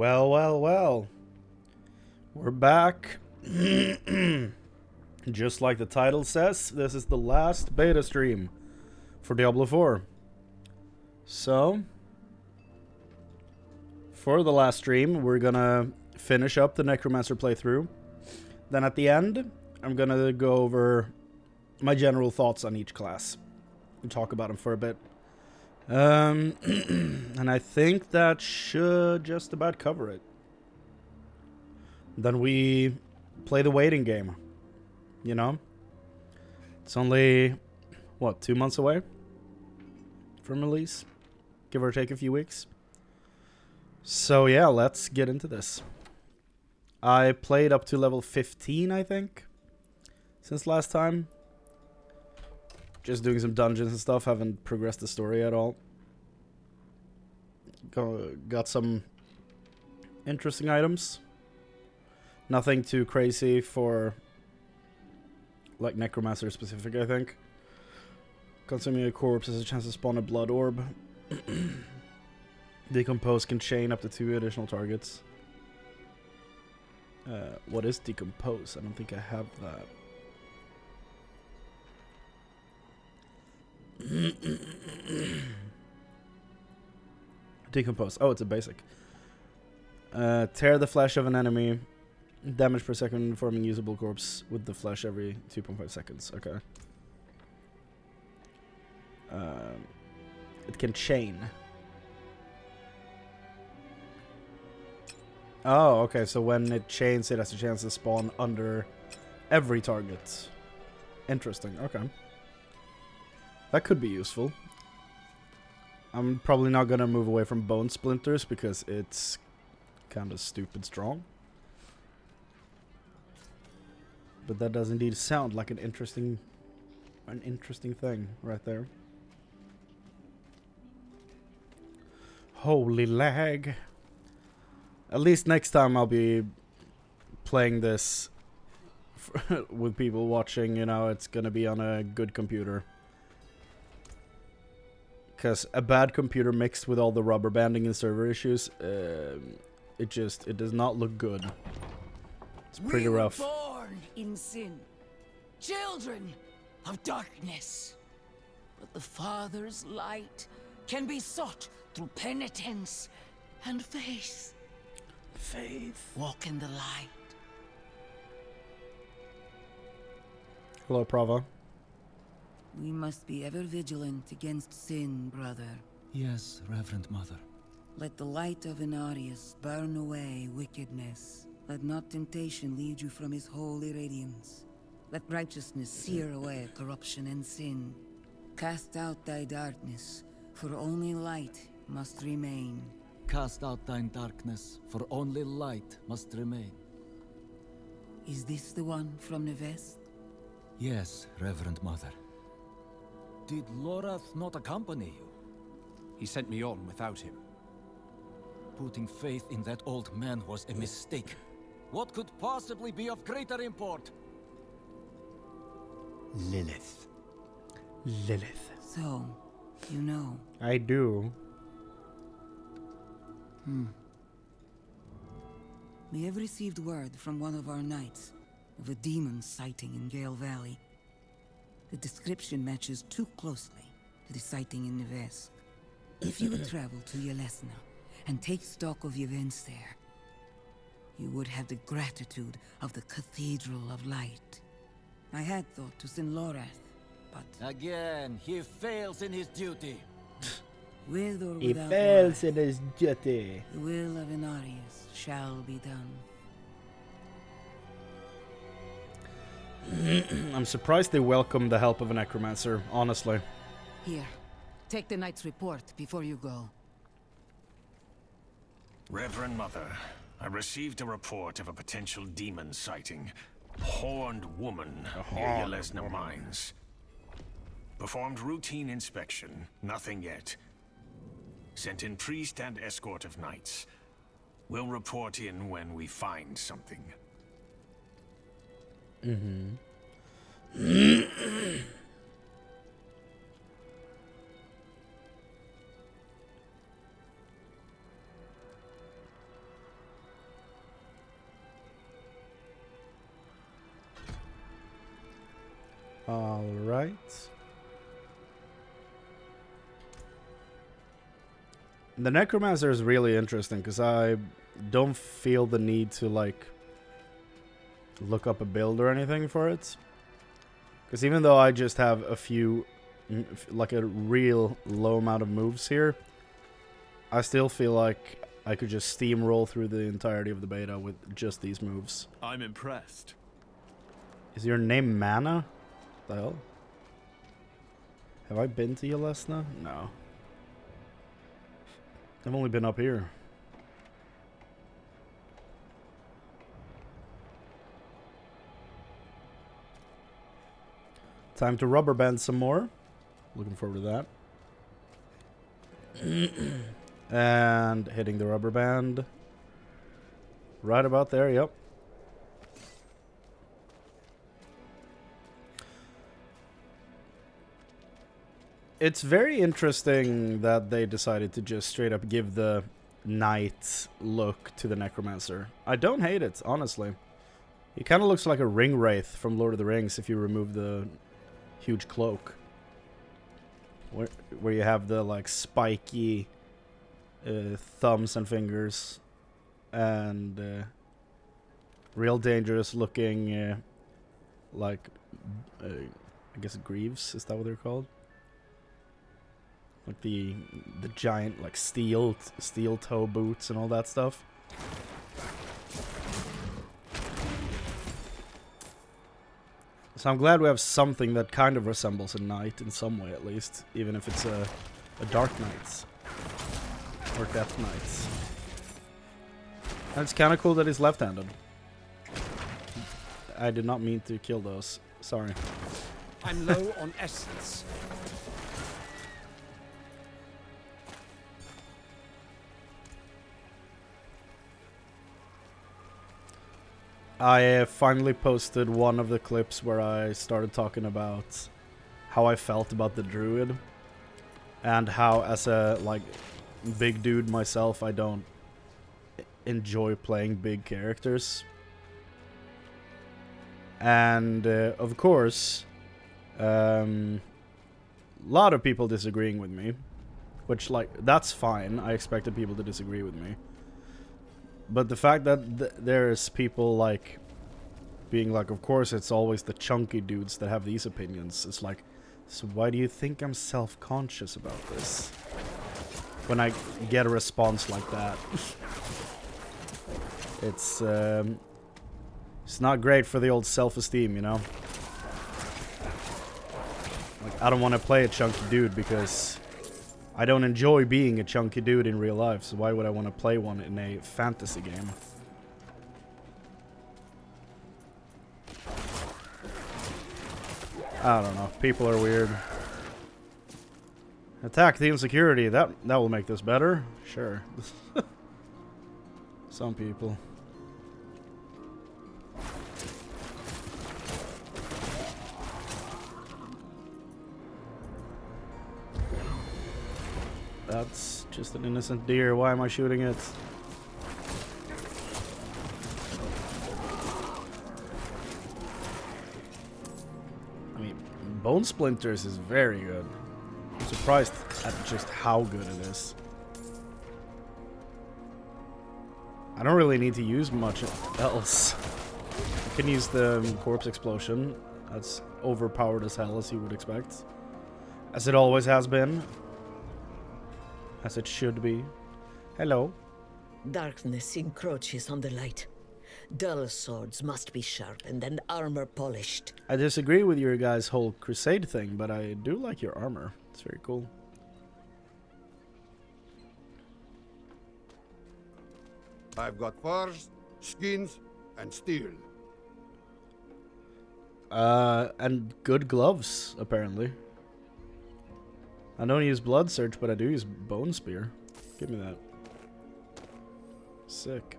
Well, well, well. We're back. Just like the title says, this is the last beta stream for Diablo 4. So, for the last stream, we're gonna finish up the Necromancer playthrough. Then at the end, I'm gonna go over my general thoughts on each class and talk about them for a bit. And I think that should just about cover it. Then we play the waiting game. You know? It's only, what, 2 months away from release? Give or take a few weeks. So yeah, let's get into this. I played up to level 15, I think, since last time. Just doing some dungeons and stuff, haven't progressed the story at all. Got some interesting items. Nothing too crazy for, like, Necromancer specific, I think. Consuming a corpse has a chance to spawn a blood orb. Decompose can chain up to 2 additional targets. What is decompose? I don't think I have that. Decompose. Oh, it's a basic. Tear the flesh of an enemy. Damage per second forming usable corpse with the flesh every 2.5 seconds. Okay. It can chain. Oh, okay. So when it chains, it has a chance to spawn under every target. Interesting. Okay. That could be useful. I'm probably not gonna move away from bone splinters because it's kind of stupid strong. But that does indeed sound like an interesting thing right there. Holy lag. At least next time I'll be playing this with people watching, you know, it's gonna be on a good computer. Because a bad computer mixed with all the rubber banding and server issues, it does not look good. It's pretty rough. We were born in sin, children of darkness. But the Father's light can be sought through penitence and faith. Faith. Walk in the light. Hello, Prava. We must be ever vigilant against sin, brother. Yes, Reverend Mother. Let the light of Inarius burn away wickedness. Let not temptation lead you from his holy radiance. Let righteousness sear away corruption and sin. Cast out thy darkness, for only light must remain. Cast out thine darkness, for only light must remain. Is this the one from the west? Yes, Reverend Mother. Did Lorath not accompany you? He sent me on without him. Putting faith in that old man was a mistake. What could possibly be of greater import? Lilith. Lilith. So, you know. I do. We have received word from one of our knights of a demon sighting in Gale Valley. The description matches too closely to the sighting in the west. If you would travel to Yelesna and take stock of events there, you would have the gratitude of the Cathedral of Light. I had thought to send Lorath, but... Again, he fails in his duty. With or He without fails Lorath, in his duty. the will of Inarius shall be done. I'm surprised they welcome the help of a necromancer, honestly. Here, take the knight's report before you go. Reverend Mother, I received a report of a potential demon sighting. Horned woman near Yelesna Mines. Performed routine inspection, nothing yet. Sent in priest and escort of knights. We'll report in when we find something. Alright. The Necromancer is really interesting because I don't feel the need to like look up a build or anything for it. Because even though I just have a few, like a real low amount of moves here, I still feel like I could just steamroll through the entirety of the beta with just these moves. I'm impressed. Is your name Mana? The hell? Have I been to Yelesna? No. I've only been up here. Time to rubber band some more. Looking forward to that. And hitting the rubber band. Right about there, yep. It's very interesting that they decided to just straight up give the knight look to the Necromancer. I don't hate it, honestly. He kind of looks like a ring wraith from Lord of the Rings if you remove the huge cloak. Where you have the like spiky thumbs and fingers. And real dangerous looking like I guess greaves, is that what they're called? Like the giant like steel toe boots and all that stuff. So I'm glad we have something that kind of resembles a knight in some way at least, even if it's a dark knight or death knight. And it's kind of cool that he's left-handed. I did not mean to kill those. Sorry. I'm low on essence. I finally posted one of the clips where I started talking about how I felt about the Druid. And how, as a, like, big dude myself, I don't enjoy playing big characters. And, of course, a lot of people disagreeing with me. Which, like, that's fine. I expected people to disagree with me. But the fact that there's people, like, being like, of course, it's always the chunky dudes that have these opinions. It's like, so why do you think I'm self-conscious about this? When I get a response like that. It's not great for the old self-esteem, you know? Like, I don't want to play a chunky dude because I don't enjoy being a chunky dude in real life, so why would I want to play one in a fantasy game? I don't know. People are weird. Attack team security. That will make this better. Sure. Some people. That's just an innocent deer. Why am I shooting it? I mean, Bone Splinters is very good. I'm surprised at just how good it is. I don't really need to use much else. I can use the Corpse Explosion. That's overpowered as hell, as you would expect. As it always has been. As it should be. Hello. Darkness encroaches on the light. Dull swords must be sharpened and armor polished. I disagree with your guys' whole crusade thing, but I do like your armor. It's very cool. I've got furs, skins, and steel. And good gloves, apparently. I don't use Blood Surge, but I do use Bone Spear. Give me that. Sick.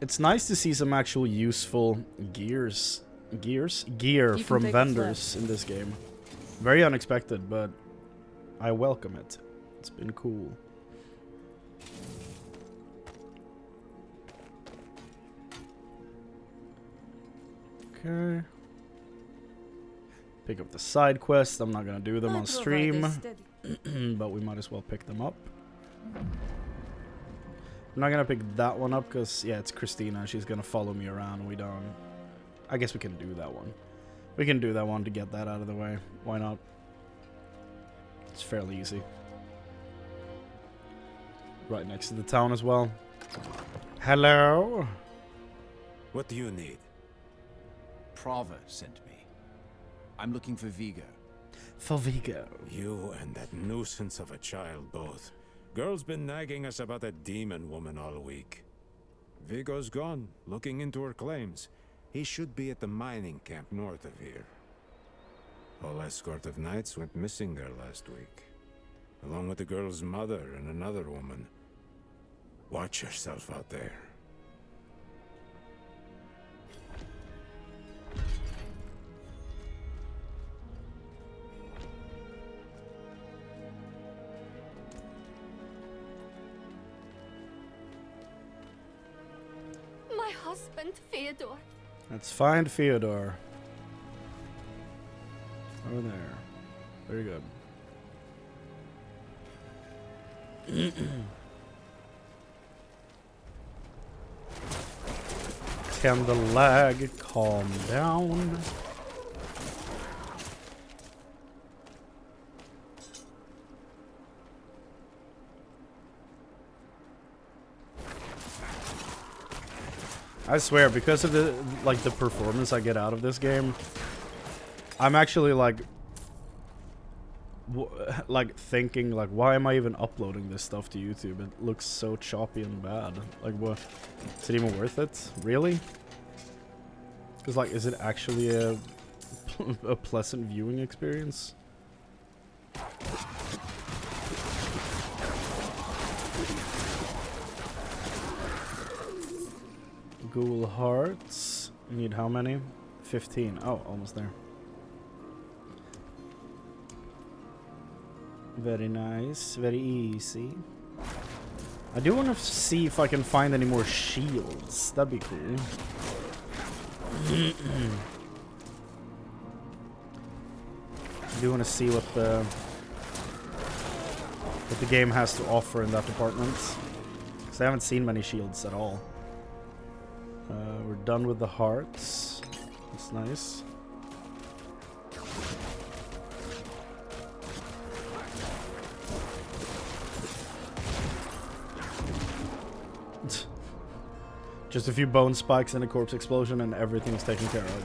It's nice to see some actual useful gear from vendors in this game. Very unexpected, but I welcome it. It's been cool. Okay. Pick up the side quests. I'm not gonna do them My on stream, provider's steady. but we might as well pick them up. I'm not gonna pick that one up because, yeah, it's Christina. She's gonna follow me around. We don't... I guess we can do that one. We can do that one to get that out of the way. Why not? It's fairly easy. Right next to the town as well. Hello? What do you need? Prava sent me. I'm looking for Vigo. For Vigo. You and that nuisance of a child both. Girl's been nagging us about that demon woman all week. Vigo's gone, looking into her claims. He should be at the mining camp north of here. Whole escort of knights went missing there last week, along with the girl's mother and another woman. Watch yourself out there. My husband, Theodore. Let's find Theodore. Over there. Very good. Can the lag calm down? I swear, because of the the performance I get out of this game, I'm actually thinking why am I even uploading this stuff to YouTube? It looks so choppy and bad. Like, what? Is it even worth it? Really? Because is it actually a pleasant viewing experience? Ghoul hearts. You need how many? 15. Oh, almost there. Very nice. Very easy. I do want to see if I can find any more shields. That'd be cool. I do want to see what the game has to offer in that department. Because I haven't seen many shields at all. We're done with the hearts. That's nice. Just a few bone spikes and a corpse explosion and everything's taken care of.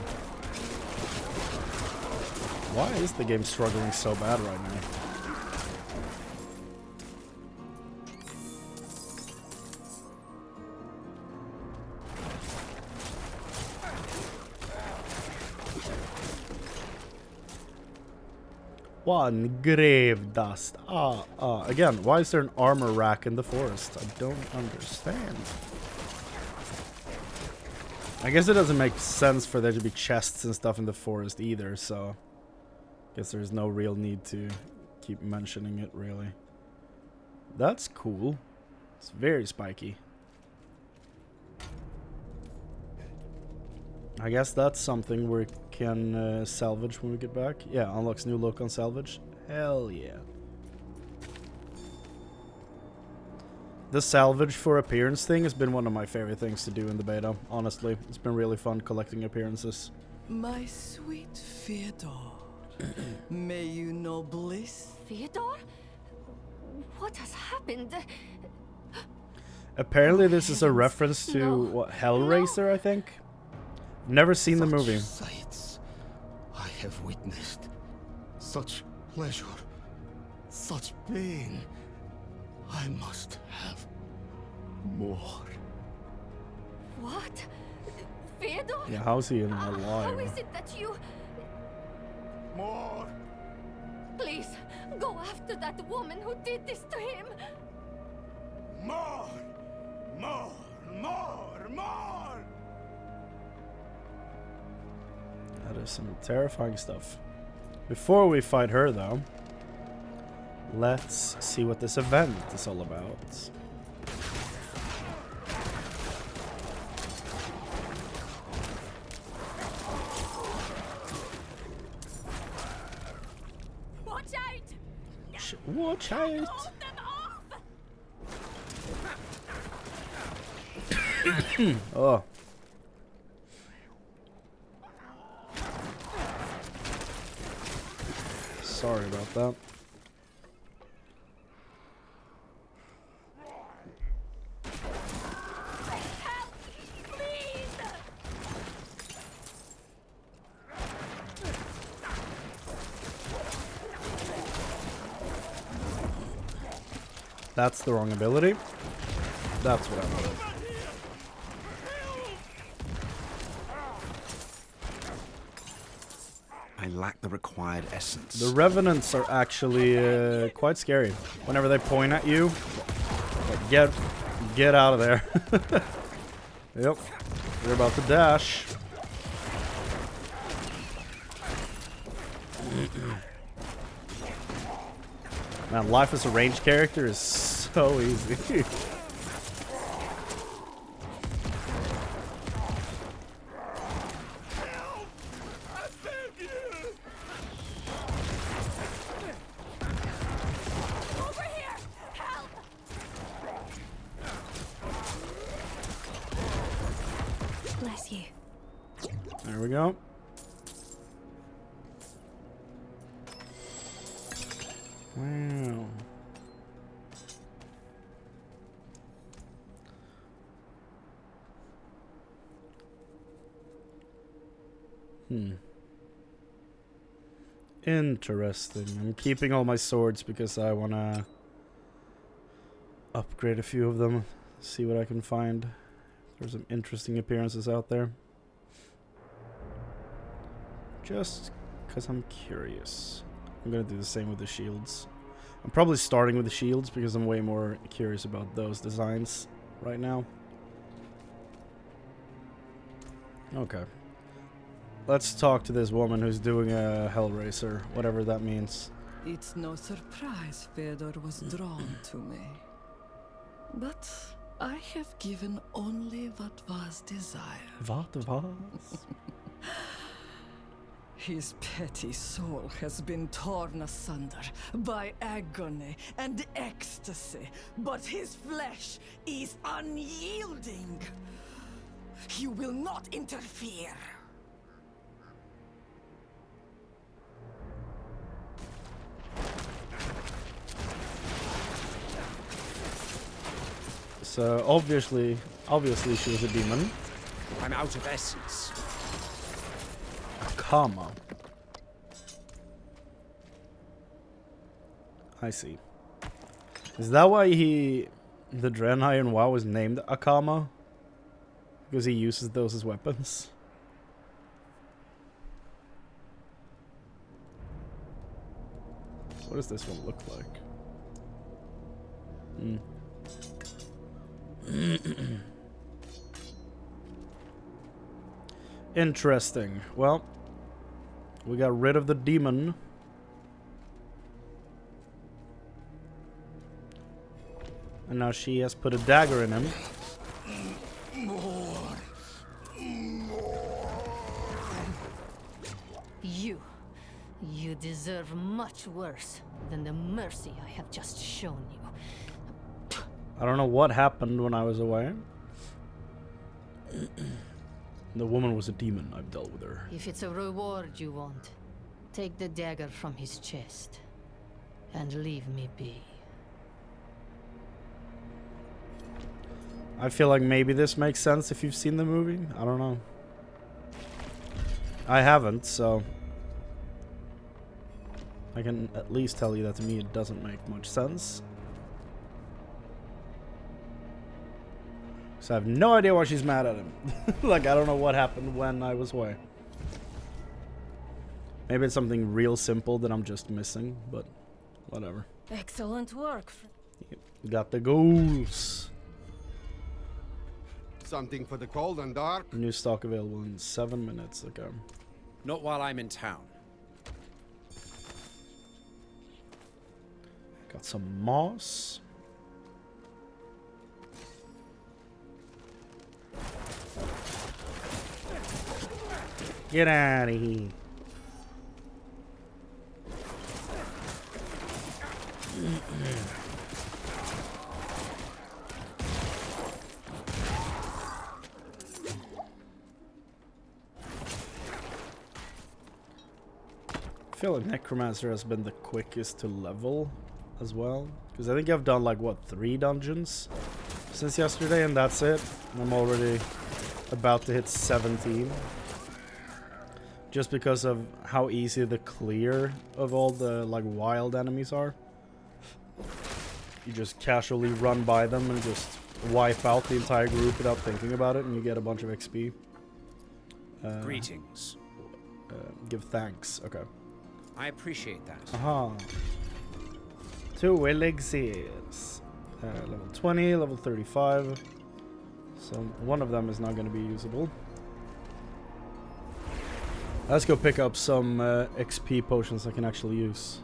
Why is the game struggling so bad right now? One grave dust. Again, why is there an armor rack in the forest? I don't understand. I guess it doesn't make sense for there to be chests and stuff in the forest either, so I guess there's no real need to keep mentioning it, really. That's cool. It's very spiky. I guess that's something we can salvage when we get back. Yeah, unlocks new look on salvage. Hell yeah. The salvage for appearance thing has been one of my favorite things to do in the beta, honestly. It's been really fun collecting appearances. My sweet Theodore, may you know bliss. Theodore? What has happened? Apparently this is a reference to, what, Hellraiser, I think? Never seen the movie. Sights I have witnessed, such pleasure, such pain. I must have more. What? Theodore? Yeah, how's he even How alive? is it that you... More! Please, go after that woman who did this to him! More! More! More! More! That is some terrifying stuff. Before we fight her, though, let's see what this event is all about. Watch out! Oh. Sorry about that. That's the wrong ability. That's what I wanted. I lack the required essence. The revenants are actually quite scary. Whenever they point at you, like, get out of there. Yep, you're about to dash. Man, life as a ranged character is so easy. Bless you. There we go. Wow. Interesting. I'm keeping all my swords because I want to upgrade a few of them. See what I can find. There's some interesting appearances out there. Just because I'm curious. I'm going to do the same with the shields. I'm probably starting with the shields because I'm way more curious about those designs right now. Okay. Let's talk to this woman who's doing a Hellraiser, whatever that means. It's no surprise Fedor was drawn to me. But I have given only what was desired. What was? His petty soul has been torn asunder by agony and ecstasy, but his flesh is unyielding. You will not interfere. So obviously she was a demon. I'm out of essence. Karma. I see. Is that why the Draenei in WoW is named Akama? Because he uses those as weapons? What does this one look like? Interesting. Well, we got rid of the demon. And now she has put a dagger in him. You deserve much worse than the mercy I have just shown you. I don't know what happened when I was away. The woman was a demon. I've dealt with her. If it's a reward you want, take the dagger from his chest and leave me be. I feel like maybe this makes sense if you've seen the movie. I don't know. I haven't, so I can at least tell you that to me it doesn't make much sense. So I have no idea why she's mad at him. Like, I don't know what happened when I was away. Maybe it's something real simple that I'm just missing, but whatever. Excellent work. Got the goals. Something for the cold and dark? New stock available in 7 minutes. Okay. Not while I'm in town. Got some moss. Get out of here. I feel like Necromancer has been the quickest to level as well. Because I think I've done like, what, 3 dungeons since yesterday, and that's it. I'm already about to hit 17. Just because of how easy the clear of all the like wild enemies are. You just casually run by them and just wipe out the entire group without thinking about it, and you get a bunch of XP. Greetings. Give thanks. Okay. I appreciate that. Aha. 2 elixirs. Level 20, level 35. So one of them is not going to be usable. Let's go pick up some XP potions I can actually use.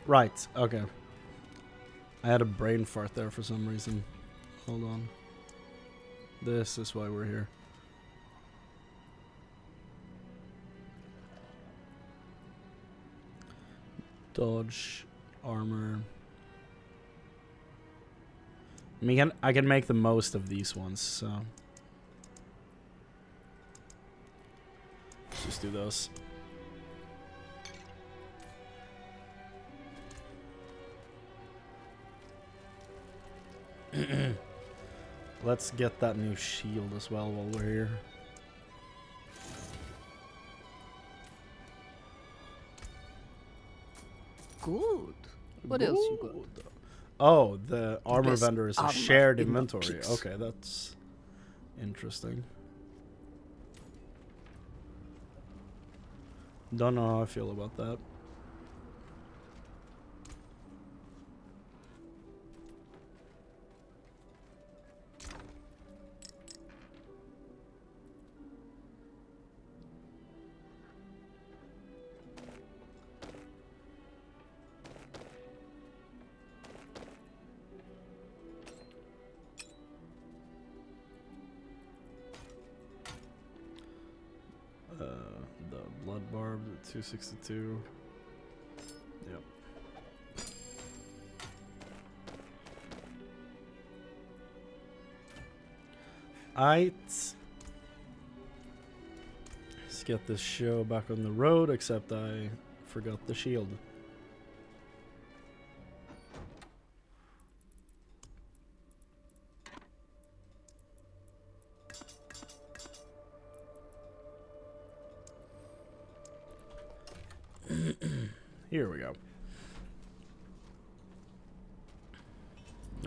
Right, okay. I had a brain fart there for some reason. Hold on. This is why we're here. Dodge, armor. I mean, I can make the most of these ones, so. Let's just do those. Let's get that new shield as well while we're here. Good. What else you got? Oh, the armor Yes, vendor is a armor shared in one inventory. piece. Okay, that's interesting. Don't know how I feel about that. The blood barb, 262. Yep. Let's get this show back on the road, except I forgot the shield. Here we go.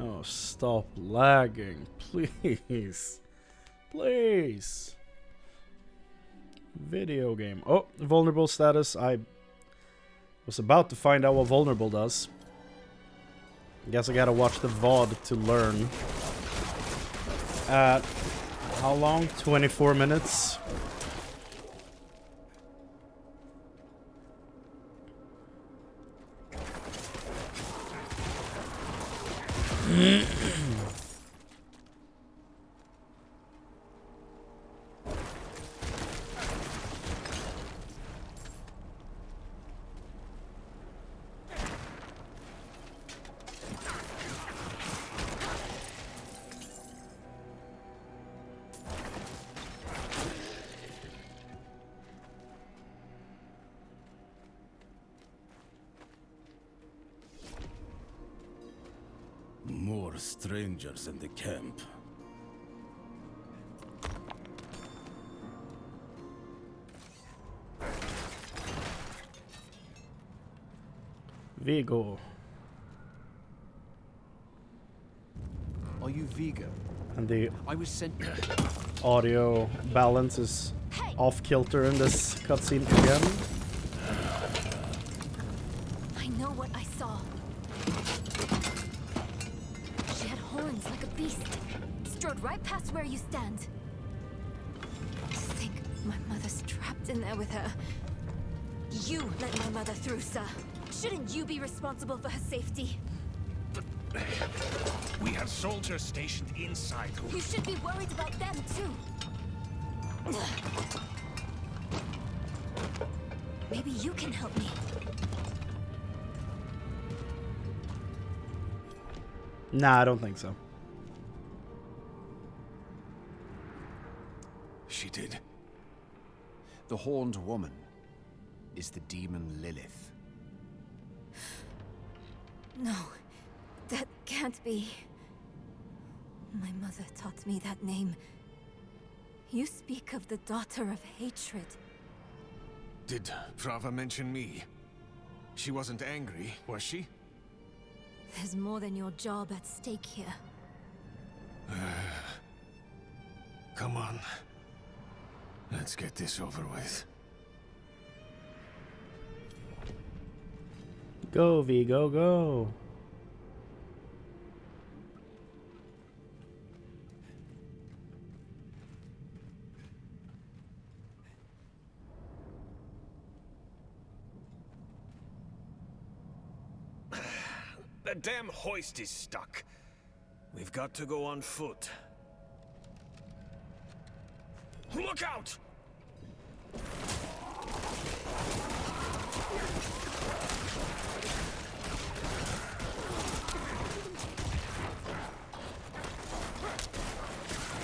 Oh, stop lagging, please. Please. Video game. Oh, vulnerable status. I was about to find out what vulnerable does. Guess I gotta watch the VOD to learn. How long? 24 minutes? More strangers in the camp. Vigo. Are you Vigo? And the I was sent. audio balance is off kilter in this cutscene again. strode right past where you stand. To think my mother's trapped in there with her. You let my mother through, sir. Shouldn't you be responsible for her safety? We have soldiers stationed inside. You should be worried about them, too. Maybe you can help me. Nah, I don't think so. She did. The horned woman is the demon Lilith. No, that can't be. My mother taught me that name. You speak of the daughter of hatred. Did Prava mention me? She wasn't angry, was she? There's more than your job at stake here. Come on. Let's get this over with. Go, V, go, go. The damn hoist is stuck. We've got to go on foot. Look out!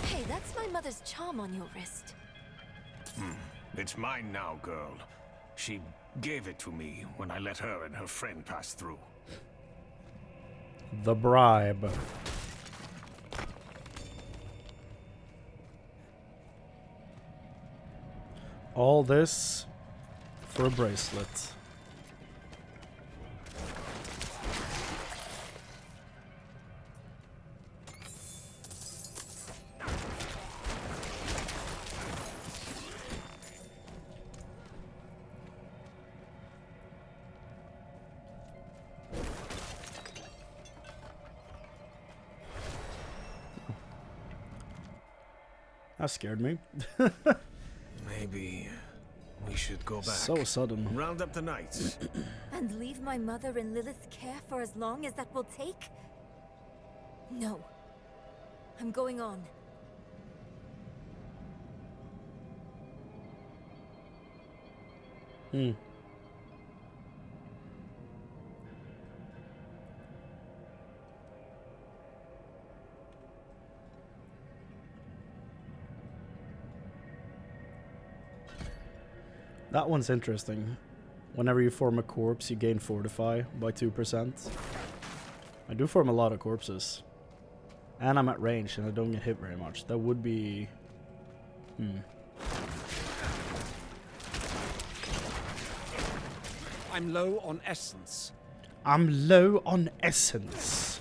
Hey, that's my mother's charm on your wrist. It's mine now, girl. She gave it to me when I let her and her friend pass through. The bribe. All this for a bracelet. That scared me. Maybe we should go back. So sudden. Round up the knights. And leave my mother in Lilith's care for as long as that will take? No. I'm going on. That one's interesting. Whenever you form a corpse, you gain Fortify by 2%. I do form a lot of corpses. And I'm at range, and I don't get hit very much. That would be... I'm low on essence. I'm low on essence.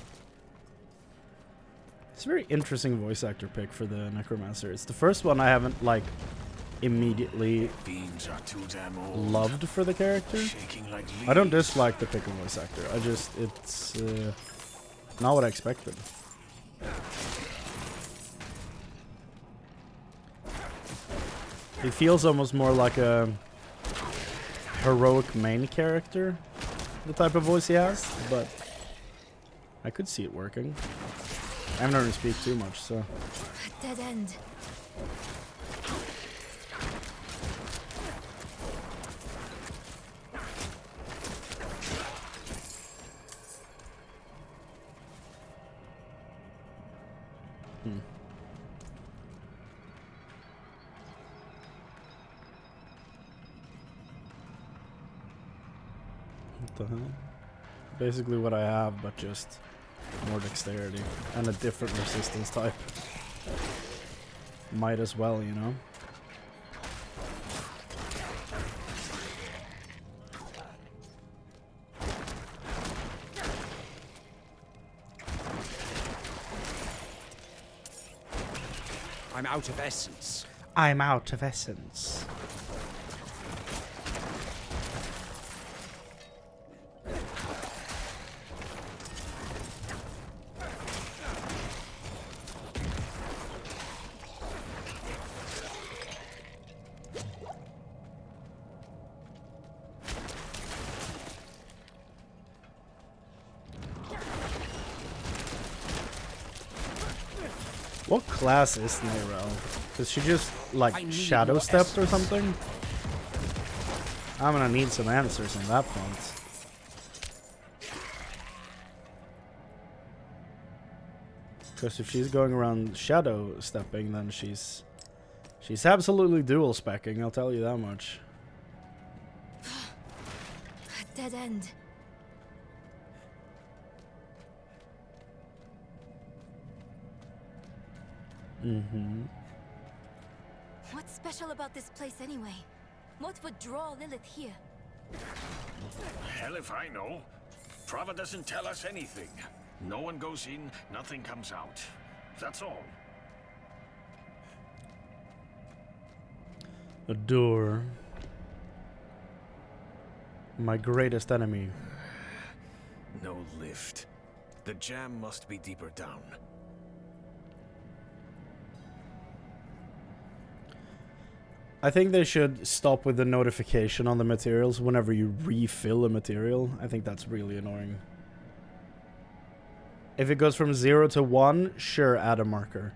It's a very interesting voice actor pick for the Necromancer. It's the first one I haven't, like, immediately Beams are too damn old. loved for the character. Shaking like I don't dislike the pick of voice actor. I just, it's not what I expected. He feels almost more like a heroic main character, the type of voice he has, but I could see it working. I haven't heard him speak too much, so. Dead end. What the hell? Basically what I have, but just more dexterity and a different resistance type. Might as well, you know? I'm out of essence. I'm out of essence. What class is Nero? Does she just like shadow stepped or something? I'm gonna need some answers on that front. Because if she's going around shadow stepping, then she's absolutely dual specking, I'll tell you that much. A dead end. Mm-hmm. What's special about this place anyway? What would draw Lilith here? Hell if I know. Prava doesn't tell us anything. No one goes in, nothing comes out. That's all. A door. My greatest enemy. No lift. The jam must be deeper down. I think they should stop with the notification on the materials whenever you refill a material. I think that's really annoying. If it goes from 0 to 1, sure, add a marker.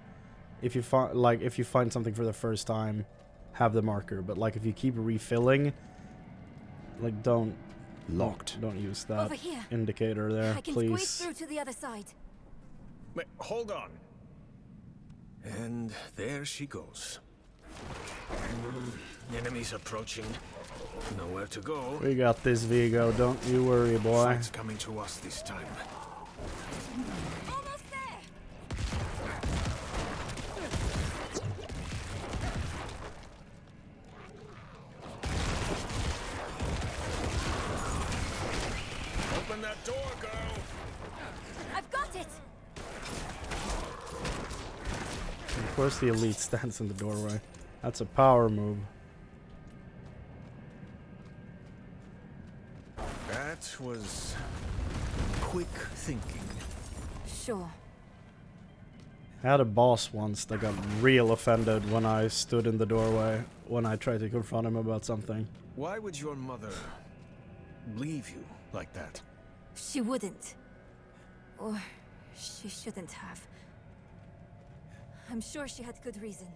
If you find if you find something for the first time, have the marker. But like if you keep refilling, like don't use that Over here. indicator there, I can please. squeeze through to the other side. Wait, hold on. And there she goes. Enemies approaching. Nowhere to go. We got this, Vigo. Don't you worry, boy. Fight's coming to us this time. Almost there. Open that door, girl. I've got it. Of course, the elite stands in the doorway. That's a power move. That was quick thinking. Sure. I had a boss once that got real offended when I stood in the doorway when I tried to confront him about something. Why would your mother leave you like that? She wouldn't. Or she shouldn't have. I'm sure she had good reason.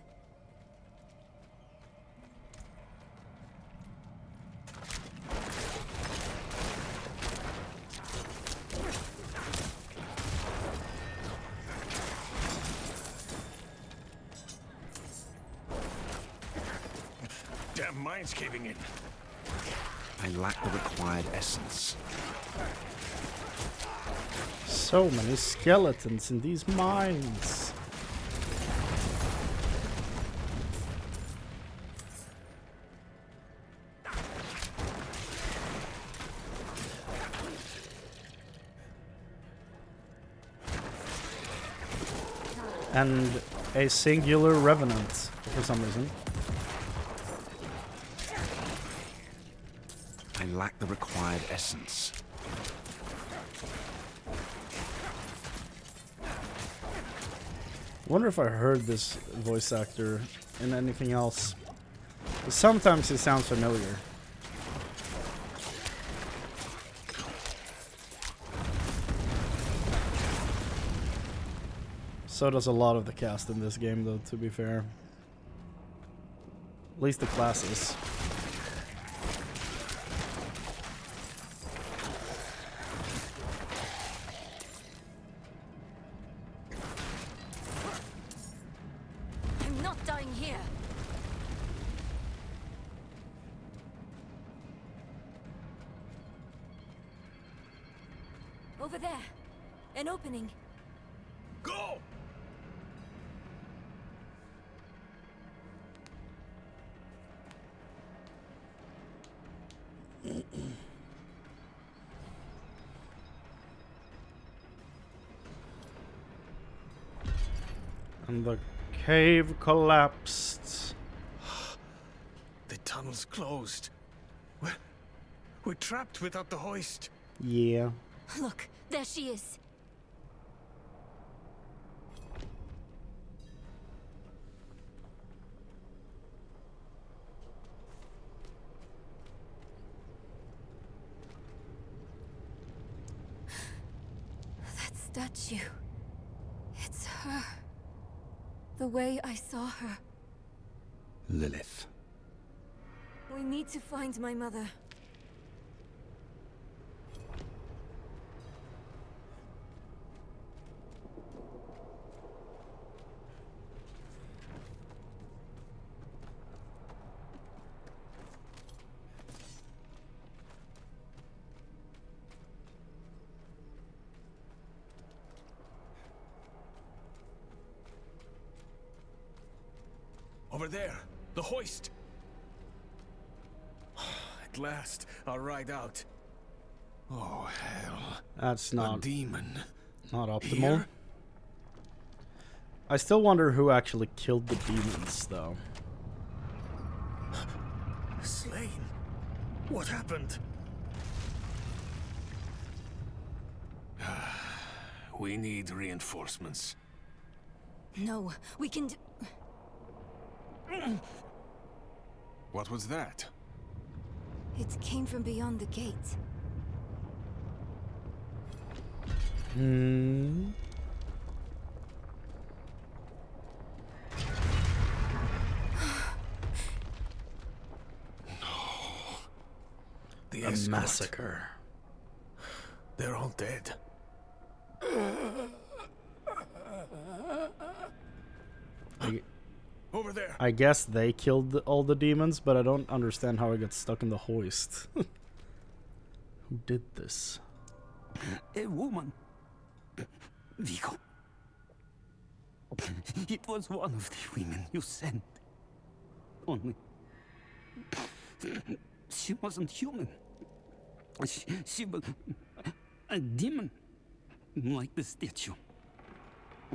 Damn mine's caving in. I lack the required essence. So many skeletons in these mines. And a singular revenant for some reason. I lack the required essence. Wonder if I heard this voice actor in anything else. Sometimes it sounds familiar. So does a lot of the cast in this game, though, to be fair. At least the classes. I'm not dying here. Over there. An opening. Go! And the cave collapsed. The tunnel's closed. We're trapped without the hoist. Yeah. Look, there she is. That statue. It's her. The way I saw her. Lilith. We need to find my mother. Over there, the hoist. At last, I'll ride out. Oh, hell. That's A not demon. not optimal. Here? I still wonder who actually killed the demons, though. Slain? What happened? We need reinforcements. No, we can What was that? It came from beyond the gate. Hmm. The A escort. massacre. They're all dead. Over there. I guess they killed all the demons, but I don't understand how I got stuck in the hoist. Who did this? A woman. Vigo. It was one of the women you sent. Only... she wasn't human. She was... a demon. Like the statue.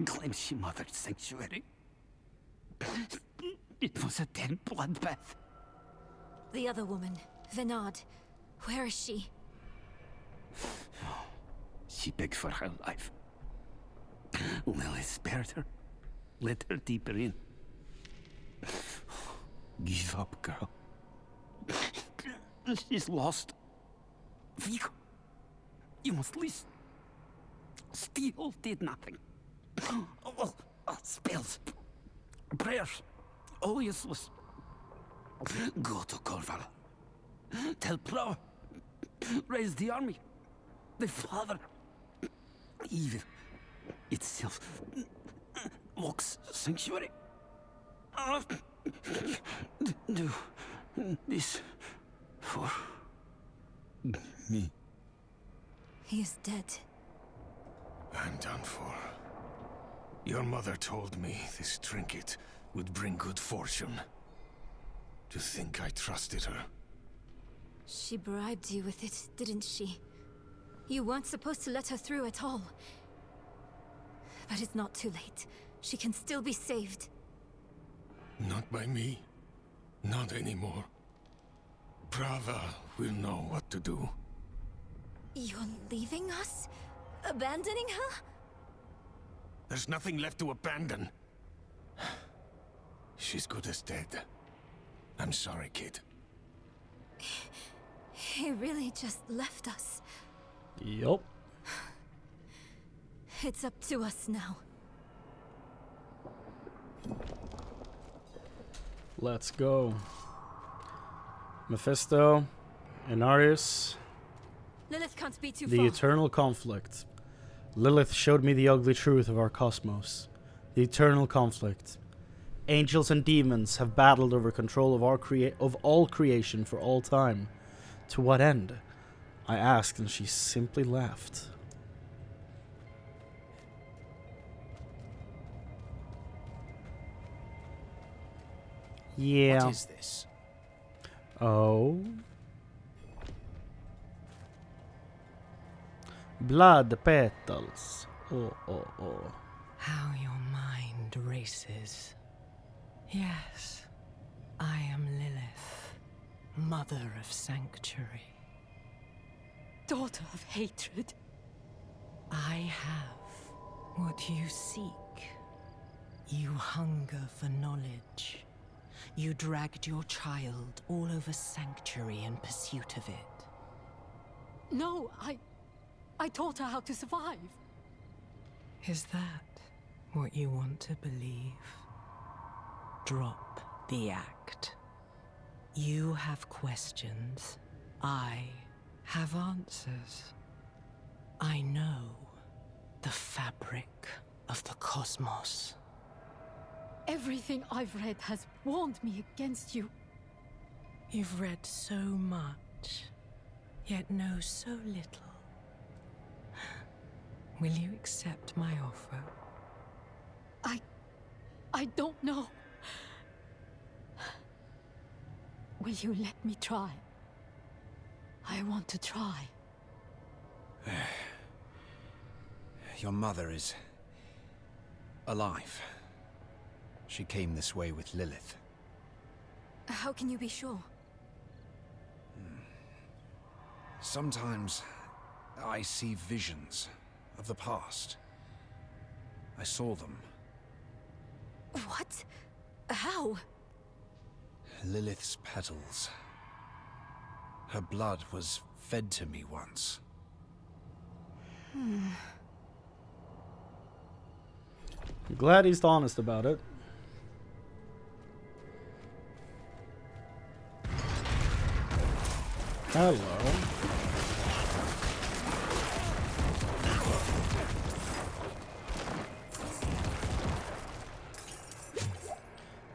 Claims she mothered sanctuary. It was a damn bloodbath. The other woman, Venard. Where is she? She begged for her life. Lily spared her. Let her deeper in. Give up, girl. She's lost. Vigo, you must listen. Steel did nothing. Spells. Prayers. All useless. Go to Corval. Tell Plow. Raise the army. The father. Evil itself. Walks sanctuary. Do this for me. He is dead. I'm done for. Your mother told me this trinket would bring good fortune. To think I trusted her. She bribed you with it, didn't she? You weren't supposed to let her through at all. But it's not too late. She can still be saved. Not by me. Not anymore. Prava will know what to do. You're leaving us? Abandoning her? There's nothing left to abandon. She's good as dead. I'm sorry, kid. He really just left us. Yup. It's up to us now. Let's go. Mephisto, Inarius, Lilith can't be too the far. eternal conflict. Lilith showed me the ugly truth of our cosmos. The eternal conflict. Angels and demons have battled over control of all creation for all time. To what end? I asked, and she simply laughed. Yeah. What is this? Oh. Blood petals. Oh, oh, oh. How your mind races. Yes, I am Lilith, mother of sanctuary. Daughter of hatred. I have what you seek. You hunger for knowledge. You dragged your child all over sanctuary in pursuit of it. No, I taught her how to survive. Is that what you want to believe? drop the act. You have questions. I have answers. I know the fabric of the cosmos. Everything I've read has warned me against you. You've read so much, yet know so little. Will you accept my offer? I don't know. Will you let me try? I want to try. Your mother is alive. She came this way with Lilith. How can you be sure? Sometimes I see visions of the past. I saw them. What? How? Lilith's petals. Her blood was fed to me once. I'm glad he's honest about it. Hello.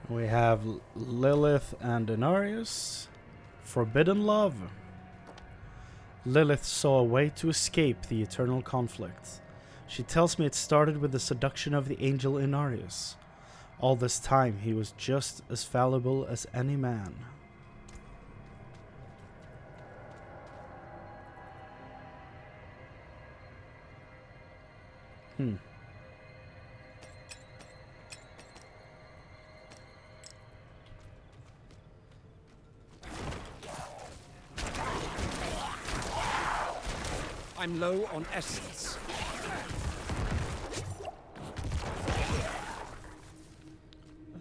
We have Lilith and Inarius. Forbidden love. Lilith saw a way to escape the eternal conflict. She tells me it started with the seduction of the angel Inarius. All this time he was just as fallible as any man. I'm low on essence.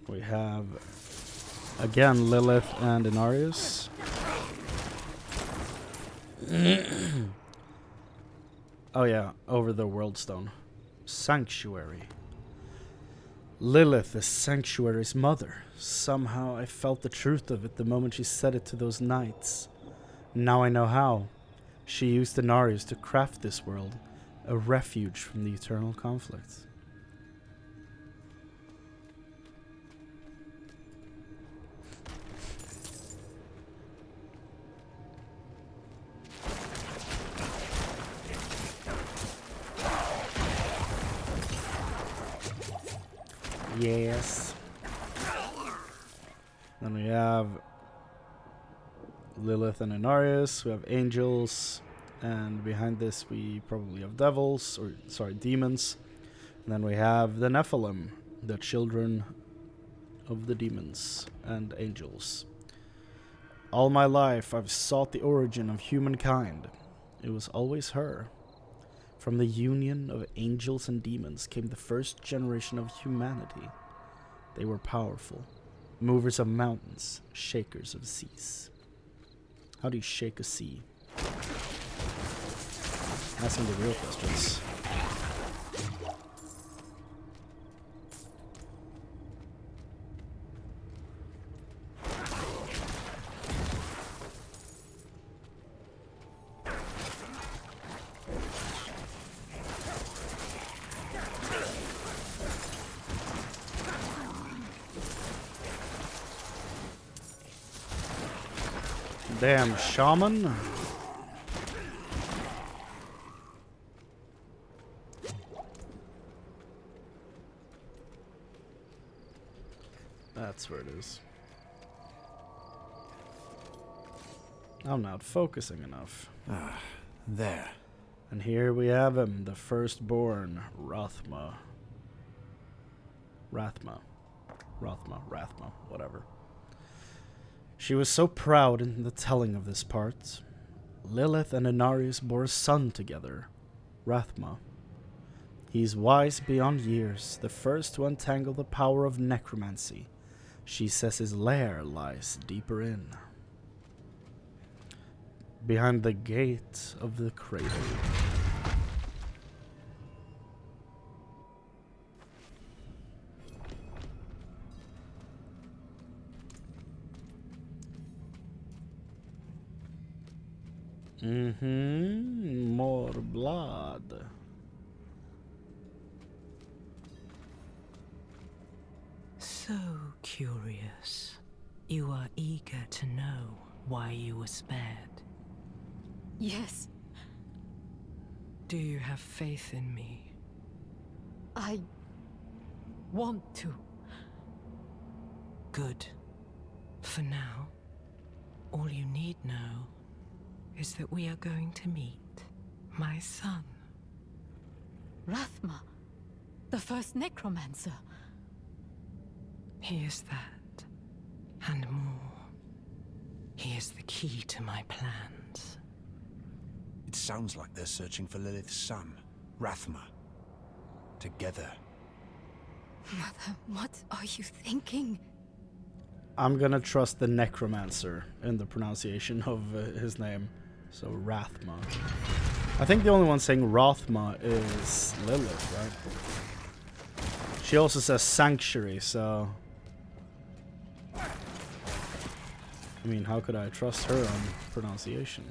We have again Lilith and Inarius. Oh yeah, over the World Stone. Sanctuary. Lilith is Sanctuary's mother. Somehow I felt the truth of it the moment she said it to those knights. Now I know how. She used Inarius to craft this world, a refuge from the eternal conflict. Yes. Then we have Lilith and Inarius. We have angels, and behind this we probably have devils, or sorry, demons. And then we have the Nephilim, the children of the demons and angels. All my life I've sought the origin of humankind. It was always her. From the union of angels and demons came the first generation of humanity. They were powerful, movers of mountains, shakers of seas. How do you shake a sea? Asking the real questions. Damn shaman. That's where it is. I'm not focusing enough. Ah, there. And here we have him, the firstborn, Rathma, whatever. She was so proud in the telling of this part. Lilith and Inarius bore a son together, Rathma. He's wise beyond years, the first to untangle the power of necromancy. She says his lair lies deeper in. Behind the gate of the cradle. More blood. So curious. You are eager to know why you were spared. Yes. Do you have faith in me? I want to. Good. For now, all you need know is that we are going to meet my son. Rathma, the first Necromancer. He is that, and more. He is the key to my plans. It sounds like they're searching for Lilith's son, Rathma. Together. Mother, what are you thinking? I'm gonna trust the Necromancer in the pronunciation of his name. So Rathma. I think the only one saying Rathma is Lilith, right? She also says Sanctuary, so... I mean, how could I trust her on pronunciation?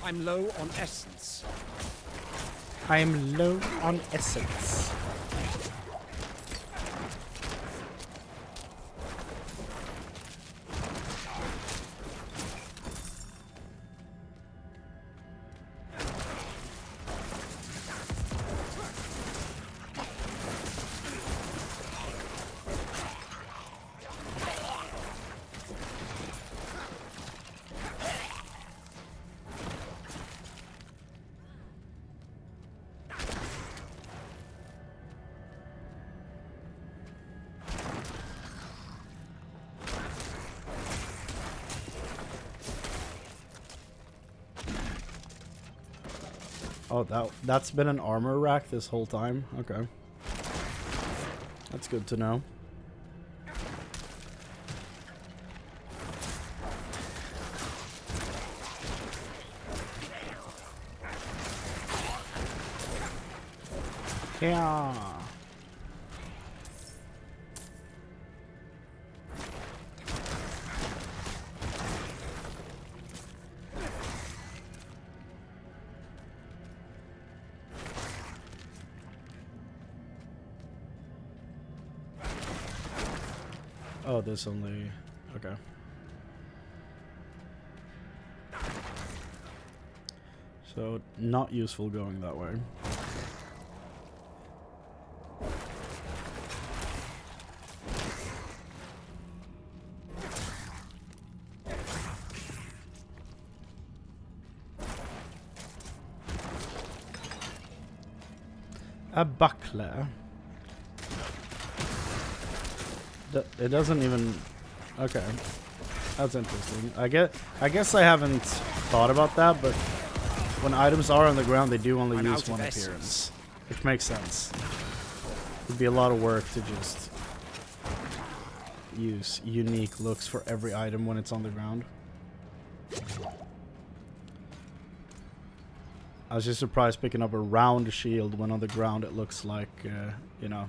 I'm low on essence. I'm low on essence. Oh, that's been an armor rack this whole time? Okay. That's good to know. Yeah. Oh, this only... Okay. So, not useful going that way. A buckler. It doesn't even... Okay. That's interesting. I guess I haven't thought about that, but when items are on the ground, they do only use one appearance. Which makes sense. It'd be a lot of work to just use unique looks for every item when it's on the ground. I was just surprised picking up a round shield when on the ground it looks like, you know...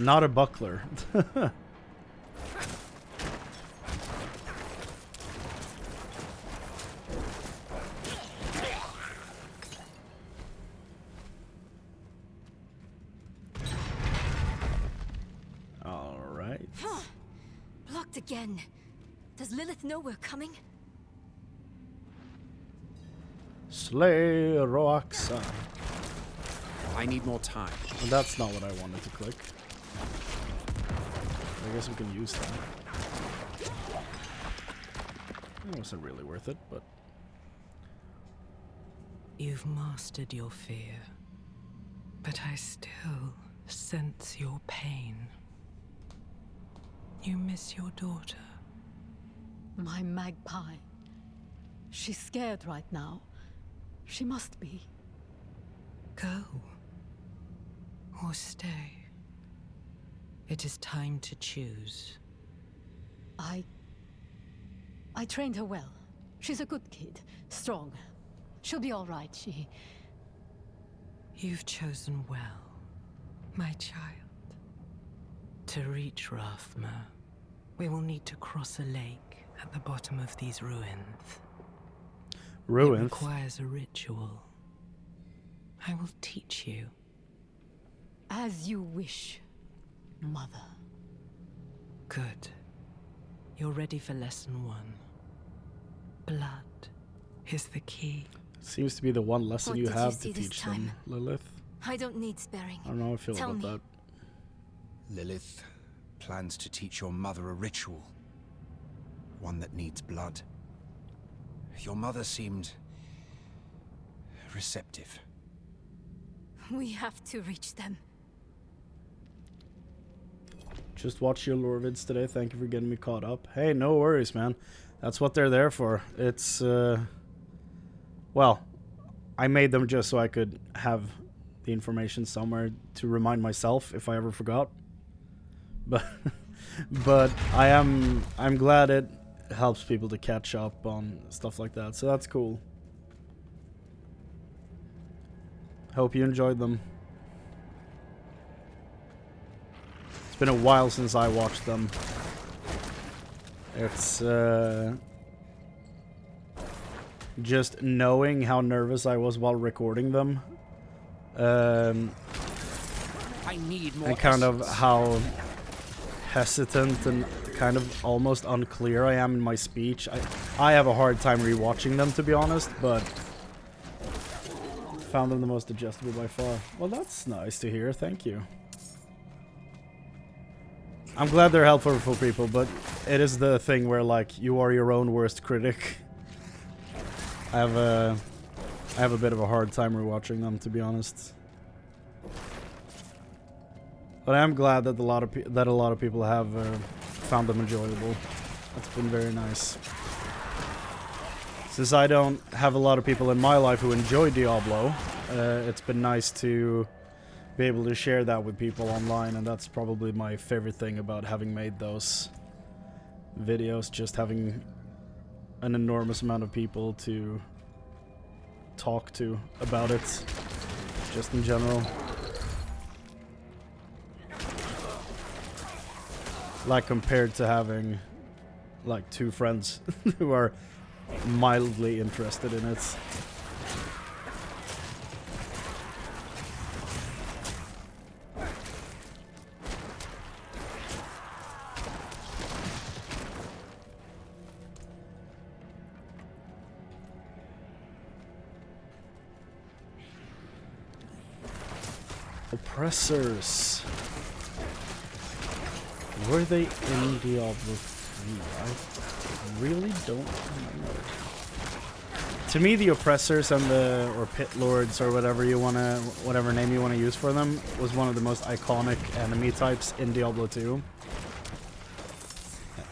Not a buckler. All right. Blocked again. Does Lilith know we're coming? Slay Roaxa. I need more time. And that's not what I wanted to click. I guess we can use that. It wasn't really worth it, but... You've mastered your fear, but I still sense your pain. You miss your daughter. My magpie. She's scared right now. She must be. Go. Or stay. It is time to choose. I trained her well. She's a good kid. Strong. She'll be all right, You've chosen well, my child. To reach Rathma, we will need to cross a lake at the bottom of these ruins. Ruins? It requires a ritual. I will teach you. As you wish, Mother. Good. You're ready for lesson 1. Blood is the key. Seems to be the one lesson What you did you have see to this teach time? them, Lilith. I don't need sparing. I don't know how I feel Tell about me. that. Lilith plans to teach your mother a ritual. One that needs blood. Your mother seemed receptive. We have to reach them. Just watch your lore vids today. Thank you for getting me caught up. Hey, no worries, man. That's what they're there for. It's, well, I made them just so I could have the information somewhere to remind myself if I ever forgot. But I'm glad it helps people to catch up on stuff like that. So that's cool. Hope you enjoyed them. It's been a while since I watched them. It's just knowing how nervous I was while recording them. I need more And kind essence. of how hesitant and kind of almost unclear I am in my speech. I have a hard time rewatching them, to be honest, but found them the most adjustable by far. Well, that's nice to hear. Thank you. I'm glad they're helpful for people, but it is the thing where, like, you are your own worst critic. I have a bit of a hard time rewatching them, to be honest. But I am glad that a lot of people have found them enjoyable. That's been very nice. Since I don't have a lot of people in my life who enjoy Diablo, it's been nice to be able to share that with people online, and that's probably my favorite thing about having made those videos, just having an enormous amount of people to talk to about it, just in general. Like, compared to having, like, 2 friends who are mildly interested in it. Oppressors. Were they in Diablo 3? I really don't remember. To me, the Oppressors and the, or Pit Lords, or whatever name you wanna use for them, was one of the most iconic enemy types in Diablo 2.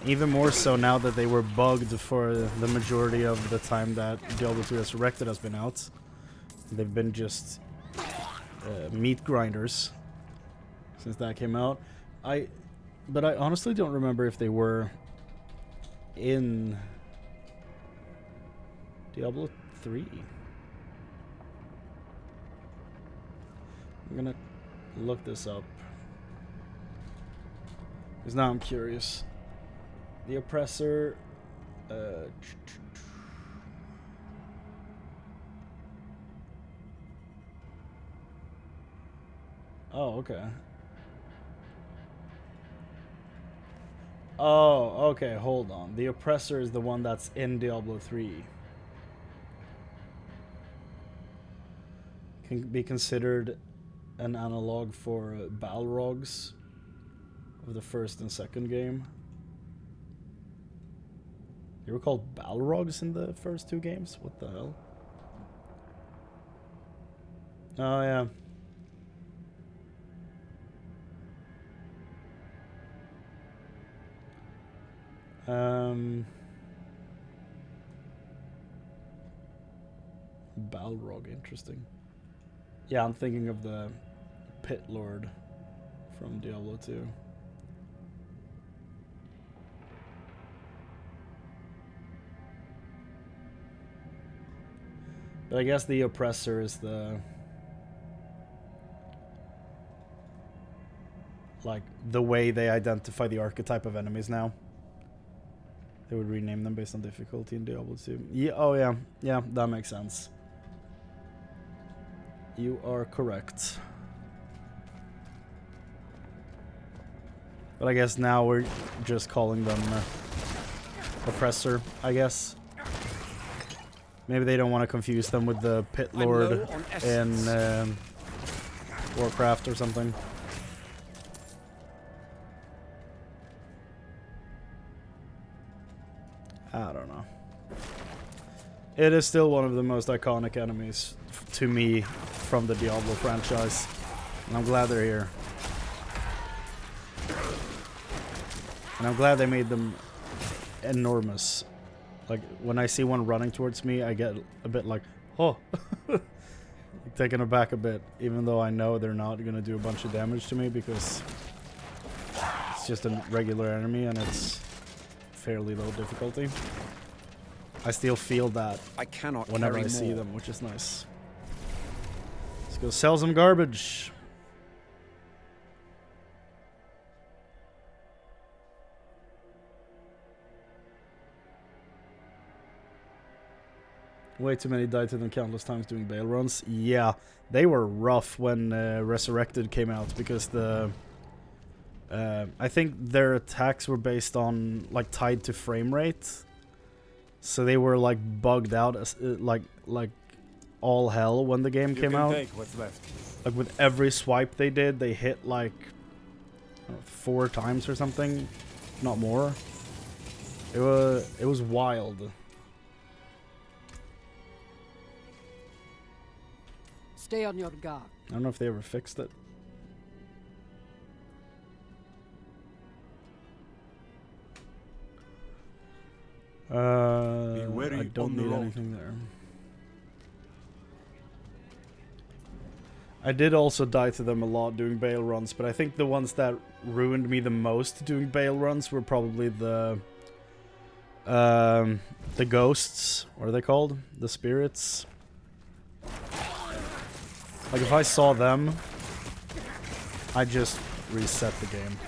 Even more so now that they were bugged for the majority of the time that Diablo 2 Resurrected has been out. They've been just meat grinders since that came out. But I honestly don't remember if they were in Diablo 3. I'm gonna look this up, because now I'm curious. The Oppressor... oh, okay. Oh, okay, hold on. The Oppressor is the one that's in Diablo 3. Can be considered an analog for Balrogs of the first and second game. They were called Balrogs in the first 2 games? What the hell? Oh, yeah. Balrog, interesting. Yeah, I'm thinking of the Pit Lord from Diablo 2. But I guess the Oppressor is the like the way they identify the archetype of enemies now. They would rename them based on difficulty in Diablo 2. Yeah, oh yeah, yeah, that makes sense. You are correct. But I guess now we're just calling them Oppressor, I guess. Maybe they don't want to confuse them with the Pit Lord in Warcraft or something. I don't know. It is still one of the most iconic enemies to me from the Diablo franchise. And I'm glad they're here. And I'm glad they made them enormous. Like, when I see one running towards me, I get a bit like, oh. Taken aback a bit, even though I know they're not going to do a bunch of damage to me because it's just a regular enemy and it's fairly low difficulty. I still feel that whenever I see them, which is nice. Let's go sell some garbage. Way too many died to them countless times doing bail runs. Yeah, they were rough when Resurrected came out because the I think their attacks were based on like tied to frame rate, so they were like bugged out as like all hell when the game came out. Take what's left. Like with every swipe they did, they hit like 4 times or something, not more. It was wild. Stay on your guard. I don't know if they ever fixed it. I don't need anything there. I did also die to them a lot doing bail runs, but I think the ones that ruined me the most doing bail runs were probably the ghosts. What are they called? The spirits. Like, if I saw them, I just reset the game.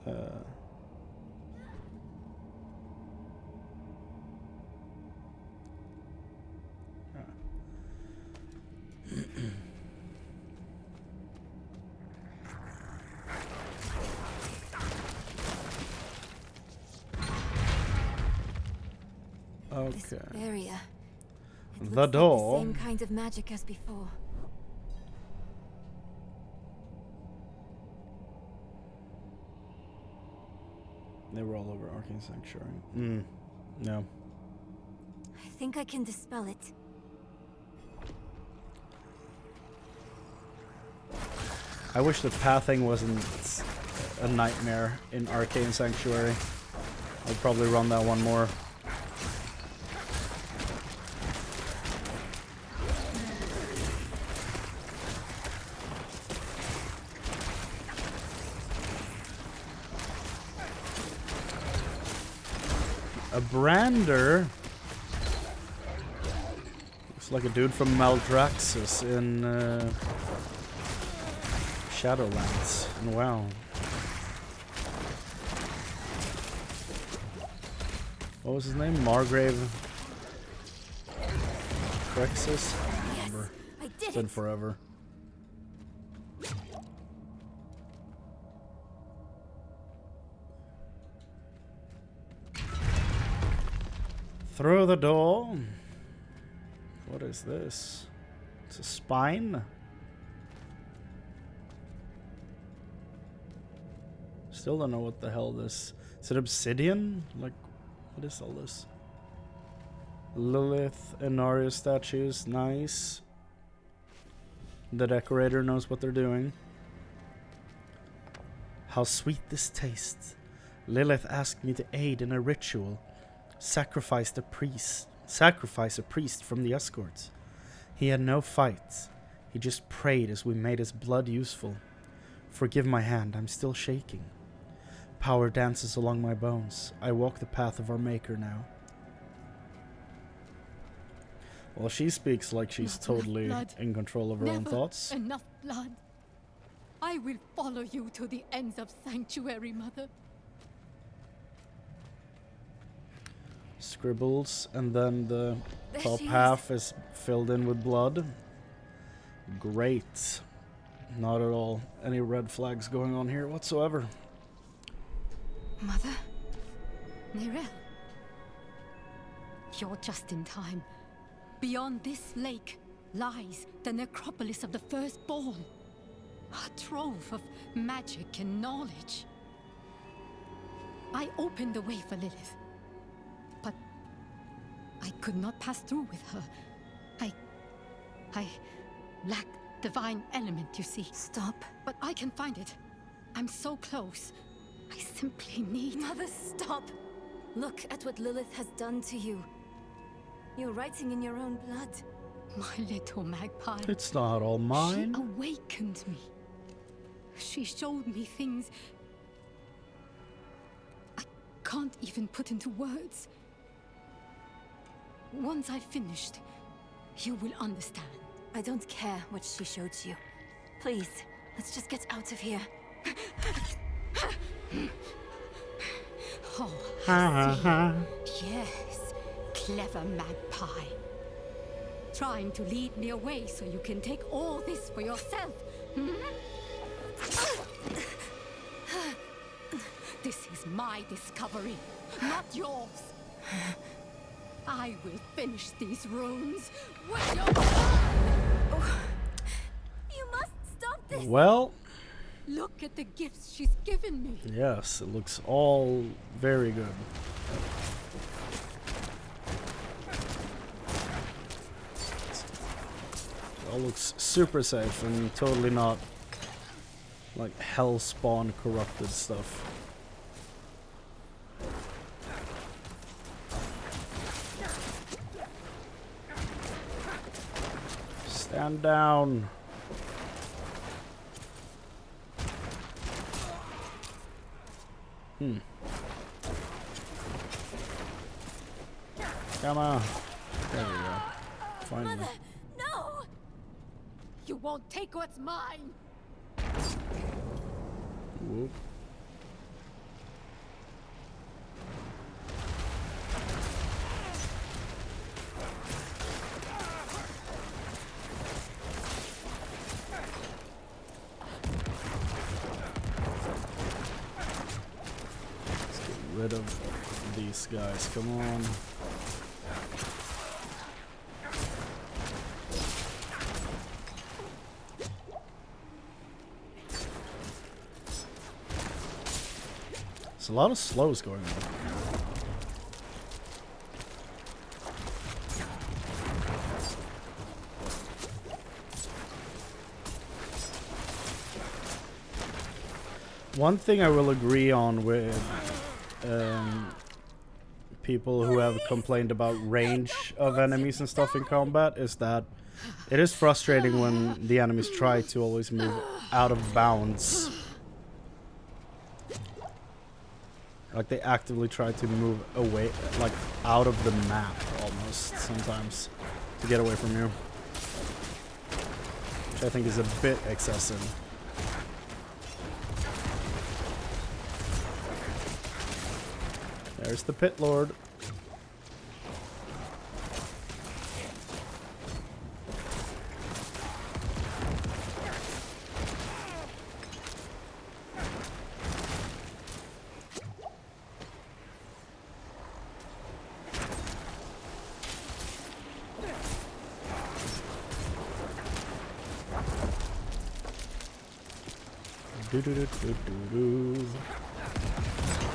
Okay. This area. The door. Like the same kind of magic as before. They were all over Arcane Sanctuary. No. I think I can dispel it. I wish the pathing wasn't a nightmare in Arcane Sanctuary. I'll probably run that one more. A Brander? Looks like a dude from Maldraxxus in Shadowlands. And wow. What was his name? Margrave Crexus? I don't remember. It's been forever. Through the door. What is this? It's a spine? Still don't know what the hell this... Is it obsidian? Like, what is all this? Lilith and Narya statues. Nice. The decorator knows what they're doing. How sweet this tastes. Lilith asked me to aid in a ritual. Sacrifice a priest from the escorts. He had no fight. He just prayed as we made his blood useful. Forgive my hand, I'm still shaking. Power dances along my bones. I walk the path of our maker now. Well, she speaks like she's totally in control of her own thoughts. Enough blood. I I will follow you to the ends of Sanctuary, Mother. Scribbles, and then the There top she half is filled in with blood. Great. Not at all any red flags going on here whatsoever. Mother? Nerel? You're just in time. Beyond this lake lies the necropolis of the Firstborn. A trove of magic and knowledge. I opened the way for Lilith, but I could not pass through with her. I lack divine element, you see. Stop. But I can find it. I'm so close. I simply need... Mother, stop! Look at what Lilith has done to you. You're writing in your own blood. My little magpie. It's not all mine. She awakened me. She showed me things I can't even put into words. Once I've finished, you will understand. I don't care what she showed you. Please, let's just get out of here. Oh, I see. Yes, clever magpie. Trying to lead me away so you can take all this for yourself. Hmm? This is my discovery, not yours. I will finish these runes with your... You must stop this! Well... Look at the gifts she's given me. Yes, it looks all very good. It all looks super safe and totally not like hellspawn corrupted stuff. Stand down. Come on. There we go. Finally. Mother, no! You won't take what's mine. Whoop. Let's get rid of these guys. Come on. There's a lot of slows going on. One thing I will agree on with people who have complained about range of enemies and stuff in combat is that it is frustrating when the enemies try to always move out of bounds. Like they actively try to move away, like out of the map almost sometimes to get away from you. Which I think is a bit excessive. There's the Pit Lord.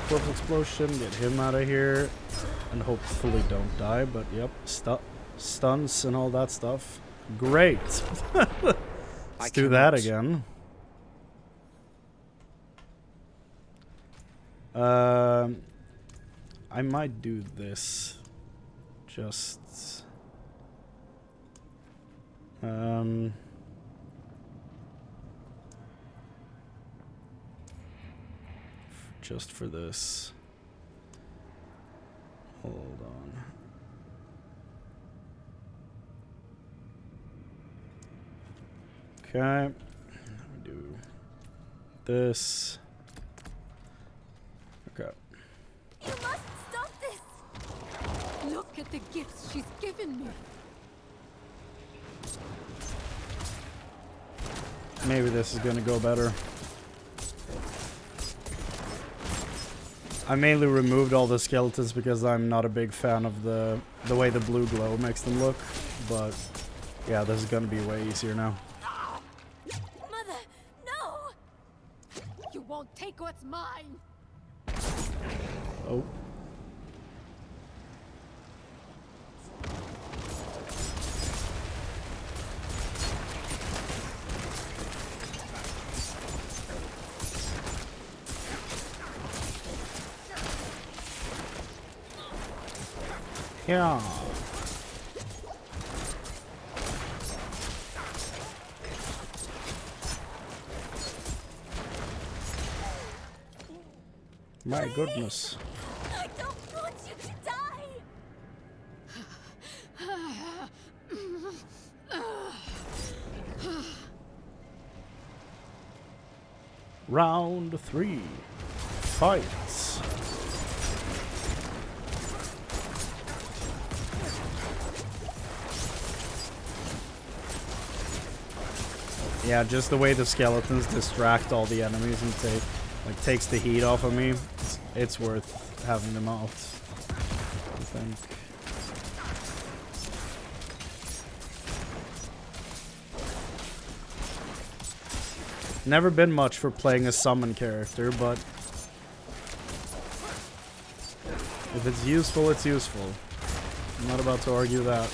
Corpse explosion, get him out of here, and hopefully don't die, but yep, stuns and all that stuff. Great! Let's do that again. I might do this. Just... just for this. Hold on. Okay. We do this. Okay. You must stop this! Look at the gifts she's given me. Maybe this is gonna go better. I mainly removed all the skeletons because I'm not a big fan of the way the blue glow makes them look. But yeah, this is gonna be way easier now. Mother, no! You won't take what's mine. Oh. Yeah. My goodness. I don't want you to die! Round 3. Fights. Yeah, just the way the skeletons distract all the enemies and takes the heat off of me. It's worth having them out, I think. Never been much for playing a summon character, but if it's useful, it's useful. I'm not about to argue that.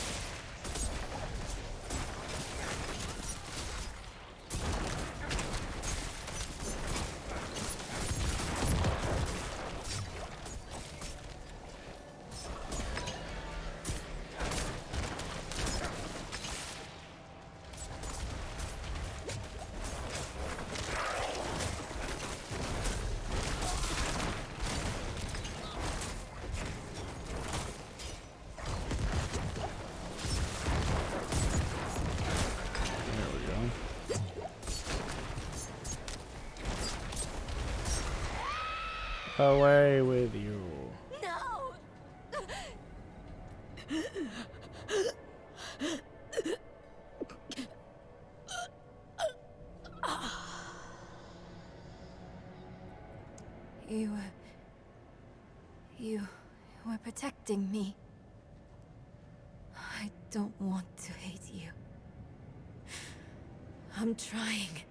Away with you. No! You were protecting me. I don't want to hate you. I'm trying.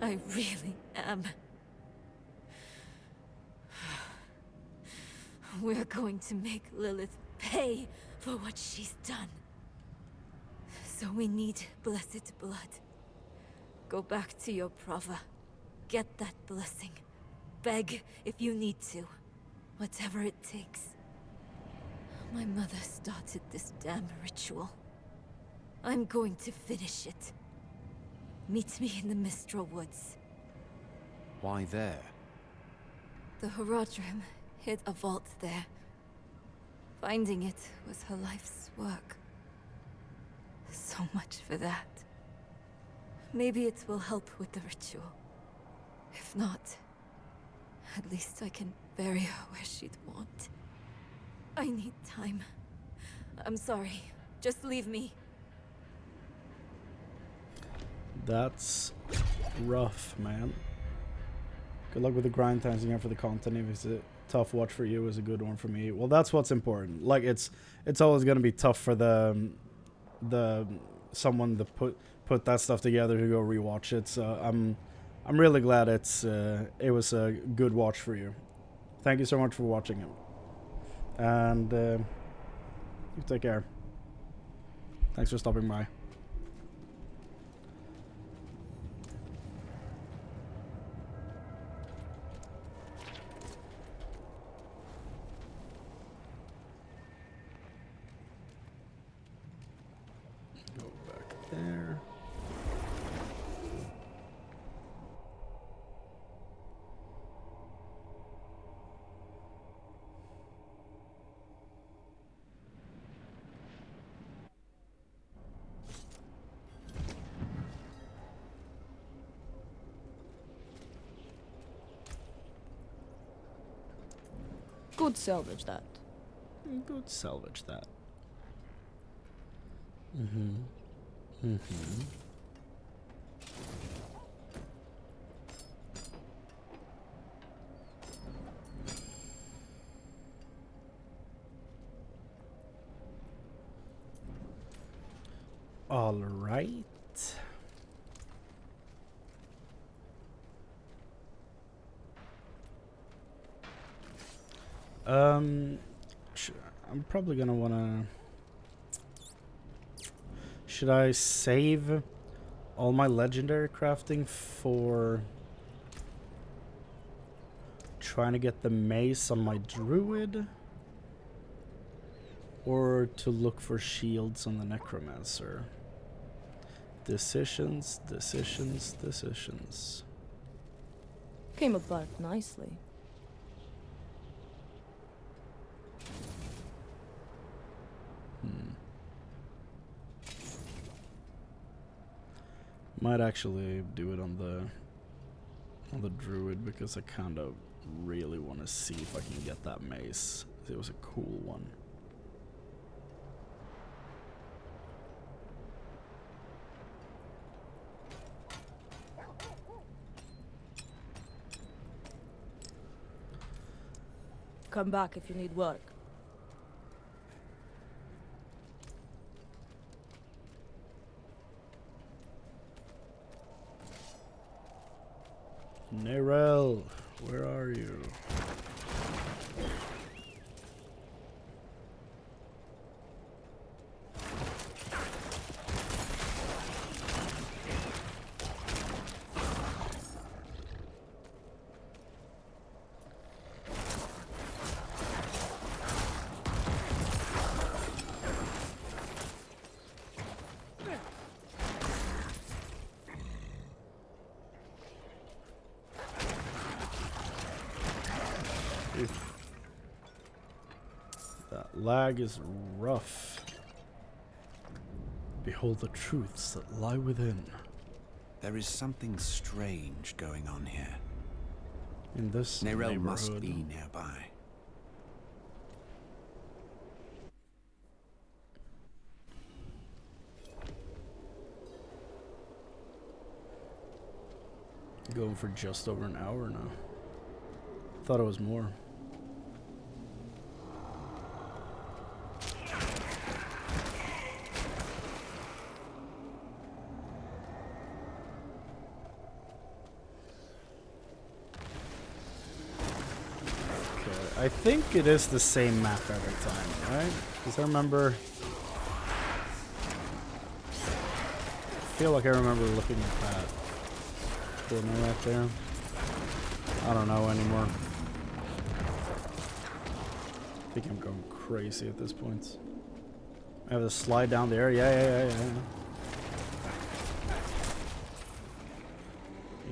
I really am. We're going to make Lilith pay for what she's done. So we need blessed blood. Go back to your Prava. Get that blessing. Beg if you need to. Whatever it takes. My mother started this damn ritual. I'm going to finish it. Meet me in the Mistral Woods. Why there? The Horadrim hid a vault there. Finding it was her life's work. So much for that. Maybe it will help with the ritual. If not, at least I can bury her where she'd want. I need time. I'm sorry. Just leave me. That's rough, man. Good luck with the grind times again for the content. If it's a tough watch for you, is a good one for me. Well, that's what's important. Like it's always gonna be tough for the someone to put that stuff together to go rewatch it. So I'm really glad it was a good watch for you. Thank you so much for watching it, and you take care. Thanks for stopping by. There. could salvage that. You could salvage that. Mm-hmm. Mm-hmm. All right. I'm probably gonna wanna. Should I save all my legendary crafting for trying to get the mace on my druid? Or to look for shields on the necromancer? Decisions, decisions, decisions. Came apart nicely. Might actually do it on the druid because I kind of really want to see if I can get that mace. It was a cool one. Come back if you need work. Nerel, where are you? That lag is rough. Behold the truths that lie within. There is something strange going on here. In this Nerel must neighborhood. be nearby. Going for just over an hour now. Thought it was more. I think it is the same map every time, right? Because I remember... I feel like I remember looking at that corner right there. I don't know anymore. I think I'm going crazy at this point. I have to slide down there. Yeah.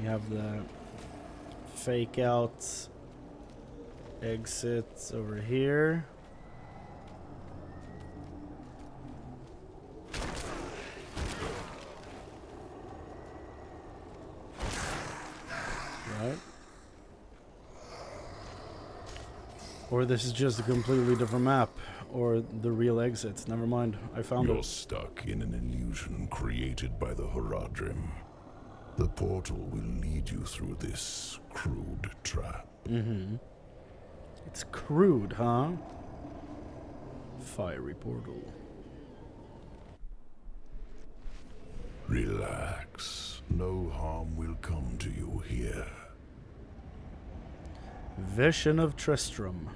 You have the fake out exits over here. Right. Or this is just a completely different map. Or the real exits. Never mind. I found You're it. stuck in an illusion created by the Horadrim. The portal will lead you through this crude trap. Mm-hmm. It's crude, huh? Fiery portal. Relax. No harm will come to you here. Vision of Tristram.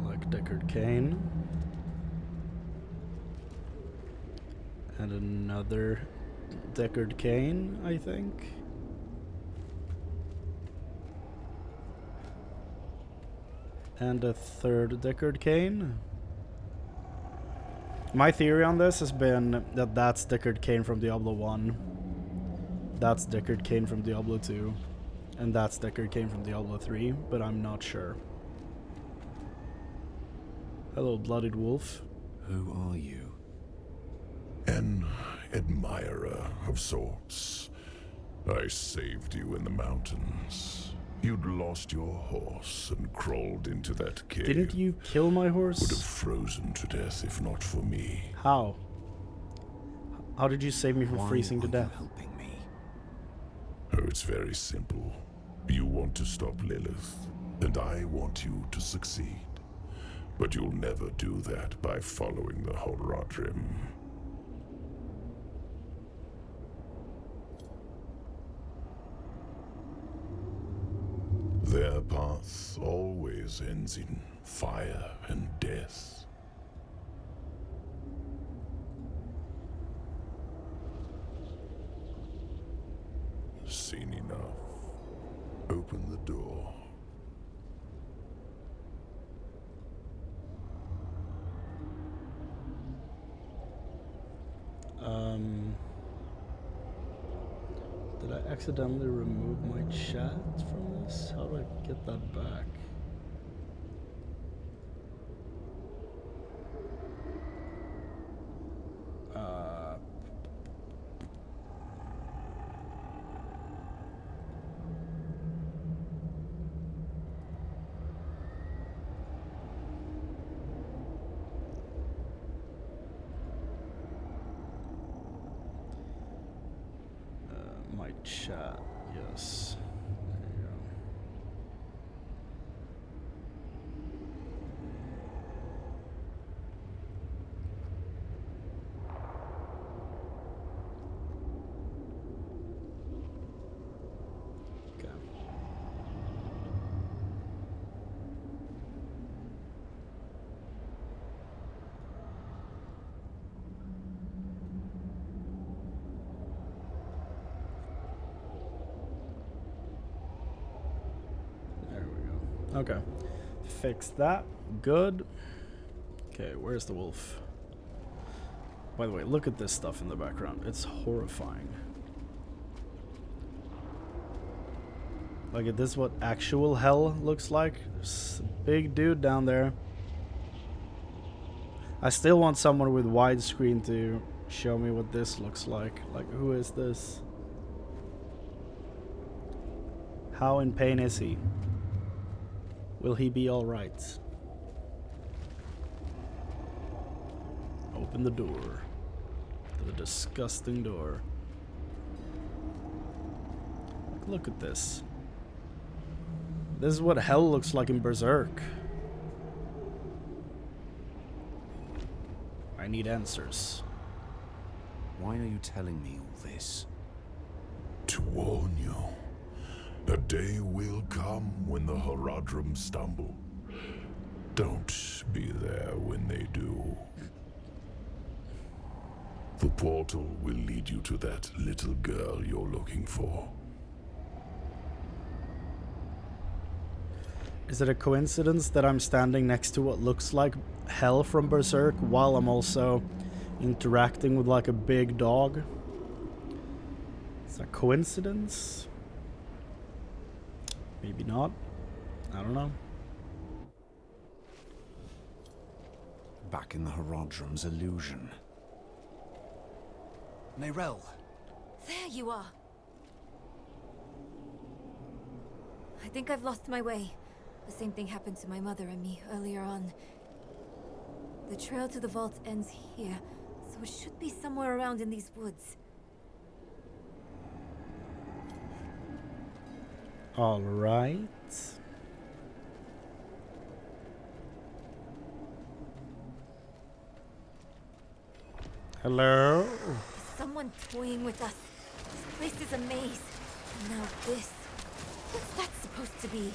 Like Deckard Cain. And another Deckard Cain, I think. And a third Deckard Cain. My theory on this has been that that's Deckard Cain from Diablo 1. That's Deckard Cain from Diablo 2. And that's Deckard Cain from Diablo 3, but I'm not sure. Hello, Bloodied Wolf. Who are you? An admirer of sorts. I saved you in the mountains. You'd lost your horse and crawled into that cave. Didn't you kill my horse? Would have frozen to death if not for me. How? How did you save me from freezing to death? Helping me. Oh, it's very simple. You want to stop Lilith, and I want you to succeed. But you'll never do that by following the Horadrim. Their path always ends in fire and death. Seen enough. Open the door. Did I accidentally remove my chat from this? How do I get that back? My chat, yes. There you go. Okay. Okay. Fix that. Good. Okay, where's the wolf? By the way, look at this stuff in the background. It's horrifying. Like, is this what actual hell looks like? There's a big dude down there. I still want someone with widescreen to show me what this looks like. Like, who is this? How in pain is he? Will he be alright? Open the door. The disgusting door. Look at this. This is what hell looks like in Berserk. I need answers. Why are you telling me all this? To warn you. A day will come when the Horadrim stumble. Don't be there when they do. The portal will lead you to that little girl you're looking for. Is it a coincidence that I'm standing next to what looks like hell from Berserk while I'm also interacting with like a big dog? Is that a coincidence? Maybe not. I don't know. Back in the Horadrim's illusion. Neyrelle. There you are. I think I've lost my way. The same thing happened to my mother and me earlier on. The trail to the vault ends here, so it should be somewhere around in these woods. All right. Hello? Is someone toying with us? This place is a maze. And now this. What's that supposed to be?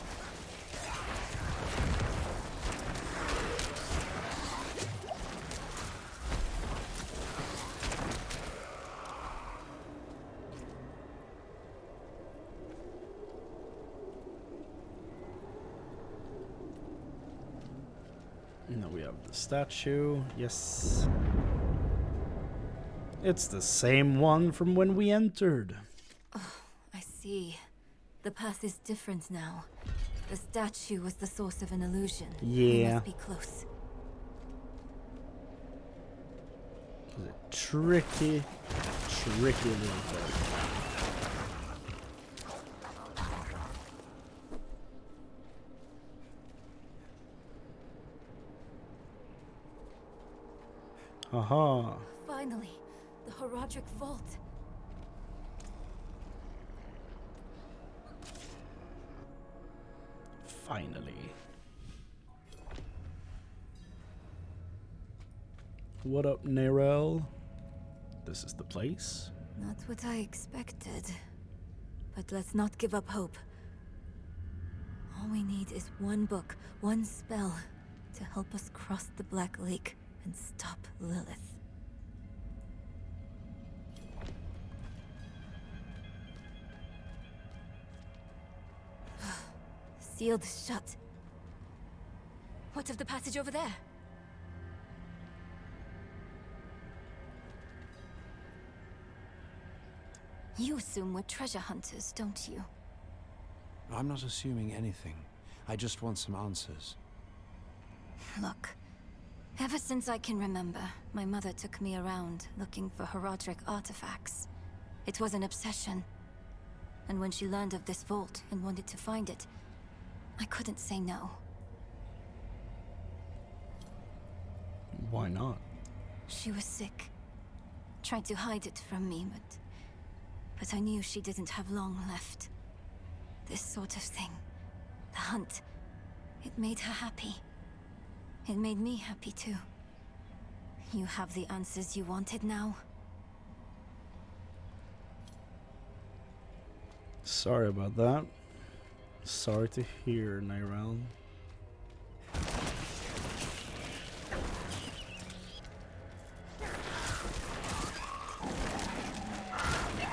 Now we have the statue. Yes. It's the same one from when we entered. Oh, I see. The path is different now. The statue was the source of an illusion. Yeah. We must be close. Tricky little thing. Haha. Finally, the Horadric Vault. Finally. What up, Nerel? This is the place? Not what I expected. But let's not give up hope. All we need is one book, one spell, to help us cross the Black Lake and stop Lilith. Sealed shut. What of the passage over there? You assume we're treasure hunters, don't you? I'm not assuming anything. I just want some answers. Look, ever since I can remember, my mother took me around looking for Horadric artifacts. It was an obsession. And when she learned of this vault and wanted to find it, I couldn't say no. Why not? She was sick. Tried to hide it from me, but I knew she didn't have long left. This sort of thing, the hunt, it made her happy. It made me happy too. You have the answers you wanted now? Sorry about that. Sorry to hear, Nerel.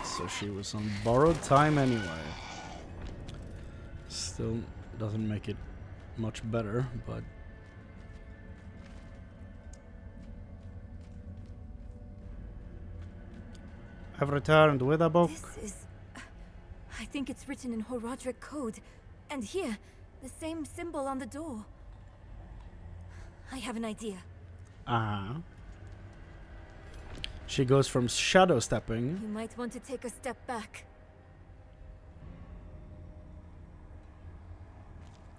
So she was on borrowed time anyway. Still doesn't make it much better, but I've returned with a book. This is... I think it's written in Horadric code. And here, the same symbol on the door. I have an idea. She goes from shadow stepping. You might want to take a step back.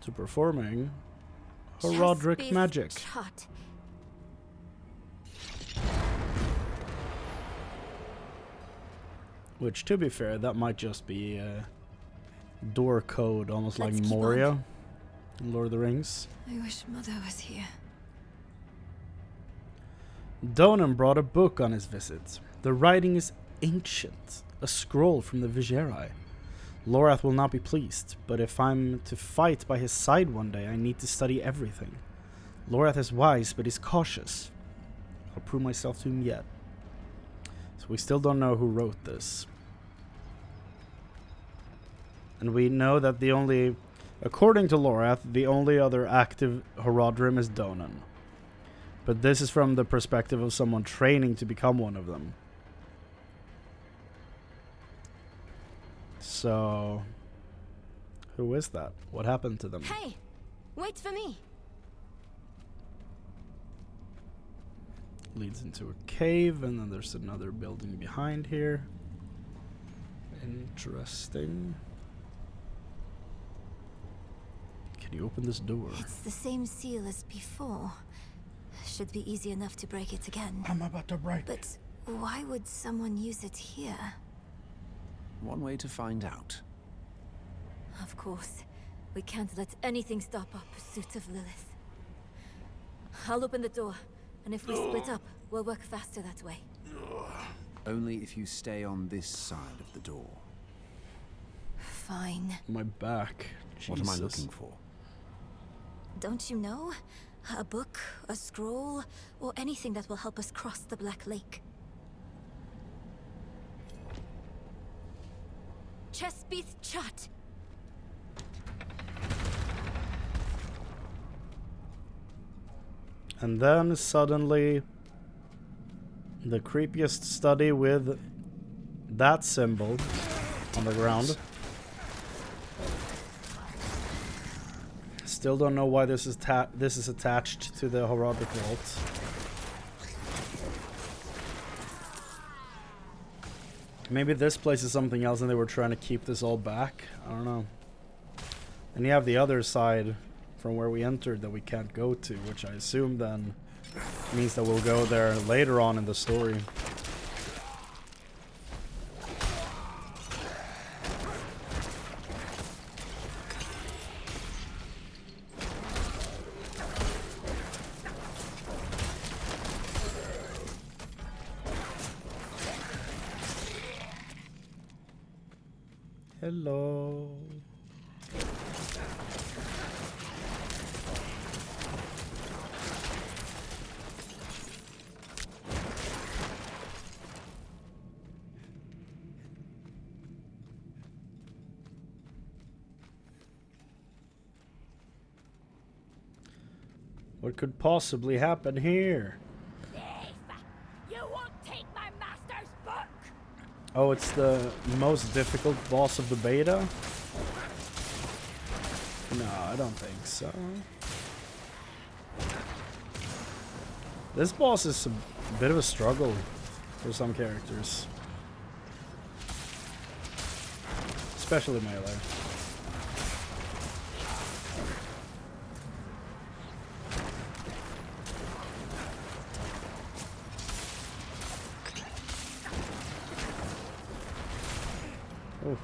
To performing Horadric magic. Chart. Which, to be fair, that might just be door code, almost like Moria in Lord of the Rings. I wish Mother was here. Donan brought a book on his visit. The writing is ancient, a scroll from the Vigerai. Lorath will not be pleased, but if I'm to fight by his side one day, I need to study everything. Lorath is wise, but he's cautious. I'll prove myself to him yet. So we still don't know who wrote this. And we know that the only, according to Lorath, the only other active Horadrim is Donan. But this is from the perspective of someone training to become one of them. So, who is that? What happened to them? Hey, wait for me. Leads into a cave, and then there's another building behind here. Interesting. Can you open this door? It's the same seal as before. Should be easy enough to break it again. I'm about to break. But why would someone use it here? One way to find out. Of course. We can't let anything stop our pursuit of Lilith. I'll open the door, and if we split up, we'll work faster that way. Only if you stay on this side of the door. Fine. My back. Jesus. What am I looking for? Don't you know? A book, a scroll, or anything that will help us cross the Black Lake. Chespith Chut! And then suddenly the creepiest study with that symbol on the ground. Still don't know why this is attached to the Horadric Vault. Maybe this place is something else and they were trying to keep this all back. I don't know. And you have the other side from where we entered that we can't go to, which I assume then means that we'll go there later on in the story. Hello. What could possibly happen here? You won't take my master's book! Oh, it's the most difficult boss of the beta? No, I don't think so. This boss is a bit of a struggle for some characters. Especially melee. Oh.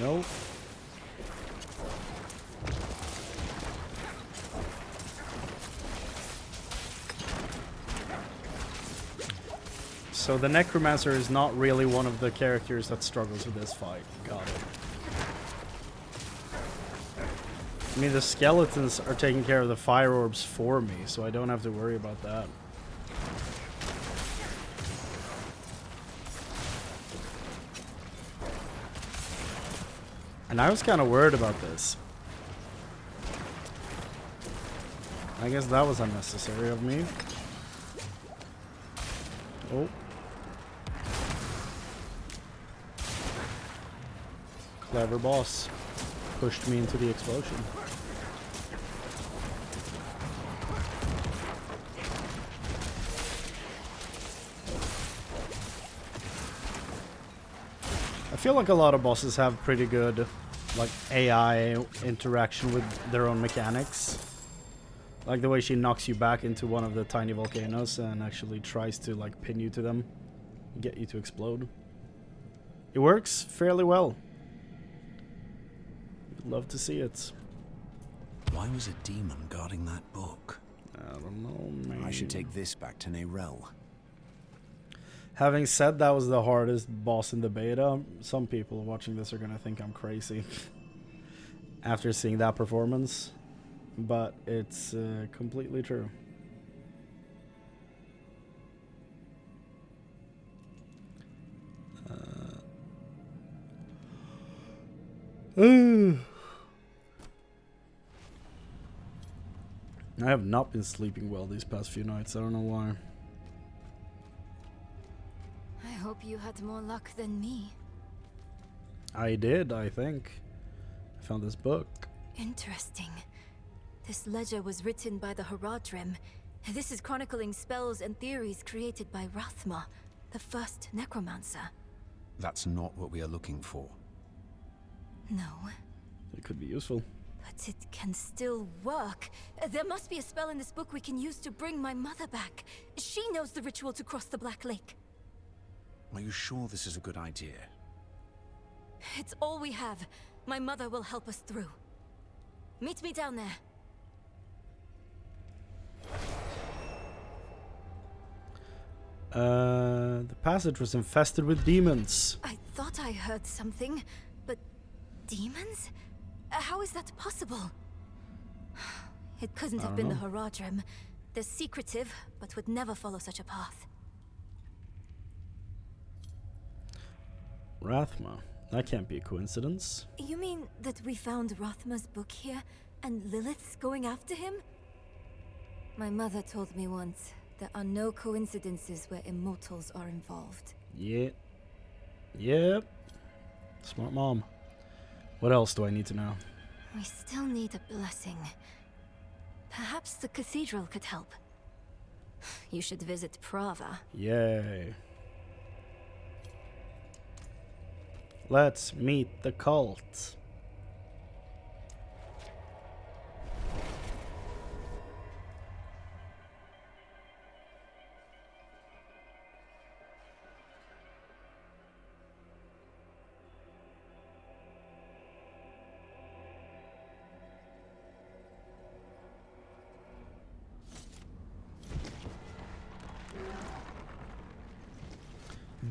Nope. So the Necromancer is not really one of the characters that struggles with this fight. Got it. I mean, the skeletons are taking care of the fire orbs for me, so I don't have to worry about that. And I was kind of worried about this. I guess that was unnecessary of me. Oh. Clever boss. Pushed me into the explosion. I feel like a lot of bosses have pretty good like AI interaction with their own mechanics. Like the way she knocks you back into one of the tiny volcanoes and actually tries to like pin you to them, get you to explode. It works fairly well. Love to see it. Why was a demon guarding that book? I don't know, man. I should take this back to Nerel. Having said that was the hardest boss in the beta, some people watching this are gonna think I'm crazy after seeing that performance, but it's completely true. I have not been sleeping well these past few nights. I don't know why. I hope you had more luck than me. I did, I think. I found this book. Interesting. This ledger was written by the Horadrim. This is chronicling spells and theories created by Rathma, the first Necromancer. That's not what we are looking for. No. It could be useful. But it can still work. There must be a spell in this book we can use to bring my mother back. She knows the ritual to cross the Black Lake. Are you sure this is a good idea? It's all we have. My mother will help us through. Meet me down there. The passage was infested with demons. I thought I heard something, but demons? How is that possible? It couldn't have been the Horadrim. They're secretive, but would never follow such a path. Rathma. That can't be a coincidence. You mean that we found Rathma's book here, and Lilith's going after him? My mother told me once, there are no coincidences where immortals are involved. Yeah. Yep. Smart mom. What else do I need to know? We still need a blessing. Perhaps the cathedral could help. You should visit Prava. Yay. Let's meet the cult.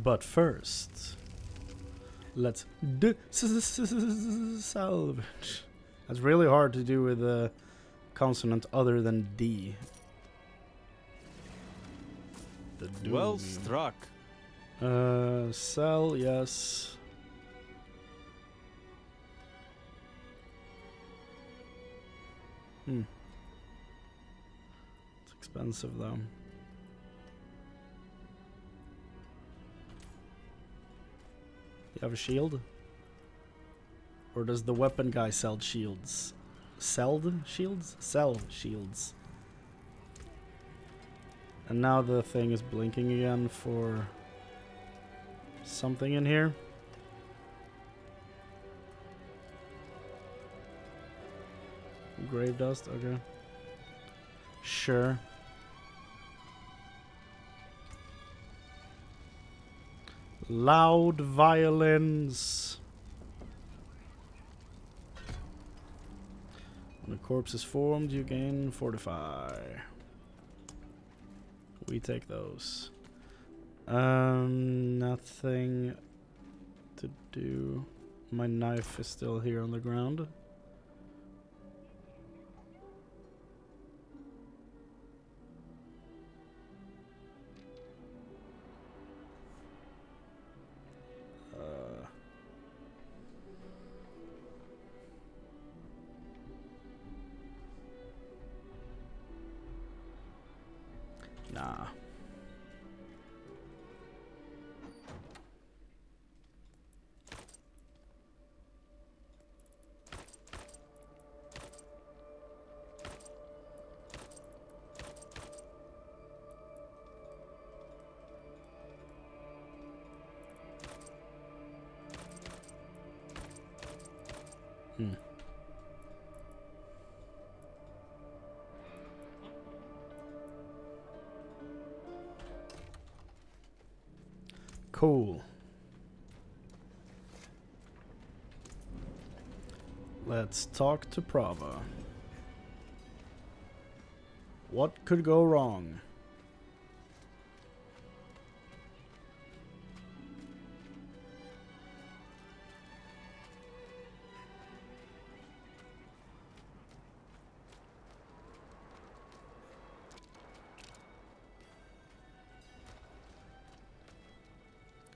But first, let's salvage. That's really hard to do with a consonant other than D. Well struck. Sell, yes. It's expensive though. You have a shield? Or does the weapon guy sell shields? Sell shields? Sell shields. And now the thing is blinking again for something in here. Grave dust, okay. Sure. Loud violins. When a corpse is formed, you gain fortify. We take those. Nothing to do. My knife is still here on the ground. Nah. Cool. Let's talk to Prava. What could go wrong?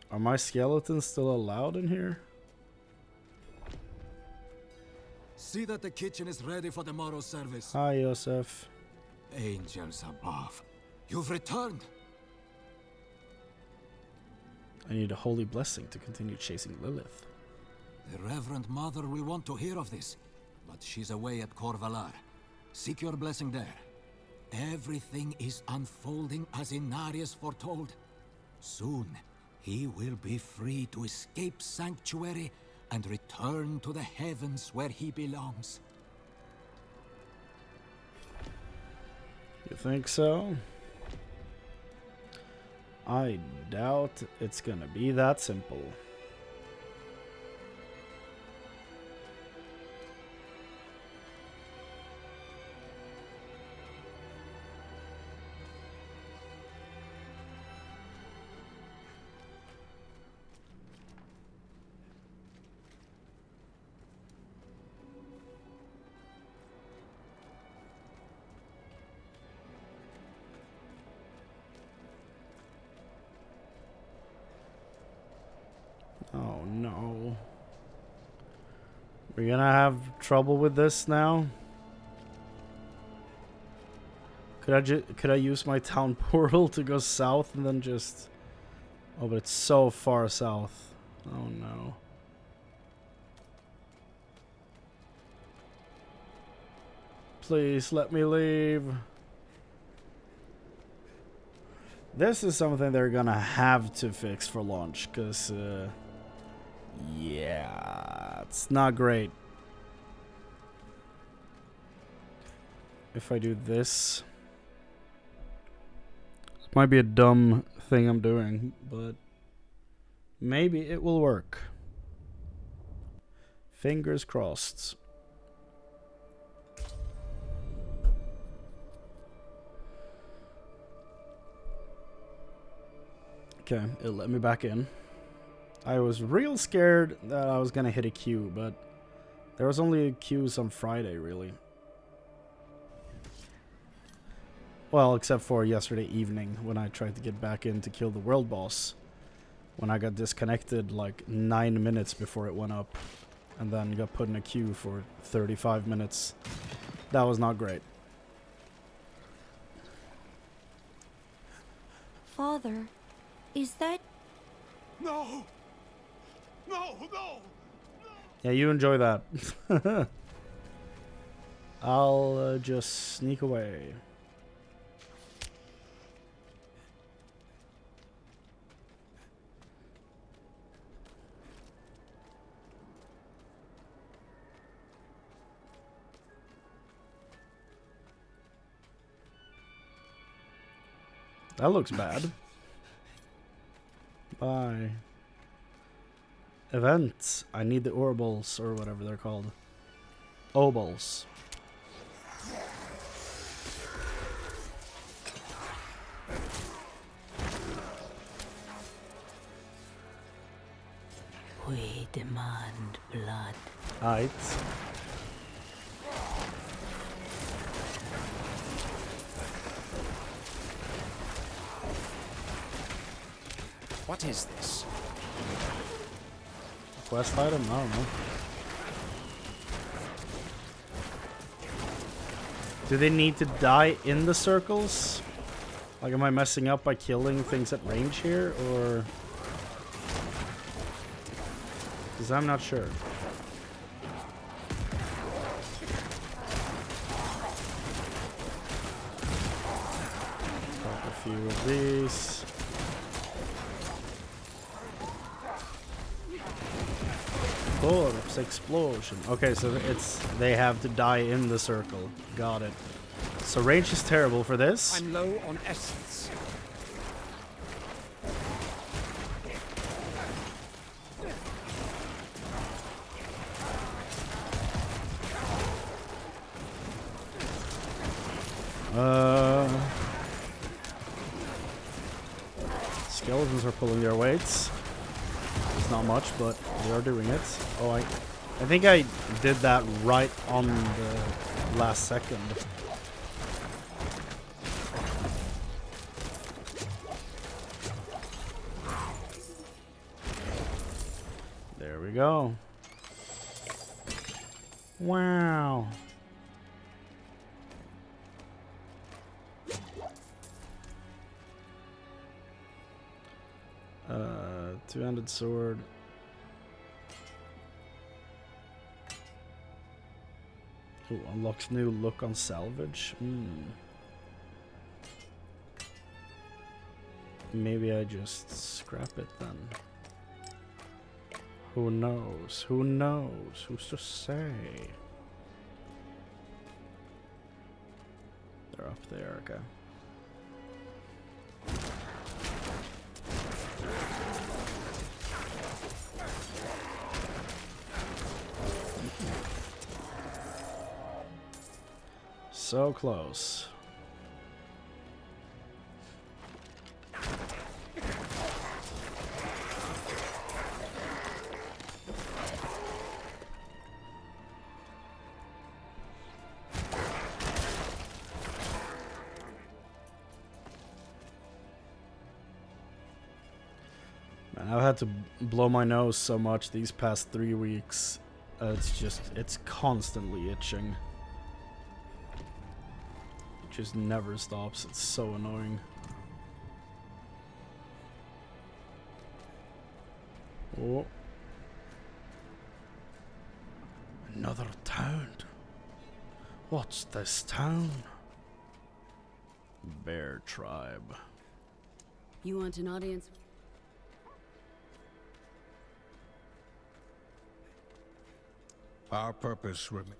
Are my skeletons still allowed in here? See that the kitchen is ready for tomorrow's service. Hi, Joseph. Angels above, you've returned. I need a holy blessing to continue chasing Lilith. The Reverend Mother will want to hear of this, but she's away at Corvalar. Seek your blessing there. Everything is unfolding as Inarius foretold. Soon, he will be free to escape Sanctuary and return to the heavens where he belongs. You think so? I doubt it's gonna be that simple. Oh no. We're gonna have trouble with this now? Could I use my town portal to go south and then just... Oh, but it's so far south. Oh no. Please let me leave. This is something they're gonna have to fix for launch, because, yeah, it's not great. If I do this, it might be a dumb thing I'm doing, but maybe it will work. Fingers crossed. Okay, it let me back in. I was real scared that I was gonna hit a queue, but there was only queues on Friday, really. Well, except for yesterday evening when I tried to get back in to kill the world boss. When I got disconnected like 9 minutes before it went up. And then got put in a queue for 35 minutes. That was not great. Father, is that... No! No, no! Yeah, you enjoy that. I'll just sneak away. That looks bad. Bye. Events. I need the Orbles, or whatever they're called. Obols. We demand blood. Aight. What is this? Quest item? I don't know. Do they need to die in the circles? Like, am I messing up by killing things at range here, or... Because I'm not sure. Pop a few of these. Corpse explosion. Okay, so they have to die in the circle. Got it. So range is terrible for this. I'm low on essence. Skeletons are pulling their weights. It's not much, but they are doing it. Oh, I think I did that right on the last second. There we go. Wow. Two-handed sword. Ooh, unlocks new look on salvage. Maybe I just scrap it then. Who knows? Who knows? Who's to say? They're up there, okay. So close. Man, I've had to blow my nose so much these past 3 weeks. It's constantly itching. Just never stops. It's so annoying. Oh. Another town. What's this town? Bear tribe. You want an audience? Our purpose remains.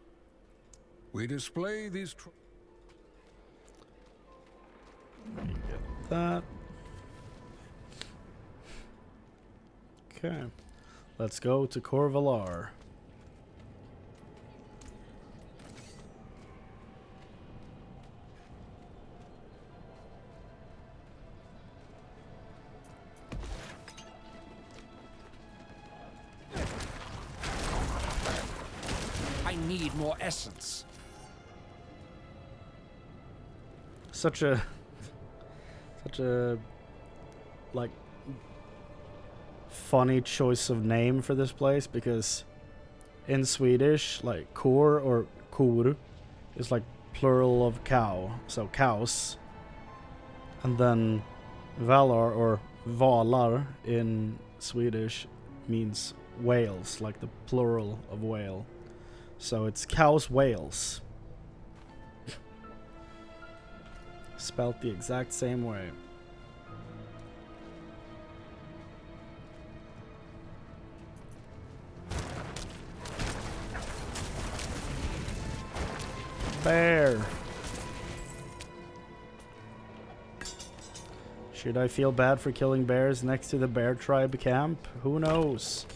We display these. Get that. Okay. Let's go to Corvalar. I need more essence. Such a like funny choice of name for this place, because in Swedish, like kor or kor is like plural of cow, so cows, and then valar or valar in Swedish means whales, like the plural of whale. So it's cows whales. Spelt the exact same way. Bear. Should I feel bad for killing bears next to the bear tribe camp? Who knows?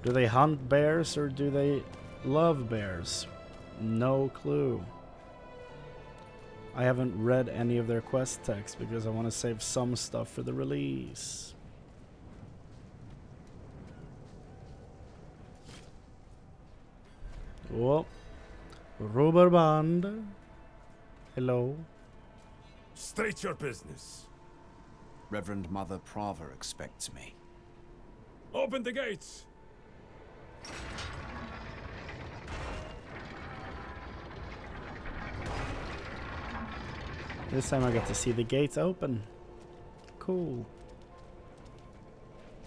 Do they hunt bears or do they love bears? No clue. I haven't read any of their quest text because I want to save some stuff for the release. Oh, Rubberband. Hello. State your business. Reverend Mother Prava expects me. Open the gates. This time I get to see the gates open. Cool.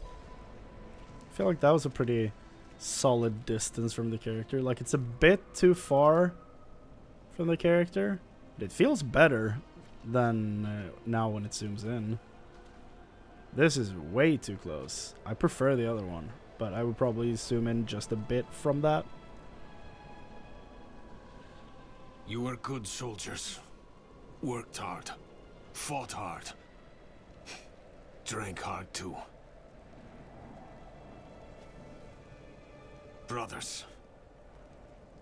I feel like that was a pretty solid distance from the character. Like, it's a bit too far from the character, but it feels better than now when it zooms in. This is way too close. I prefer the other one, but I would probably zoom in just a bit from that. You were good soldiers. Worked hard. Fought hard. Drank hard too. Brothers.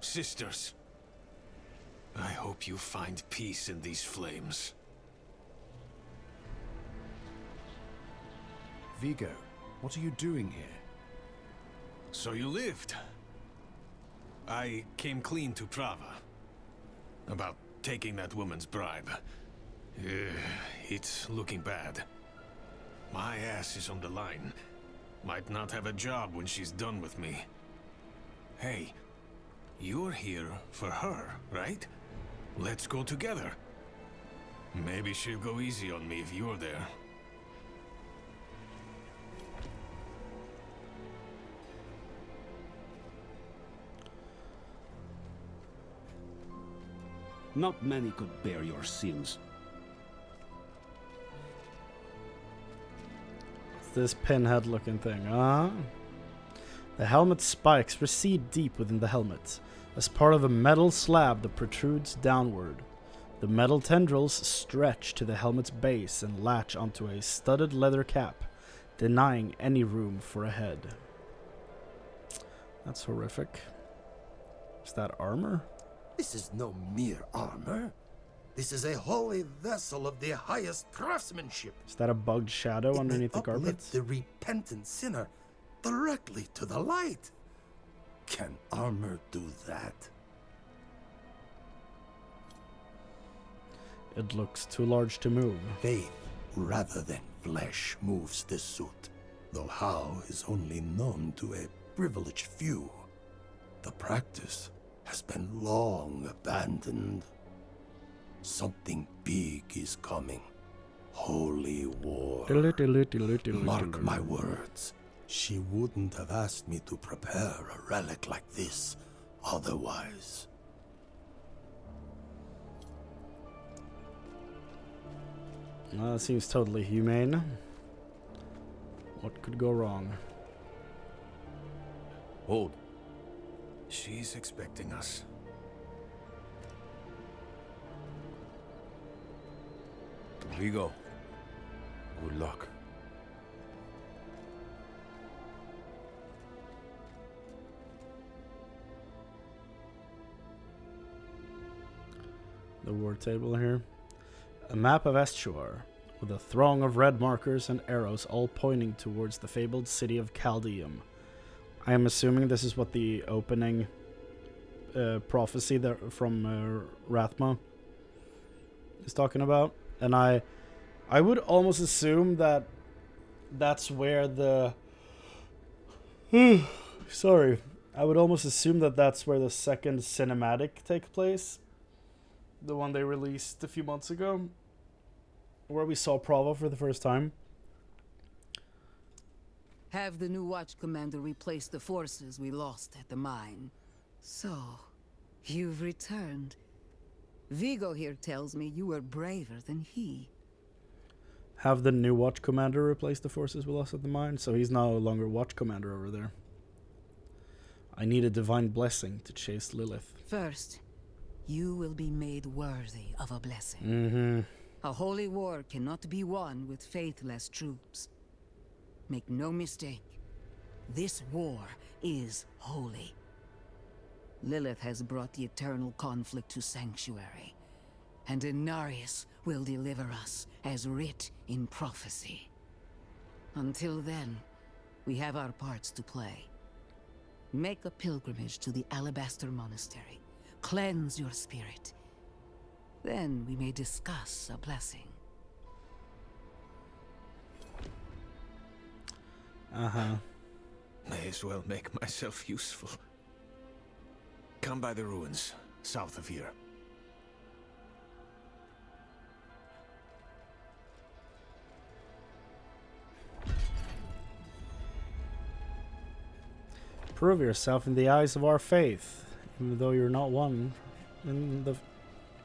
Sisters. I hope you find peace in these flames. Vigo, what are you doing here? So you lived. I came clean to Prava. About taking that woman's bribe. It's looking bad. My ass is on the line. Might not have a job when she's done with me. Hey, you're here for her, right? Let's go together. Maybe she'll go easy on me if you're there. Not many could bear your sins. It's this pinhead looking thing, huh? The helmet spikes recede deep within the helmet, as part of a metal slab that protrudes downward. The metal tendrils stretch to the helmet's base and latch onto a studded leather cap, denying any room for a head. That's horrific. Is that armor? This is no mere armor. This is a holy vessel of the highest craftsmanship. Is that a bugged shadow underneath the carpet? The repentant sinner directly to the light. Can armor do that? It looks too large to move. Faith rather than flesh moves this suit, though how is only known to a privileged few. The practice has been long abandoned. Something big is coming. Holy war. Mark my words. She wouldn't have asked me to prepare a relic like this otherwise. That seems totally humane. What could go wrong? Hold. She's expecting us. Vigo, good luck. The war table here. A map of Estuar, with a throng of red markers and arrows all pointing towards the fabled city of Chaldeum. I am assuming this is what the opening prophecy that from Rathma is talking about. And I would almost assume that that's where the... Sorry. I would almost assume that that's where the second cinematic takes place. The one they released a few months ago. Where we saw Prava for the first time. Have the new watch commander replace the forces we lost at the mine. So, you've returned. Vigo here tells me you were braver than he. Have the new watch commander replace the forces we lost at the mine, so he's no longer watch commander over there. I need a divine blessing to chase Lilith. First, you will be made worthy of a blessing. Mm-hmm. A holy war cannot be won with faithless troops. Make no mistake, this war is holy. Lilith has brought the eternal conflict to Sanctuary, and Inarius will deliver us as writ in prophecy. Until then, we have our parts to play. Make a pilgrimage to the Alabaster Monastery. Cleanse your spirit. Then we may discuss a blessing. Uh-huh. May as well make myself useful. Come by the ruins, south of here. Prove yourself in the eyes of our faith, even though you're not one in the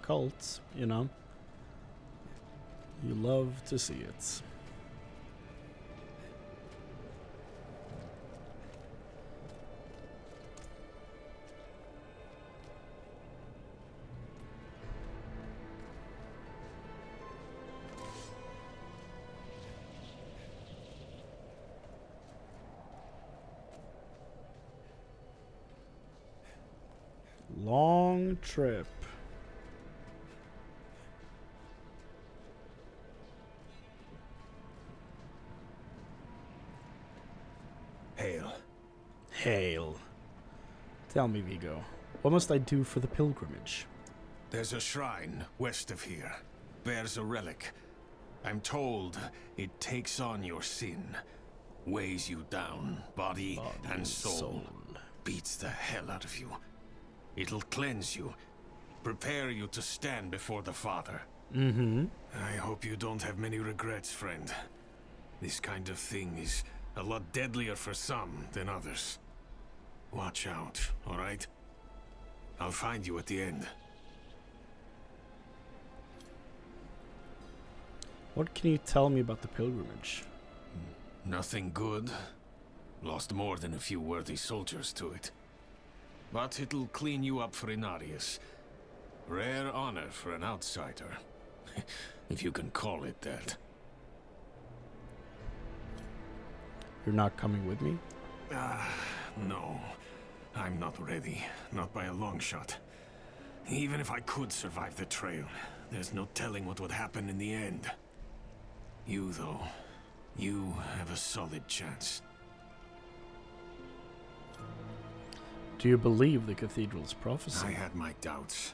cults, you know. You love to see it. Long trip. Hail. Hail. Tell me, Vigo, what must I do for the pilgrimage? There's a shrine west of here. Bears a relic. I'm told it takes on your sin. Weighs you down, body and soul. Beats the hell out of you. It'll cleanse you. Prepare you to stand before the Father. Mm-hmm. I hope you don't have many regrets, friend. This kind of thing is a lot deadlier for some than others. Watch out, all right? I'll find you at the end. What can you tell me about the pilgrimage? Nothing good. Lost more than a few worthy soldiers to it. But it'll clean you up for Inarius. Rare honor for an outsider. If you can call it that. You're not coming with me? No. I'm not ready. Not by a long shot. Even if I could survive the trail, there's no telling what would happen in the end. You, though, you have a solid chance. Do you believe the cathedral's prophecy? I had my doubts.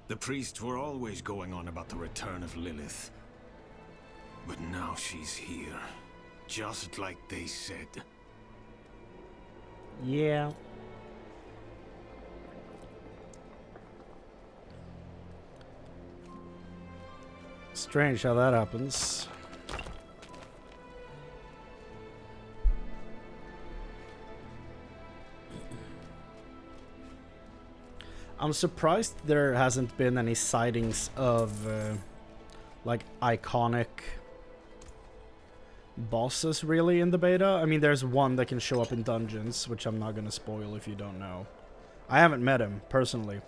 The priests were always going on about the return of Lilith. But now she's here. Just like they said. Yeah. Strange how that happens. I'm surprised there hasn't been any sightings of like iconic bosses really in the beta. I mean, there's one that can show up in dungeons, which I'm not gonna spoil if you don't know. I haven't met him personally,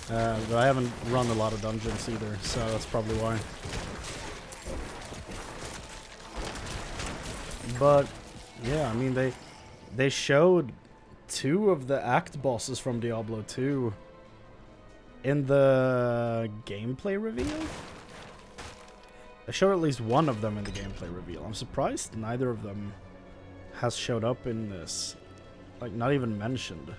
but I haven't run a lot of dungeons either, so that's probably why. But yeah, I mean, they showed 2 of the act bosses from Diablo 2 in the gameplay reveal. They showed at least one of them in the gameplay reveal. I'm surprised neither of them has showed up in this. Like, not even mentioned.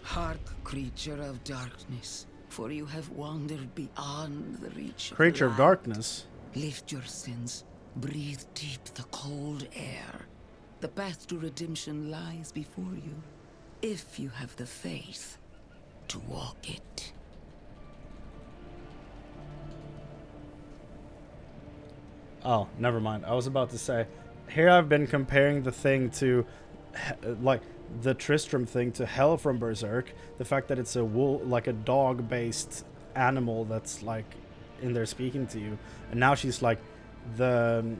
Hark, creature of darkness, for you have wandered beyond the reach of Creature the of light. darkness? Lift your sins, breathe deep the cold air. The path to redemption lies before you, if you have the faith to walk it. Oh, never mind. I was about to say, here I've been comparing the thing to, like, the Tristram thing to Hell from Berserk. The fact that it's a like a dog-based animal that's, like, in there speaking to you. And now she's, like, the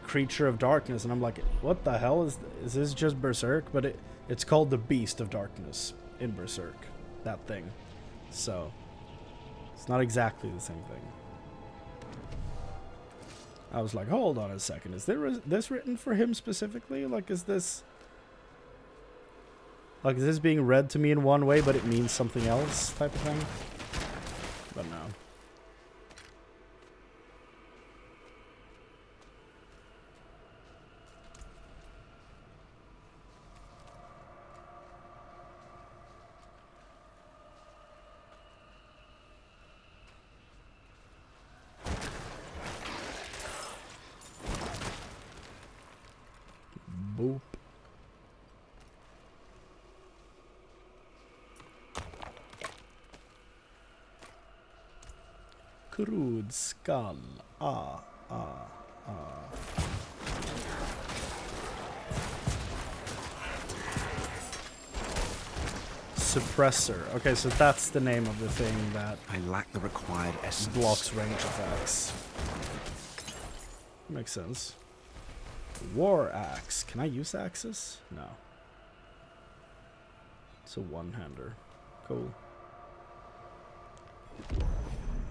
creature of darkness. And I'm like, what the hell is this just Berserk? But it's called the Beast of Darkness in Berserk. That thing. So, it's not exactly the same thing. I was like, hold on a second. Is this written for him specifically? Like, is this being read to me in one way, but it means something else type of thing? But no. Boop. Crude skull. Suppressor. Okay, so that's the name of the thing that I lack the required essence. Blocks range attacks. Makes sense. War axe. Can I use axes? No. It's a one-hander. Cool.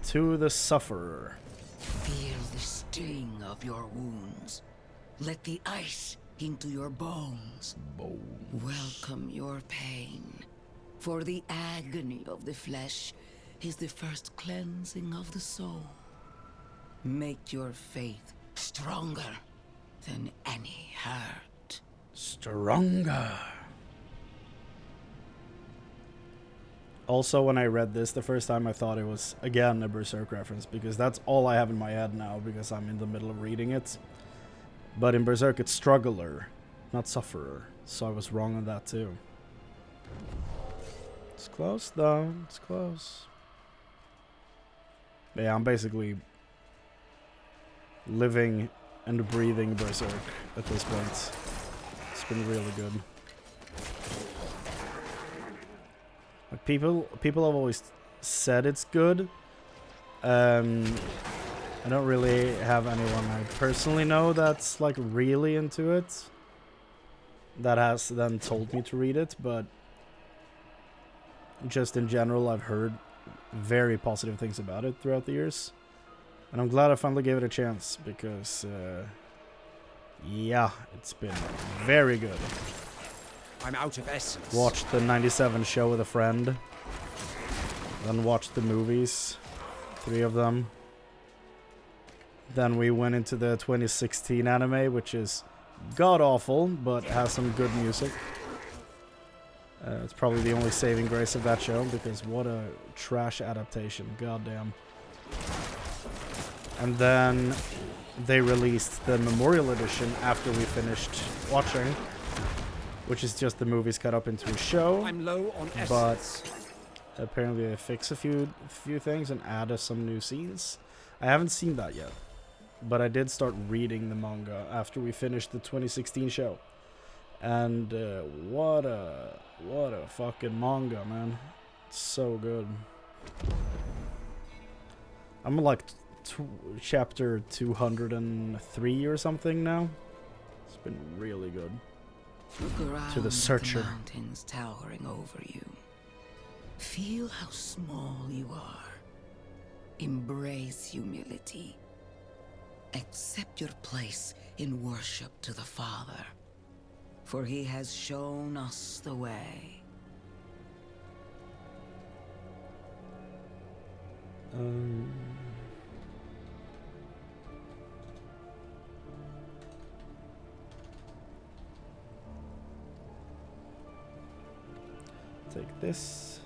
To the Sufferer. Feel the sting of your wounds. Let the ice into your bones. Welcome your pain. For the agony of the flesh is the first cleansing of the soul. Make your faith stronger than any hurt. Stronger. Also, when I read this the first time, I thought it was, again, a Berserk reference, because that's all I have in my head now, because I'm in the middle of reading it. But in Berserk, it's Struggler, not Sufferer, so I was wrong on that too. It's close, though. It's close. But yeah, I'm basically living and breathing Berserk at this point. It's been really good. Like, people have always said it's good. I don't really have anyone I personally know that's like really into it that has then told me to read it, but just in general I've heard very positive things about it throughout the years, and I'm glad I finally gave it a chance, because yeah, it's been very good. I'm out of essence. Watched the 97 show with a friend. Then watched the movies. 3 of them. Then we went into the 2016 anime, which is god-awful, but has some good music. It's probably the only saving grace of that show, because what a trash adaptation. Goddamn. And then they released the Memorial Edition after we finished watching, which is just the movies cut up into a show. I'm low on essence. But apparently they fix a few things and add some new scenes. I haven't seen that yet, but I did start reading the manga after we finished the 2016 show. And what a fucking manga, man. It's so good. I'm like chapter 203 or something now. It's been really good. Look around To the Searcher. at the mountains towering over you. Feel how small you are. Embrace humility. Accept your place in worship to the Father, for he has shown us the way. Take this.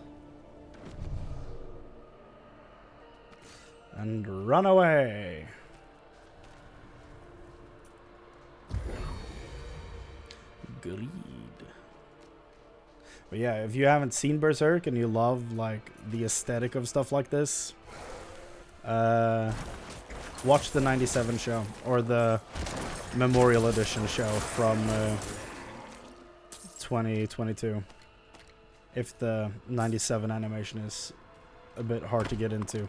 And run away. Greed. But yeah, if you haven't seen Berserk and you love like the aesthetic of stuff like this, watch the 97 show or the Memorial Edition show from 2022. If the 97 animation is a bit hard to get into.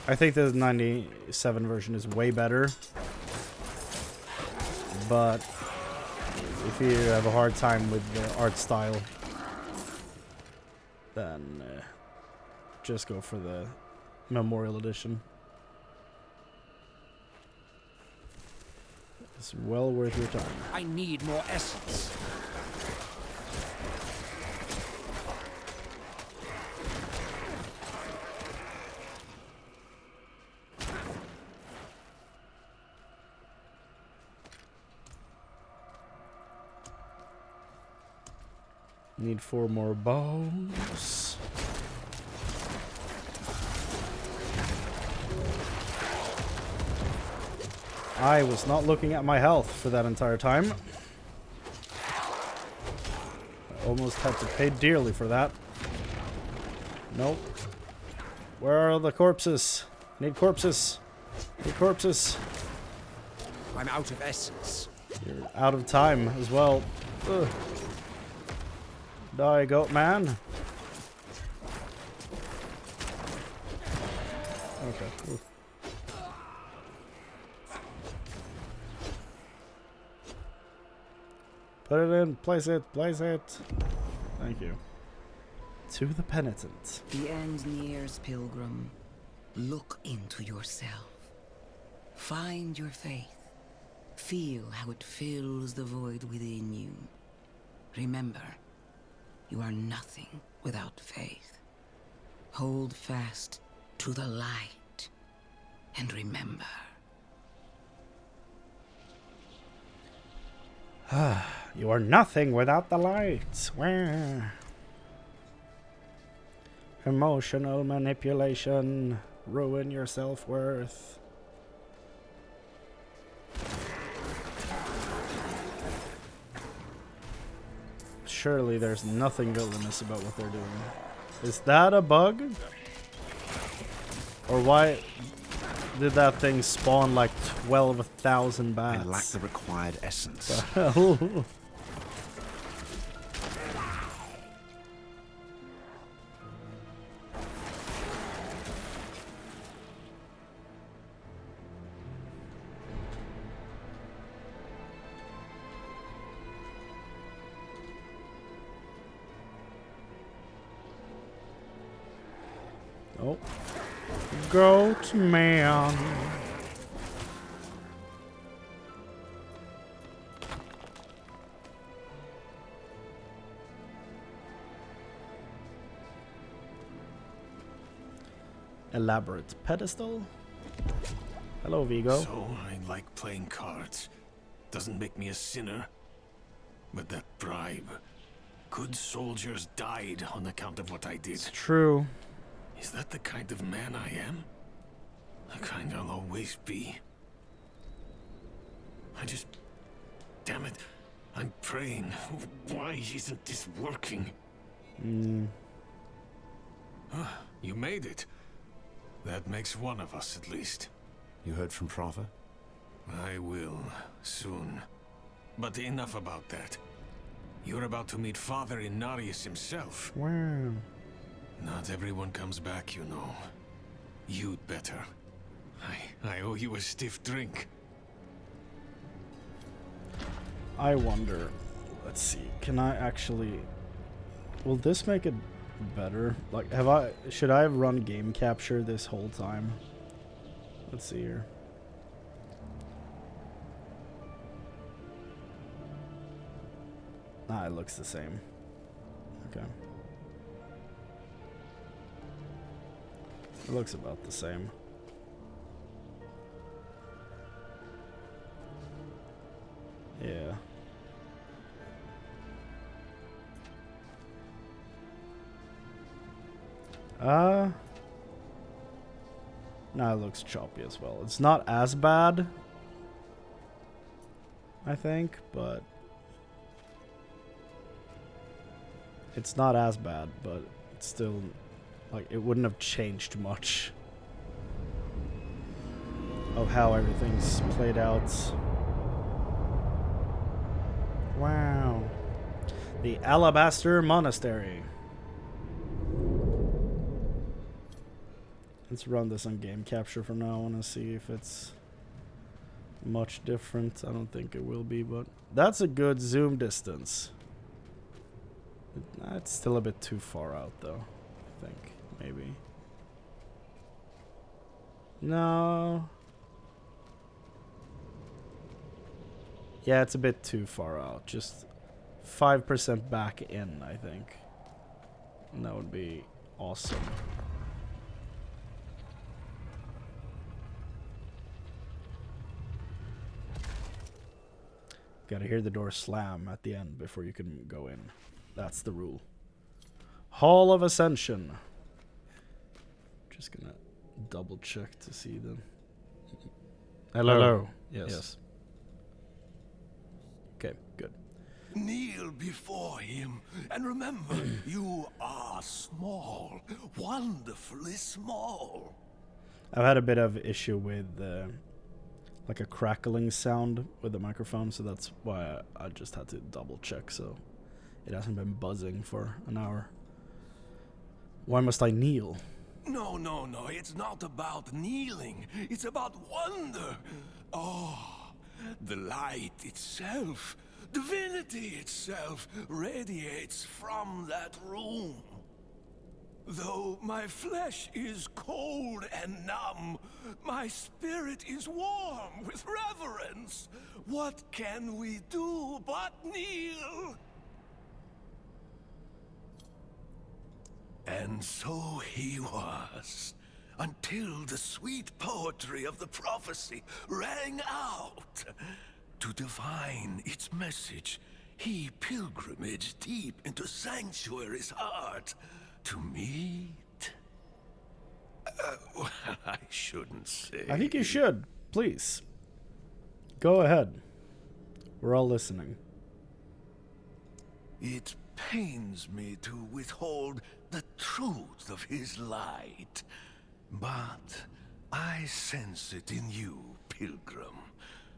I think the 97 version is way better. But if you have a hard time with the art style, then just go for the Memorial Edition. It's well worth your time. I need more essence. Need 4 more bows. I was not looking at my health for that entire time. I almost had to pay dearly for that. Nope. Where are the corpses? Need corpses. Need corpses. I'm out of essence. You're out of time as well. Ugh. Die, goat man. Okay. Ooh. Put it in. Place it. Place it. Thank you. To the penitent. The end nears, pilgrim. Look into yourself. Find your faith. Feel how it fills the void within you. Remember, you are nothing without faith. Hold fast to the light and remember. You are nothing without the light. Where? Emotional manipulation. Ruin your self-worth. Surely there's nothing villainous about what they're doing. Is that a bug? Or why did that thing spawn like 12,000 bats? I lack the required essence. The hell? Oh. Goat man. Elaborate pedestal. Hello, Vigo. So I like playing cards. Doesn't make me a sinner. But that bribe. Good soldiers died on account of what I did. It's true. Is that the kind of man I am? The kind I'll always be. Damn it. I'm praying. Why isn't this working? You made it. That makes one of us, at least. You heard from Prava? I will, soon. But enough about that. You're about to meet Father Inarius himself. Wow. Not everyone comes back, you know. You'd better. I owe you a stiff drink. I wonder. Let's see. Can I actually... Will this make it better? Like, should I have run game capture this whole time? Let's see here. Ah, it looks the same. Okay. It looks about the same. Yeah. No, it looks choppy as well. It's not as bad, I think, but it's not as bad, but it's still, like, it wouldn't have changed much of how everything's played out. Wow. The Alabaster Monastery. Let's run this on game capture for now. I want to see if it's much different. I don't think it will be, but that's a good zoom distance. It's still a bit too far out, though. I think, maybe. No. Yeah, it's a bit too far out. Just 5% back in, I think. And that would be awesome. Gotta hear the door slam at the end before you can go in. That's the rule. Hall of Ascension. Just gonna double check to see the... Hello. Yes. Okay, good. Kneel before him, and remember, you are small, wonderfully small. I've had a bit of issue with like a crackling sound with the microphone, so that's why I just had to double check, so it hasn't been buzzing for an hour. Why must I kneel? No, it's not about kneeling. It's about wonder. Oh, the light itself, divinity itself, radiates from that room. Though my flesh is cold and numb, my spirit is warm with reverence. What can we do but kneel? And so he was, until the sweet poetry of the prophecy rang out. To divine its message, he pilgrimaged deep into Sanctuary's heart to meet... well, I shouldn't say... I think you should. Please. Go ahead. We're all listening. It pains me to withhold the truth of his light, but I sense it in you, pilgrim.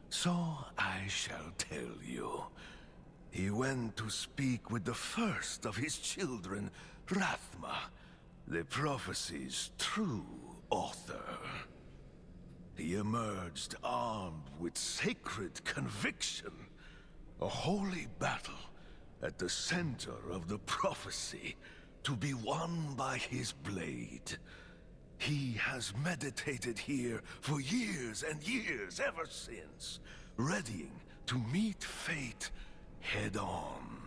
So I shall tell you. He went to speak with the first of his children, Rathma, the prophecy's true author. He emerged armed with sacred conviction, a holy battle at the center of the prophecy, to be won by his blade. He has meditated here for years and years ever since, readying to meet fate head on.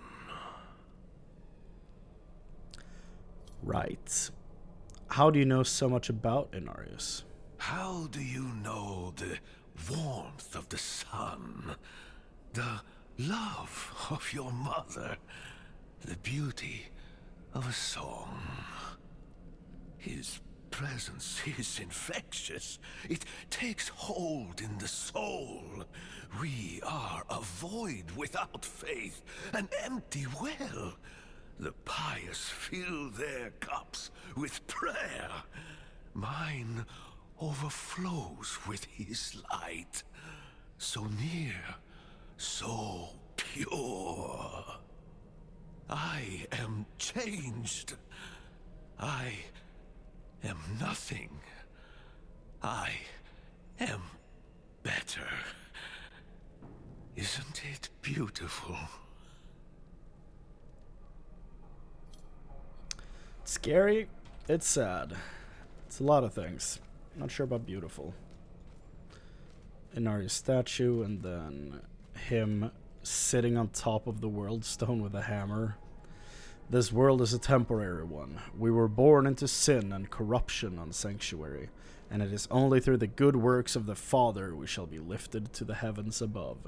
Right. How do you know so much about Inarius? How do you know the warmth of the sun, the love of your mother, the beauty of a song? His presence is infectious. It takes hold in the soul. We are a void without faith, an empty well. The pious fill their cups with prayer. Mine overflows with his light. So near, so pure. I am changed. I am nothing. I am better. Isn't it beautiful? It's scary. It's sad. It's a lot of things. Not sure about beautiful. Inari's statue, and then him sitting on top of the world stone with a hammer. This world is a temporary one. We were born into sin and corruption on Sanctuary, and it is only through the good works of the Father we shall be lifted to the heavens above.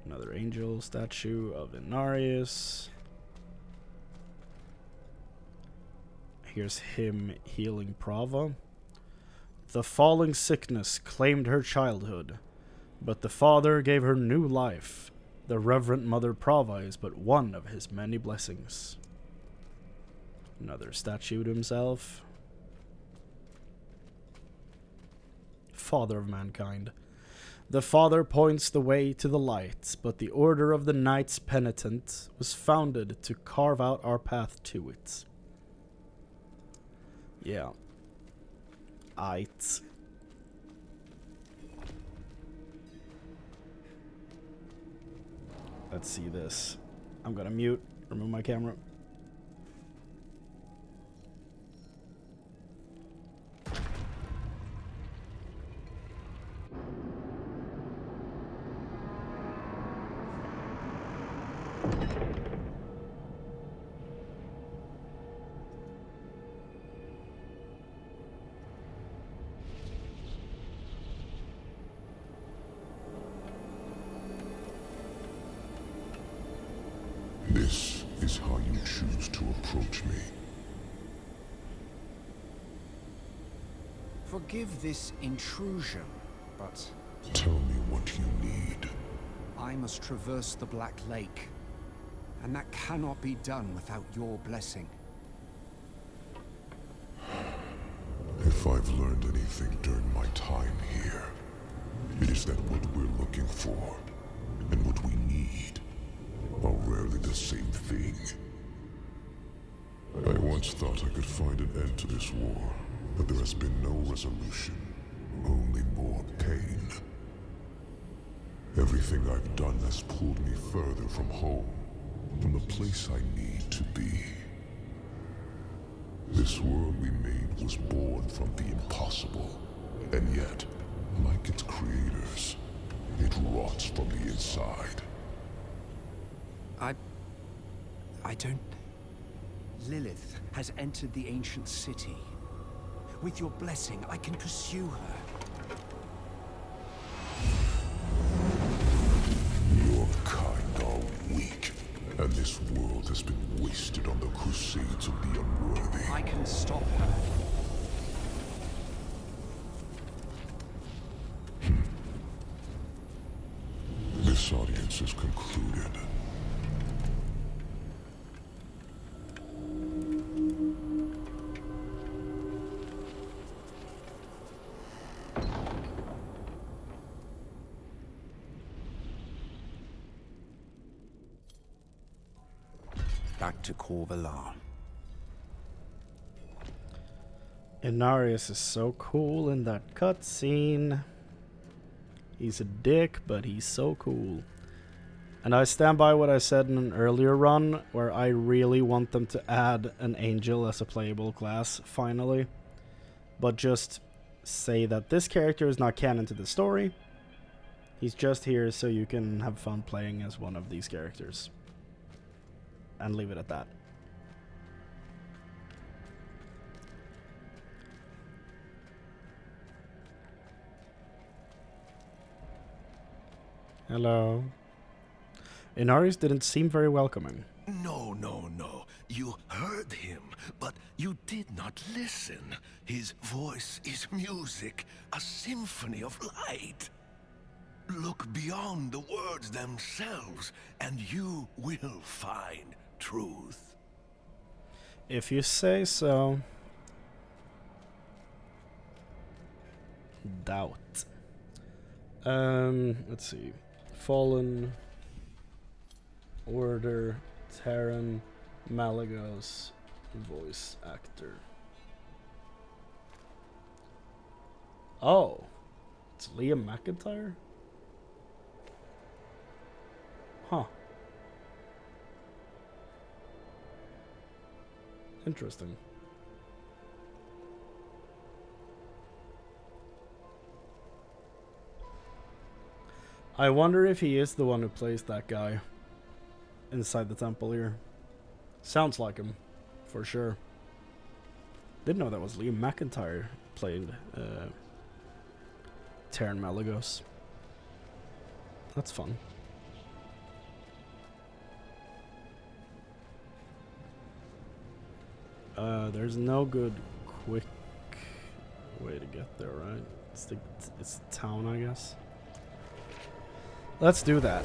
Another angel statue of Inarius. Here's him healing Prava. The falling sickness claimed her childhood, but the Father gave her new life. The Reverend Mother Prava is but one of his many blessings. Another statue to himself. Father of mankind. The Father points the way to the light, but the Order of the Knights Penitent was founded to carve out our path to it. Yeah. Aight. Let's see this. I'm gonna remove my camera. This is how you choose to approach me. Forgive this intrusion, but... Tell me what you need. I must traverse the Black Lake, and that cannot be done without your blessing. If I've learned anything during my time here, it is that what we're looking for, and what we need, are rarely the same thing. I once thought I could find an end to this war, but there has been no resolution, only more pain. Everything I've done has pulled me further from home, from the place I need to be. This world we made was born from the impossible, and yet, like its creators, it rots from the inside. I don't... Lilith has entered the ancient city. With your blessing, I can pursue her. Your kind are weak, and this world has been wasted on the crusades of the unworthy. I can stop her. This audience is concluded. Back to Corvalar. Inarius is so cool in that cutscene. He's a dick, but he's so cool. And I stand by what I said in an earlier run, where I really want them to add an angel as a playable class, finally. But just say that this character is not canon to the story. He's just here so you can have fun playing as one of these characters. And leave it at that. Hello. Inarius didn't seem very welcoming. No, no, no. You heard him, but you did not listen. His voice is music, a symphony of light. Look beyond the words themselves, and you will find truth. If you say so. Doubt. Let's see. Fallen Order, Terran, Malagos, voice actor. Oh. It's Liam McIntyre? Huh. Interesting. I wonder if he is the one who plays that guy inside the temple here. Sounds like him, for sure. Didn't know that was Liam McIntyre played Terran Malagos. That's fun. There's no good quick way to get there, right? It's the town, I guess. Let's do that.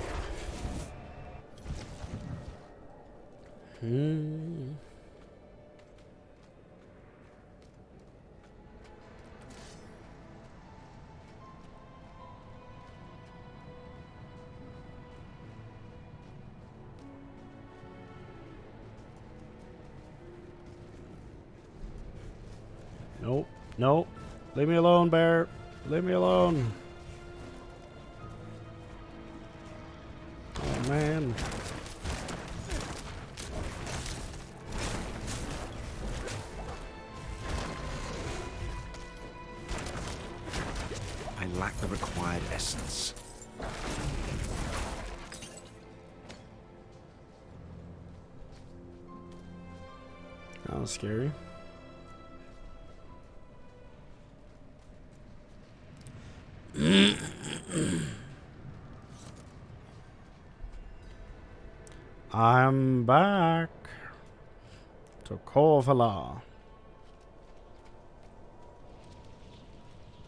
Nope. Nope. Leave me alone, bear. Leave me alone. Oh, man. I lack the required essence. That was scary. I'm back to Corvala.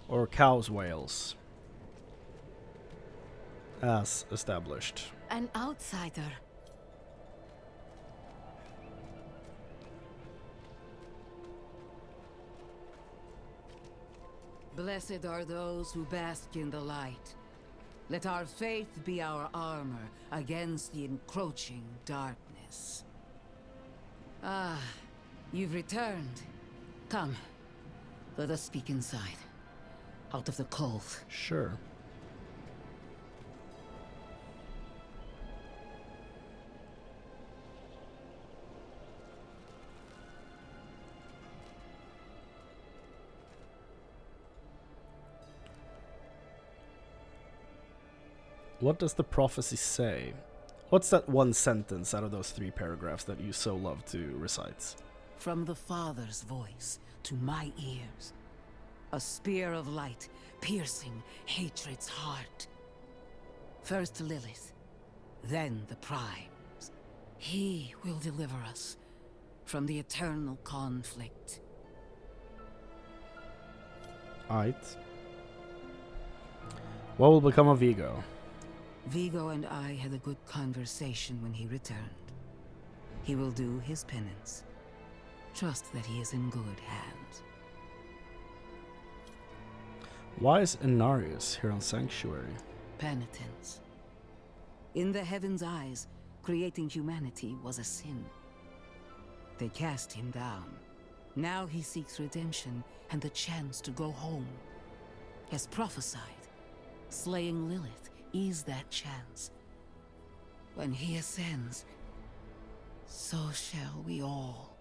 Or Cow's Wales. As established. An outsider. Blessed are those who bask in the light. Let our faith be our armor against the encroaching darkness. Ah, you've returned. Come, let us speak inside, out of the cold. Sure. What does the prophecy say? What's that one sentence out of those 3 paragraphs that you so love to recite? From the Father's voice to my ears, a spear of light piercing hatred's heart. First Lilith, then the Primes. He will deliver us from the eternal conflict. Aight. What will become of Vigo? Vigo and I had a good conversation when he returned. He will do his penance. Trust that he is in good hands. Why is Inarius here on Sanctuary? Penitence. In the Heaven's eyes, creating humanity was a sin. They cast him down. Now he seeks redemption and the chance to go home. As prophesied, slaying Lilith is that chance. When he ascends, so shall we all.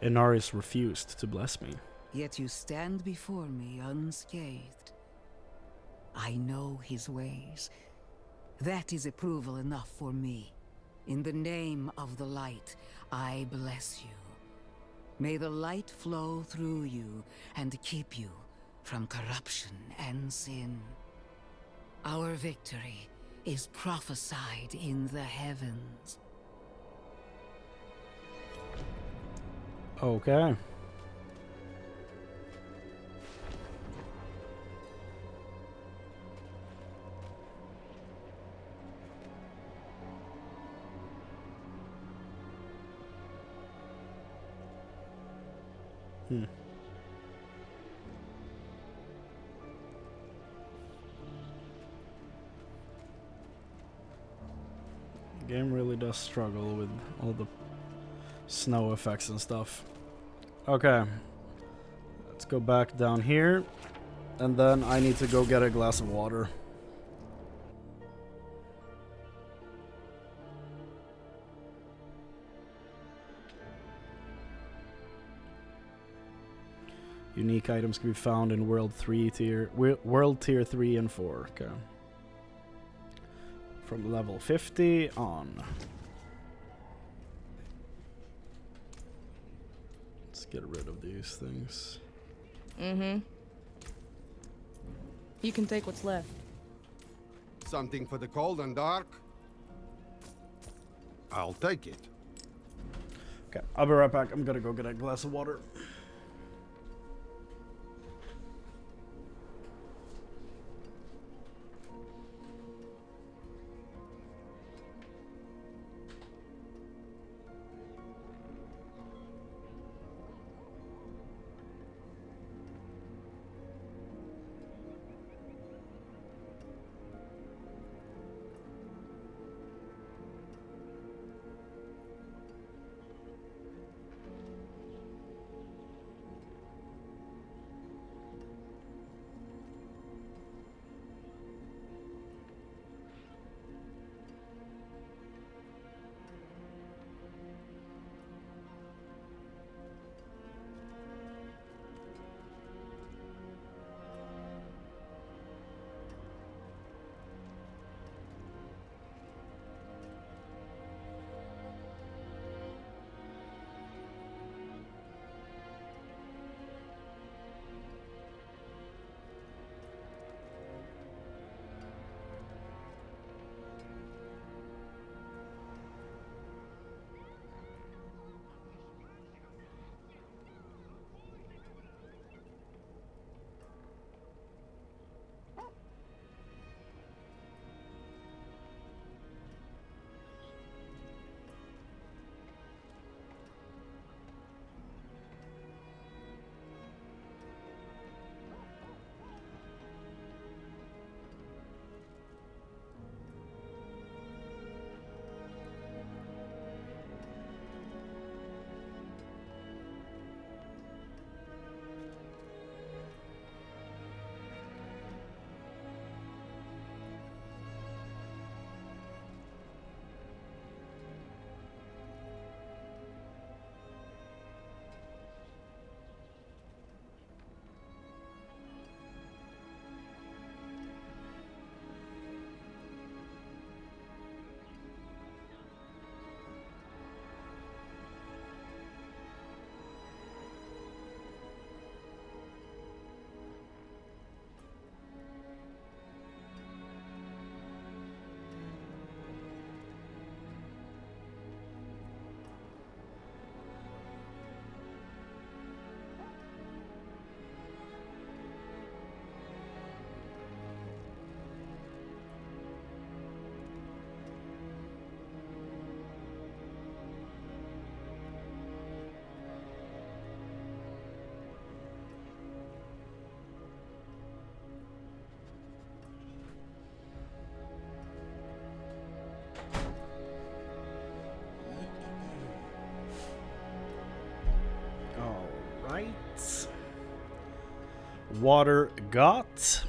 Inarius refused to bless me. Yet you stand before me unscathed. I know his ways. That is approval enough for me. In the name of the light, I bless you. May the light flow through you and keep you from corruption and sin. Our victory is prophesied in the heavens. Okay. The game really does struggle with all the snow effects and stuff. Okay. Let's go back down here. And then I need to go get a glass of water. Unique items can be found in World Tier 3 and 4. Okay. From level 50 on. Let's get rid of these things. Mm-hmm. You can take what's left. Something for the cold and dark? I'll take it. Okay, I'll be right back. I'm gonna go get a glass of water. Alright. Water got.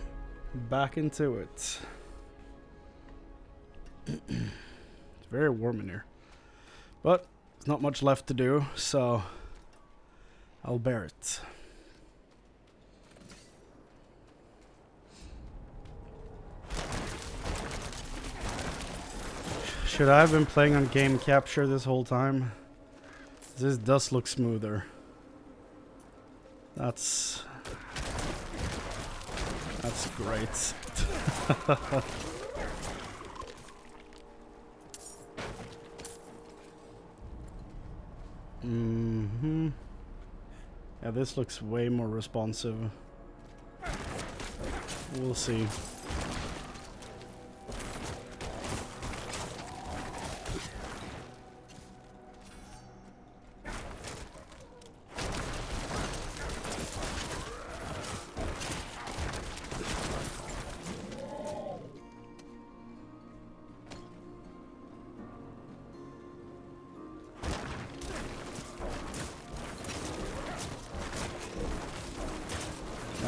Back into it. It's very warm in here. But there's not much left to do, so I'll bear it. Should I have been playing on game capture this whole time? This does look smoother. That's great. Mm-hmm. Yeah, this looks way more responsive. We'll see.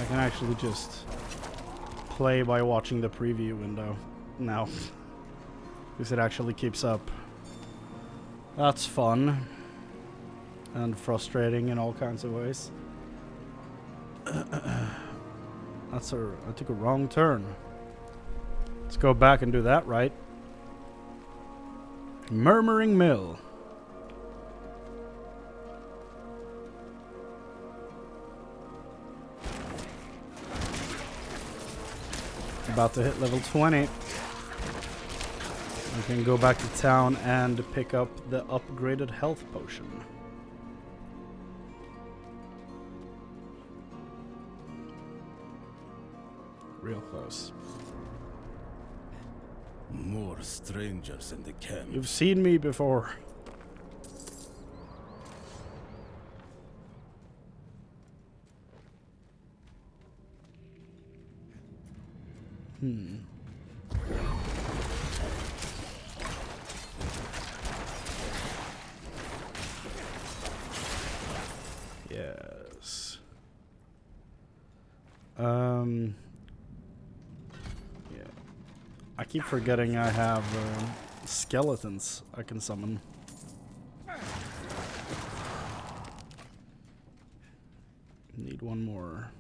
can actually just play by watching the preview window now. Because it actually keeps up. That's fun. And frustrating in all kinds of ways. I took a wrong turn. Let's go back and do that right. Murmuring Mill. About to hit level 20. I can go back to town and pick up the upgraded health potion. Real close. More strangers in the camp. You've seen me before. Yes. Yeah. I keep forgetting I have skeletons I can summon. Need one more.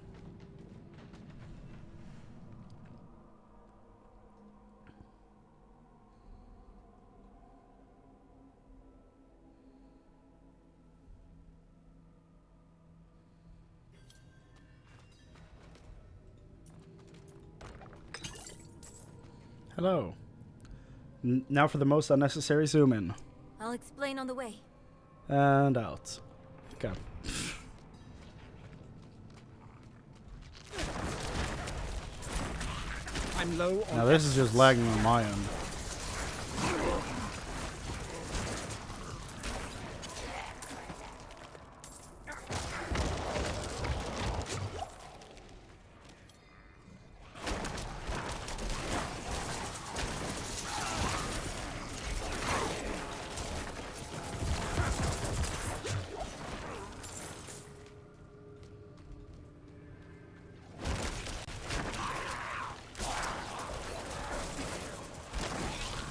Hello. Now for the most unnecessary zoom in. I'll explain on the way. And out. Okay. I'm low on. Now this is just lagging on my end.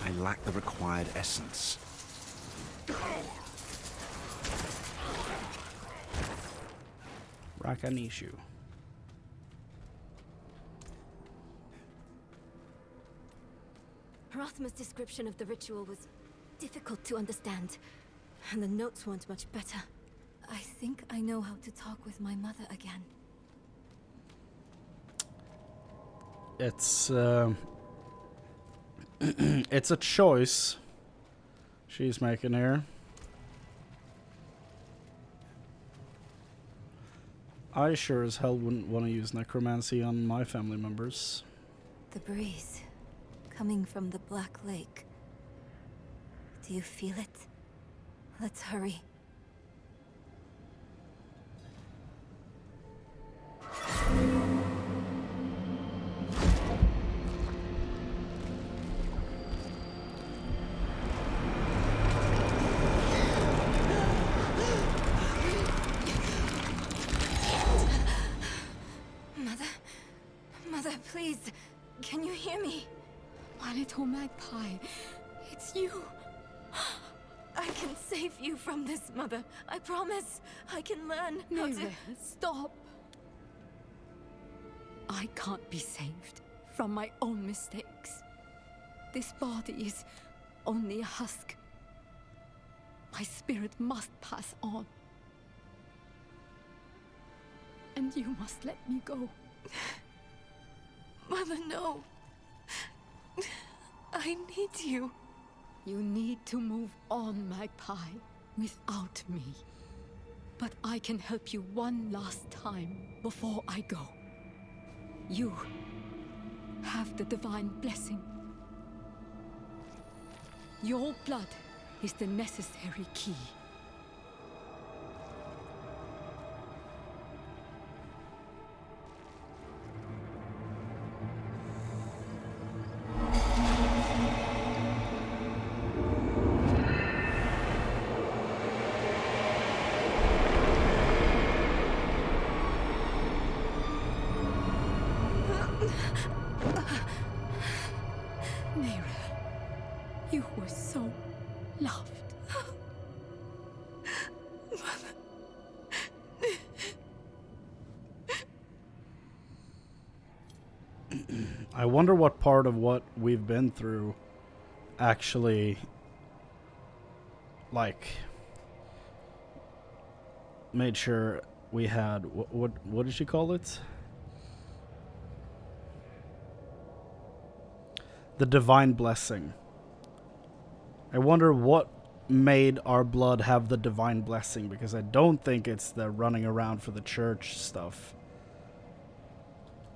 I lack the required essence. Rakanishu. Hrothmer's description of the ritual was difficult to understand, and the notes weren't much better. I think I know how to talk with my mother again. It's it's a choice she's making here. I sure as hell wouldn't want to use necromancy on my family members. The breeze, coming from the Black Lake. Do you feel it? Let's hurry. Mother, please, can you hear me? My little magpie, it's you. I can save you from this, Mother. I promise. I can learn how to... Stop. I can't be saved from my own mistakes. This body is only a husk. My spirit must pass on. And you must let me go. Mother, no. I need you. You need to move on, Magpie, without me. But I can help you one last time before I go. You have the divine blessing. Your blood is the necessary key. were so loved. I wonder what part of what we've been through actually, like, made sure we had what did she call it? The divine blessing. I wonder what made our blood have the divine blessing, because I don't think it's the running around for the church stuff.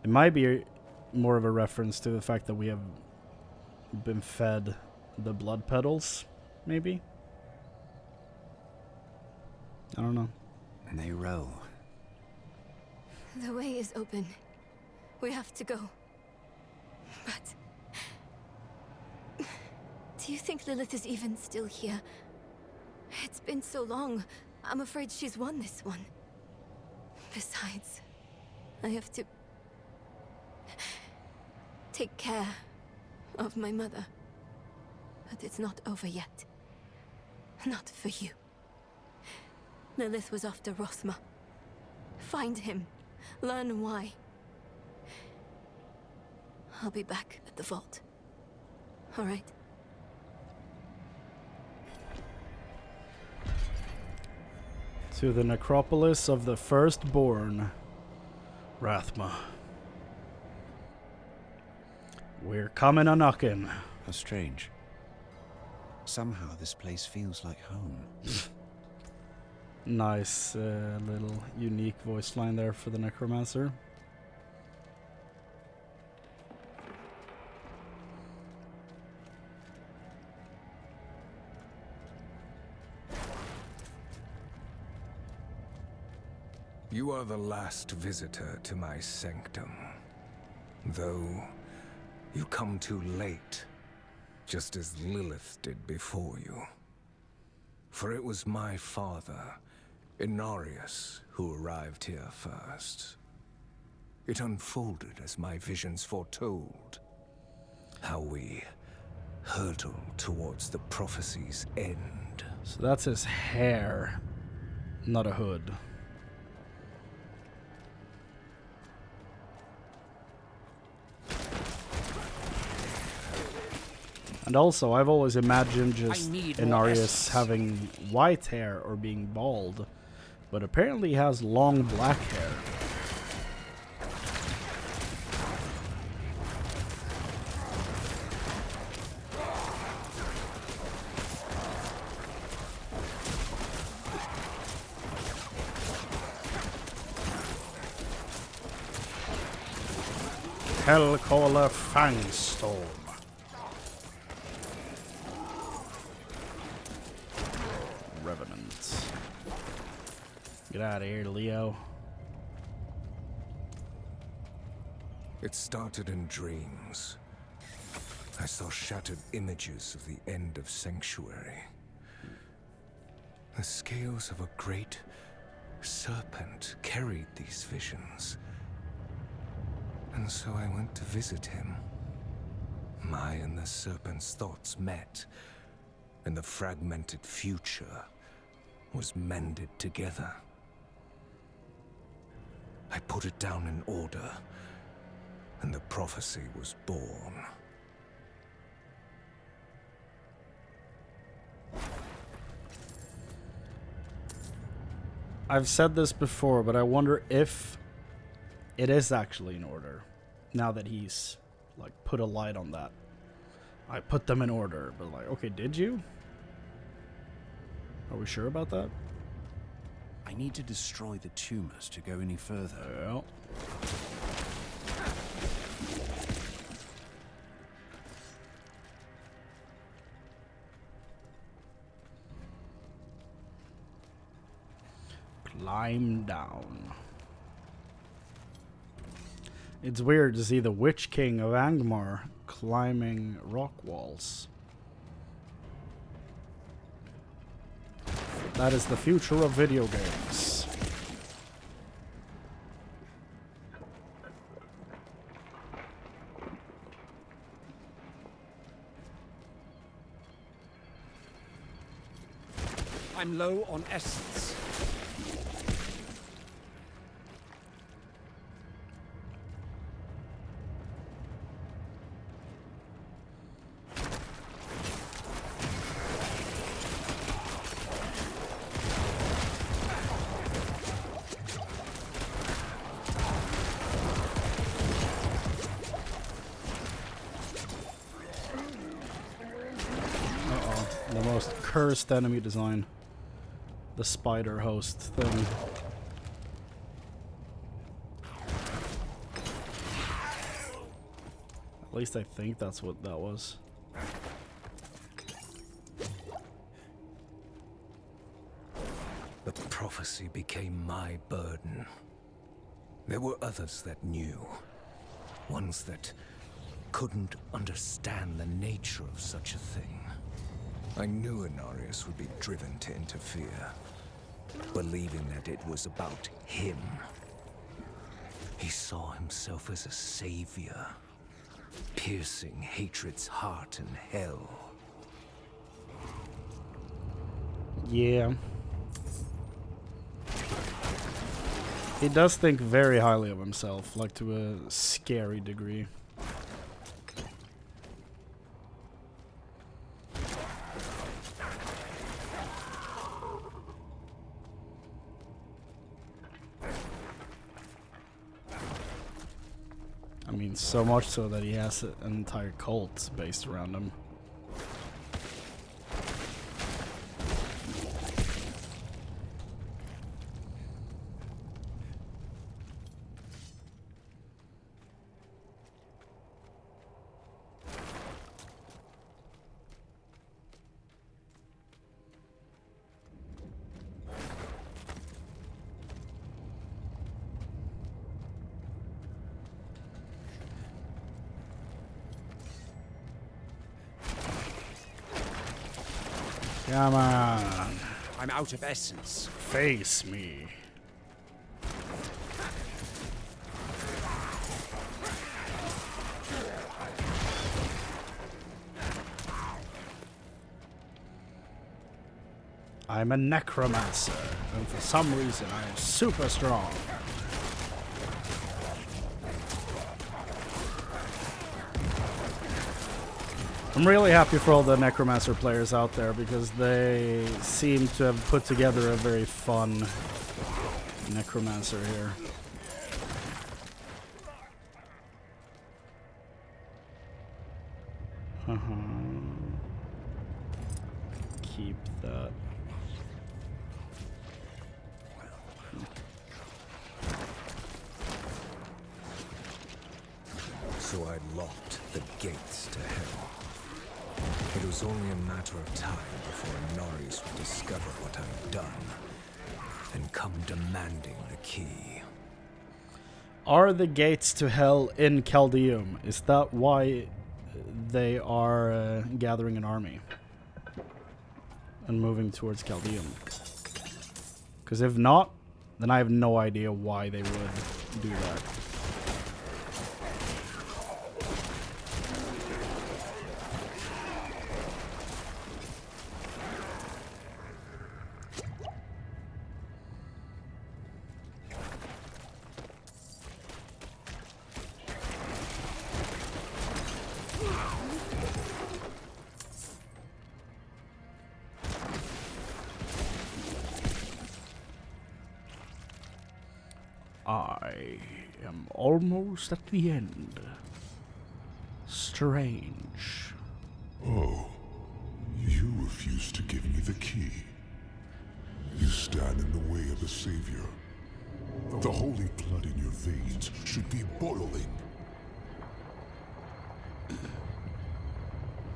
It might be more of a reference to the fact that we have been fed the blood petals, maybe? I don't know. And they row. The way is open. We have to go. But... do you think Lilith is even still here? It's been so long. I'm afraid she's won this one. Besides, I have to... take care of my mother. But it's not over yet. Not for you. Lilith was after Rothma. Find him. Learn why. I'll be back at the vault. All right? To the necropolis of the firstborn, Rathma. We're coming a knockin'. How strange. Somehow this place feels like home. Nice little unique voice line there for the Necromancer. You are the last visitor to my sanctum. Though, you come too late, just as Lilith did before you. For it was my father, Inarius, who arrived here first. It unfolded as my visions foretold. How we hurtle towards the prophecy's end. So that's his hair, not a hood. And also, I've always imagined just Inarius having white hair or being bald, but apparently he has long black hair. Hellcaller Fangstorm. Revenant. Get out of here, Leo. It started in dreams. I saw shattered images of the end of Sanctuary. The scales of a great serpent carried these visions. And so I went to visit him. My and the serpent's thoughts met, and the fragmented future was mended together. I put it down in order, and the prophecy was born. I've said this before, but I wonder if it is actually in order, now that he's, like, put a light on that. I put them in order, but like, okay, did you? Are we sure about that? I need to destroy the tumors to go any further. Well. Climb down. It's weird to see the Witch King of Angmar climbing rock walls. That is the future of video games. I'm low on essence. The most cursed enemy design. The spider host thing. At least I think that's what that was. The prophecy became my burden. There were others that knew. Ones that couldn't understand the nature of such a thing. I knew Inarius would be driven to interfere, believing that it was about him. He saw himself as a savior, piercing hatred's heart in hell. Yeah. He does think very highly of himself, like to a scary degree. I mean, so much so that he has an entire cult based around him. Come on. I'm out of essence. Face me. I'm a Necromancer, and for some reason I am super strong. I'm really happy for all the Necromancer players out there because they seem to have put together a very fun Necromancer here. Keep that. So I locked the gates to hell. It was only a matter of time before Inarius would discover what I'd done and come demanding the key. Are the gates to hell in Caldeum? Is that why they are gathering an army and moving towards Caldeum? Because if not, then I have no idea why they would do that. I am almost at the end. Strange. Oh, you refuse to give me the key. You stand in the way of the Savior. The holy blood in your veins should be boiling.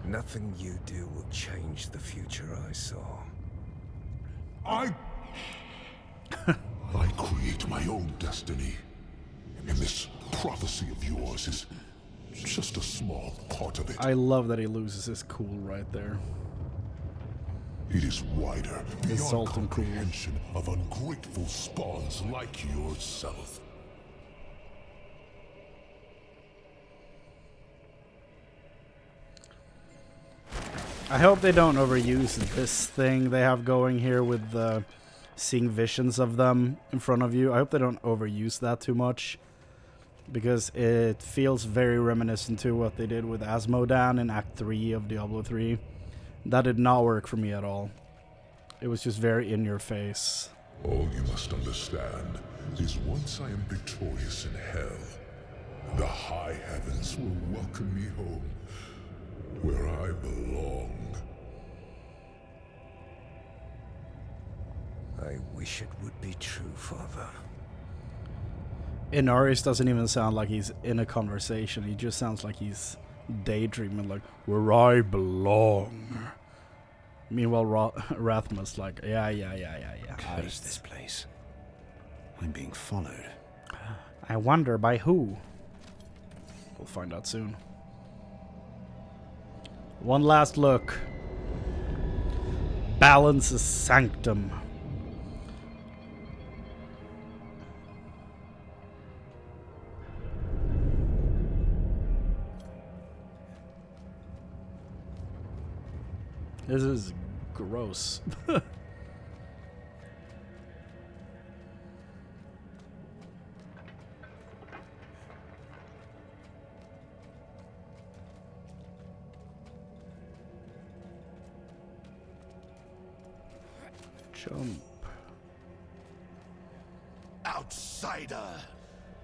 Nothing you do will change the future I saw. I create my own destiny. And this prophecy of yours is just a small part of it. I love that he loses his cool right there. It is wider, beyond Assault and cool. comprehension of ungrateful spawns like yourself. I hope they don't overuse this thing they have going here with the seeing visions of them in front of you. I hope they don't overuse that too much, because it feels very reminiscent to what they did with Asmodan in Act 3 of Diablo 3. That did not work for me at all. It was just very in your face. All you must understand is once I am victorious in hell, the high heavens will welcome me home, where I belong. I wish it would be true, Father. Inaris doesn't even sound like he's in a conversation. He just sounds like he's daydreaming, like, where I belong. Meanwhile, Rathma's like, yeah. Curse this place. I'm being followed. I wonder by who? We'll find out soon. One last look. Balance's Sanctum. This is gross. Jump. Outsider!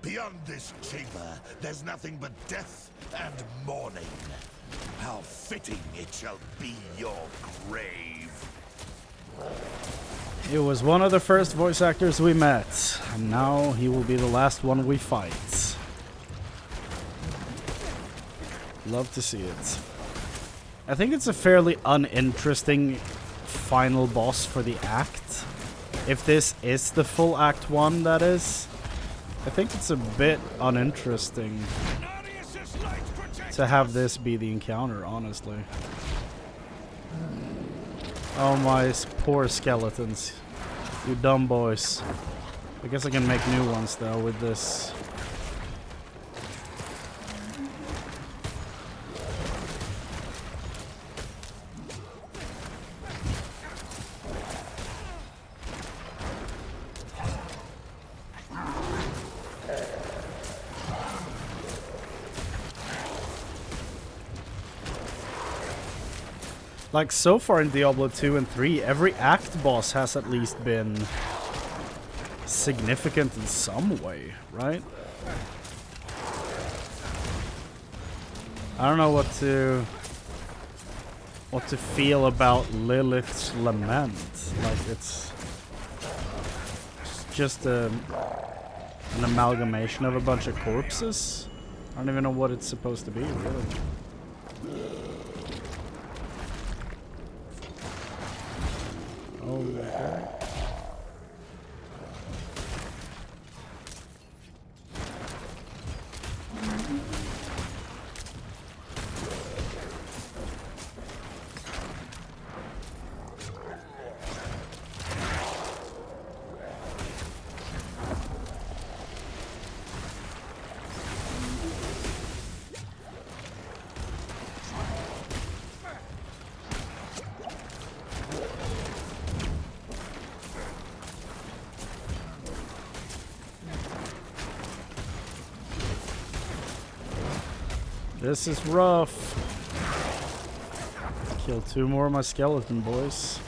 Beyond this chamber, there's nothing but death and mourning. How fitting it shall be your grave. He was one of the first voice actors we met, and now he will be the last one we fight. Love to see it. I think it's a fairly uninteresting final boss for the act. If this is the full Act 1, that is. I think it's a bit uninteresting to have this be the encounter, honestly. Oh my poor skeletons. You dumb boys. I guess I can make new ones though with this. Like, so far in Diablo 2 and 3, every act boss has at least been significant in some way, right? I don't know what to feel about Lilith's Lament. Like, it's just an amalgamation of a bunch of corpses. I don't even know what it's supposed to be, really. Okay. This is rough. Kill 2 more of my skeleton boys.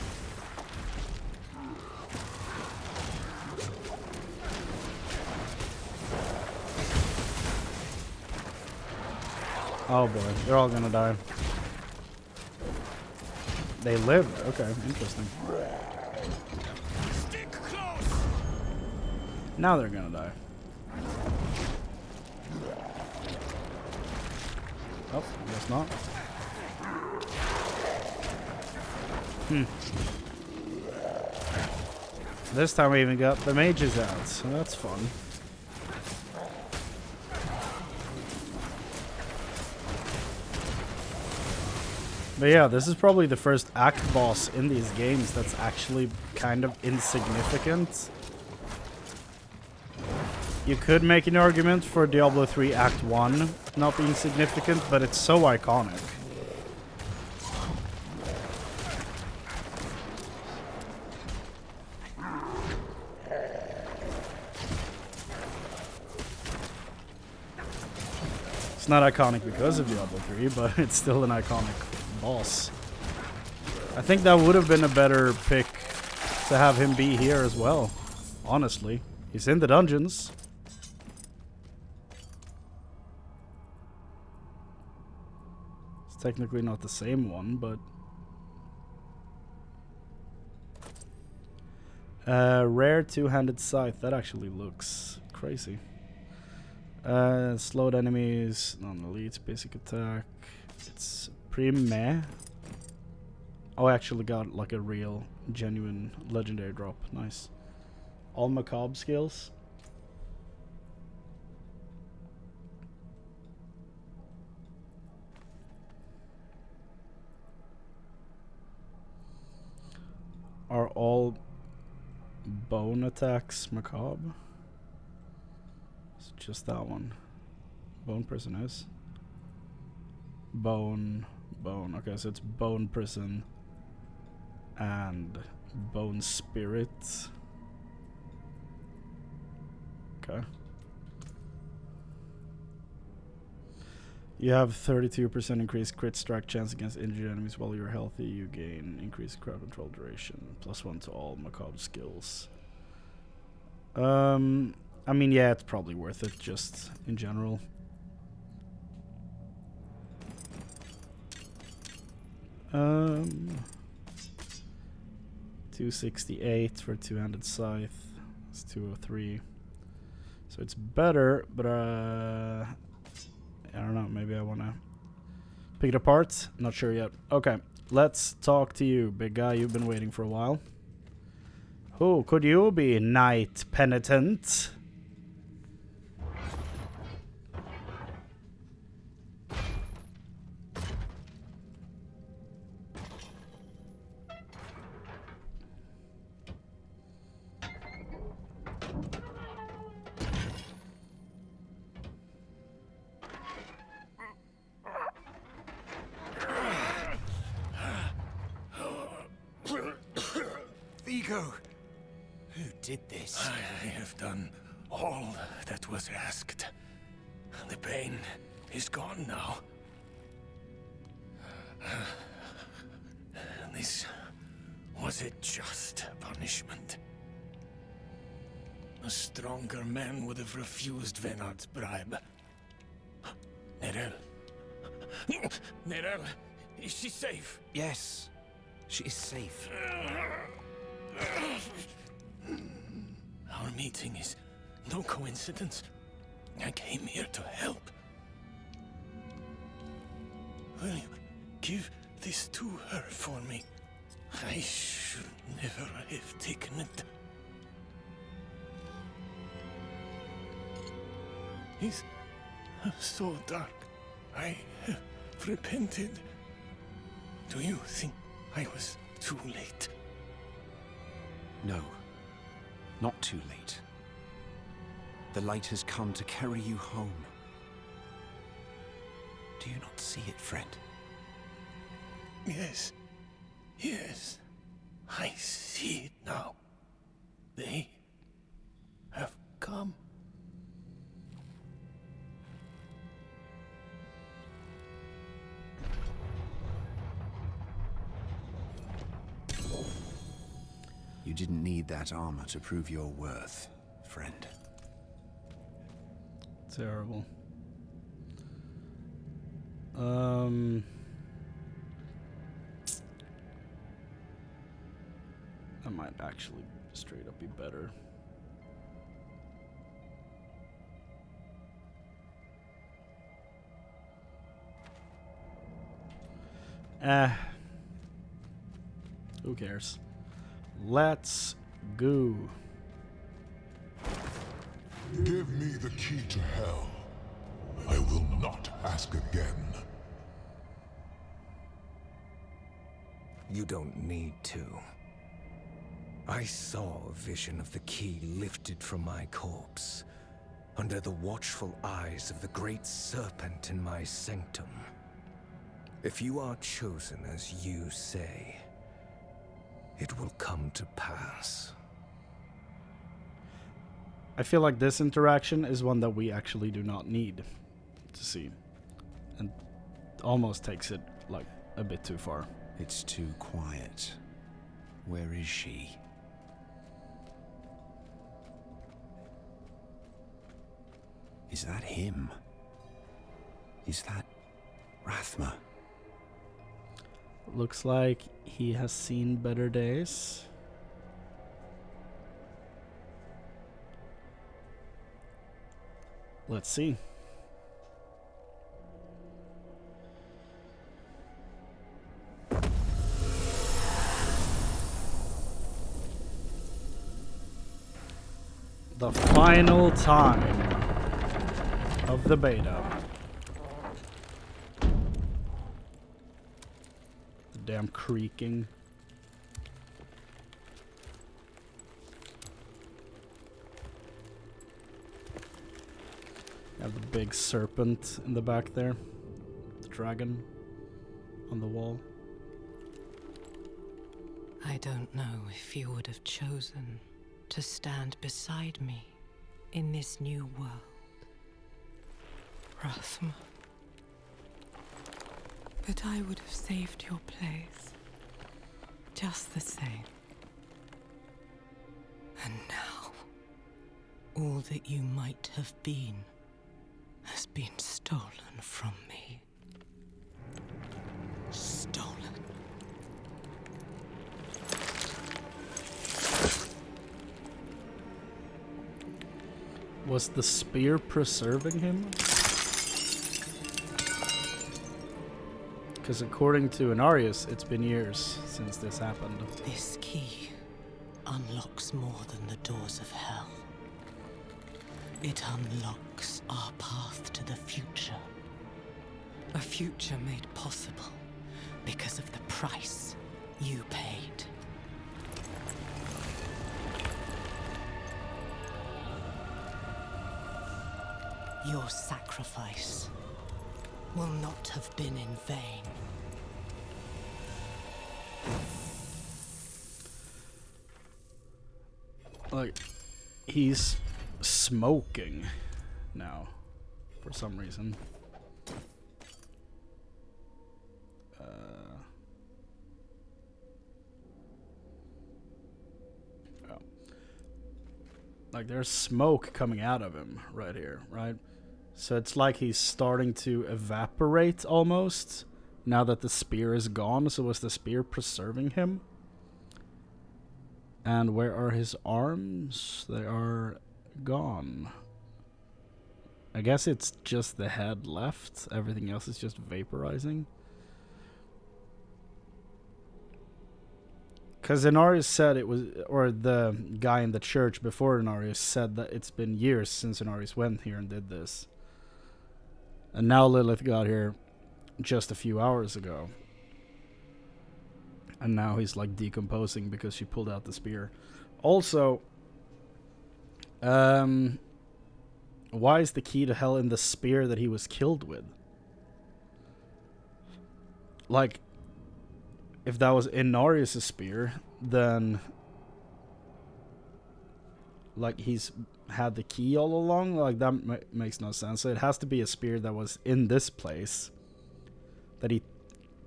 Oh boy, they're all gonna die. They lived. Okay, interesting. Stick close. Now they're gonna die. Oh, I guess not. This time we even got the mages out, so that's fun. But yeah, this is probably the first act boss in these games that's actually kind of insignificant. You could make an argument for Diablo 3 Act 1 not being significant, but it's so iconic. It's not iconic because of Diablo 3, but it's still an iconic boss. I think that would have been a better pick to have him be here as well, honestly. He's in the dungeons. It's technically not the same one, but... rare two-handed scythe. That actually looks crazy. Slowed enemies, non-elite, basic attack. It's pretty meh. Oh, I actually got like a real, genuine legendary drop. Nice. All macabre skills. Are all bone attacks macabre? It's just that one. Bone prison is. Bone. Okay, so it's bone prison and bone spirit. Okay. You have 32% increased crit strike chance against injured enemies while you're healthy. You gain increased crowd control duration. +1 to all macabre skills. I mean, yeah, it's probably worth it, just in general. Um, 268 for two-handed scythe. It's 203. So it's better, but I don't know. Maybe I want to pick it apart. Not sure yet. Okay, let's talk to you, big guy. You've been waiting for a while. Who could you be, Knight Penitent? Vigo! Who did this? I have done all that was asked. The pain is gone now. This was a just punishment. A stronger man would have refused Venard's bribe. Nerel. Nerel, is she safe? Yes, she is safe. Our meeting is no coincidence. I came here to help. Will you give this to her for me? I should never have taken it. It's so dark. I have repented. Do you think I was too late? No, not too late. The light has come to carry you home. Do you not see it, friend? Yes. Yes. I see it now. They have come. You didn't need that armor to prove your worth, friend. Terrible. That might actually straight up be better. Who cares? Let's go. Give me the key to hell. I will not ask again. You don't need to. I saw a vision of the key lifted from my corpse, under the watchful eyes of the great serpent in my sanctum. If you are chosen as you say, it will come to pass. I feel like this interaction is one that we actually do not need to see. and almost takes it like a bit too far. It's too quiet. Where is she? Is that him? Is that Rathma? Looks like he has seen better days. Let's see. The final time of the beta. The damn creaking. Have the big serpent in the back there. The dragon on the wall. I don't know if you would have chosen to stand beside me in this new world, Rathma. But I would have saved your place, just the same. And now, all that you might have been has been stolen from me. Stolen. Was the spear preserving him? Because according to Inarius, it's been years since this happened. This key unlocks more than the doors of hell. It unlocks our path to the future. A future made possible because of the price you paid. Your sacrifice will not have been in vain. Like, he's smoking now for some reason. Oh. Like, there's smoke coming out of him right here, right? So it's like he's starting to evaporate almost now that the spear is gone. So was the spear preserving him? And where are his arms? They are gone. I guess it's just the head left. Everything else is just vaporizing. Because Inarius said it was, or the guy in the church before Inarius said that it's been years since Inarius went here and did this. And now Lilith got here just a few hours ago. And now he's like decomposing because she pulled out the spear. Also, why is the key to hell in the spear that he was killed with? Like, if that was Inarius' spear, then like he's had the key all along. Like that makes no sense. So it has to be a spear that was in this place that he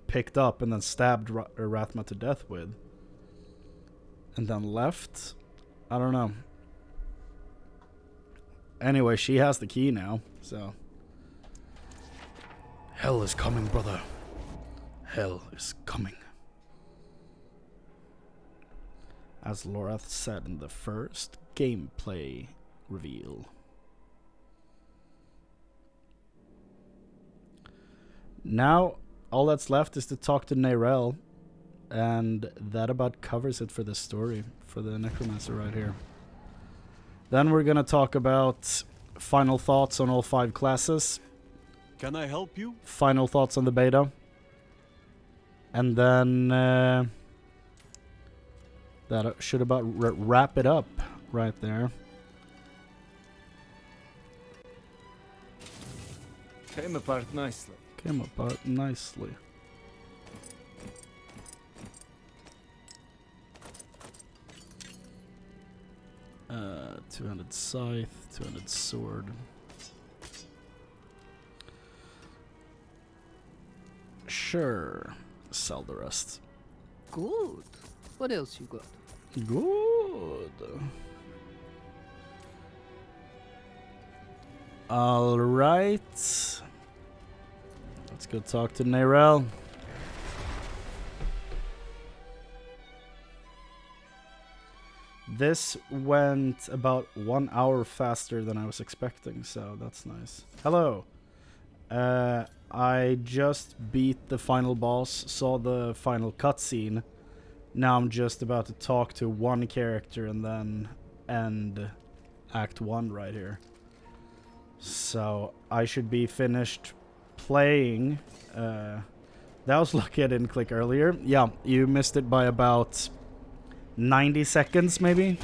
picked up and then stabbed Rathma to death with, and then left. I don't know. Anyway, she has the key now, so hell is coming, brother. Hell is coming. As Lorath said in the first gameplay reveal. Now, all that's left is to talk to Neyrelle, and that about covers it for this story, for the Necromancer right here. Then we're gonna talk about final thoughts on all 5 classes. Can I help you? Final thoughts on the beta. And then that should about wrap it up right there. Came apart nicely. Came apart nicely. Uh, 200 scythe, 200 sword. treasure. Sell the rest. Good. What else you got? Good. All right. Let's go talk to Neyrel. This went about 1 hour faster than I was expecting, so that's nice. Hello. I just beat the final boss, saw the final cutscene. Now I'm just about to talk to one character and then end Act 1 right here. So I should be finished playing. That was lucky I didn't click earlier. Yeah, you missed it by about 90 seconds maybe.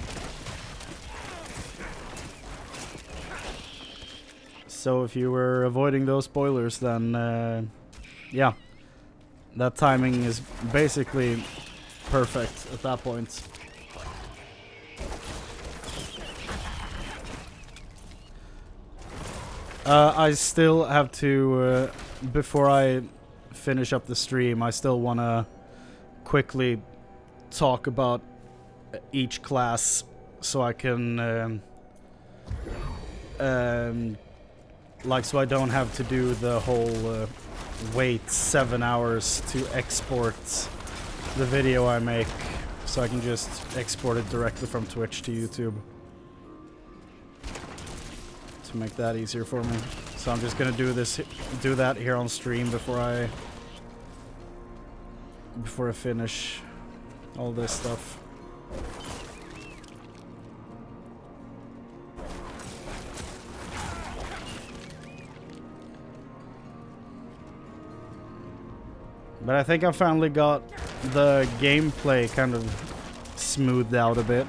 So if you were avoiding those spoilers, then yeah, that timing is basically perfect at that point. I still have to, before I finish up the stream, I still want to quickly talk about each class so I can, like, so I don't have to do the whole wait 7 hours to export the video I make, so I can just export it directly from Twitch to YouTube. To make that easier for me. So I'm just gonna do that here on stream before I finish all this stuff. But I think I finally got the gameplay kind of smoothed out a bit.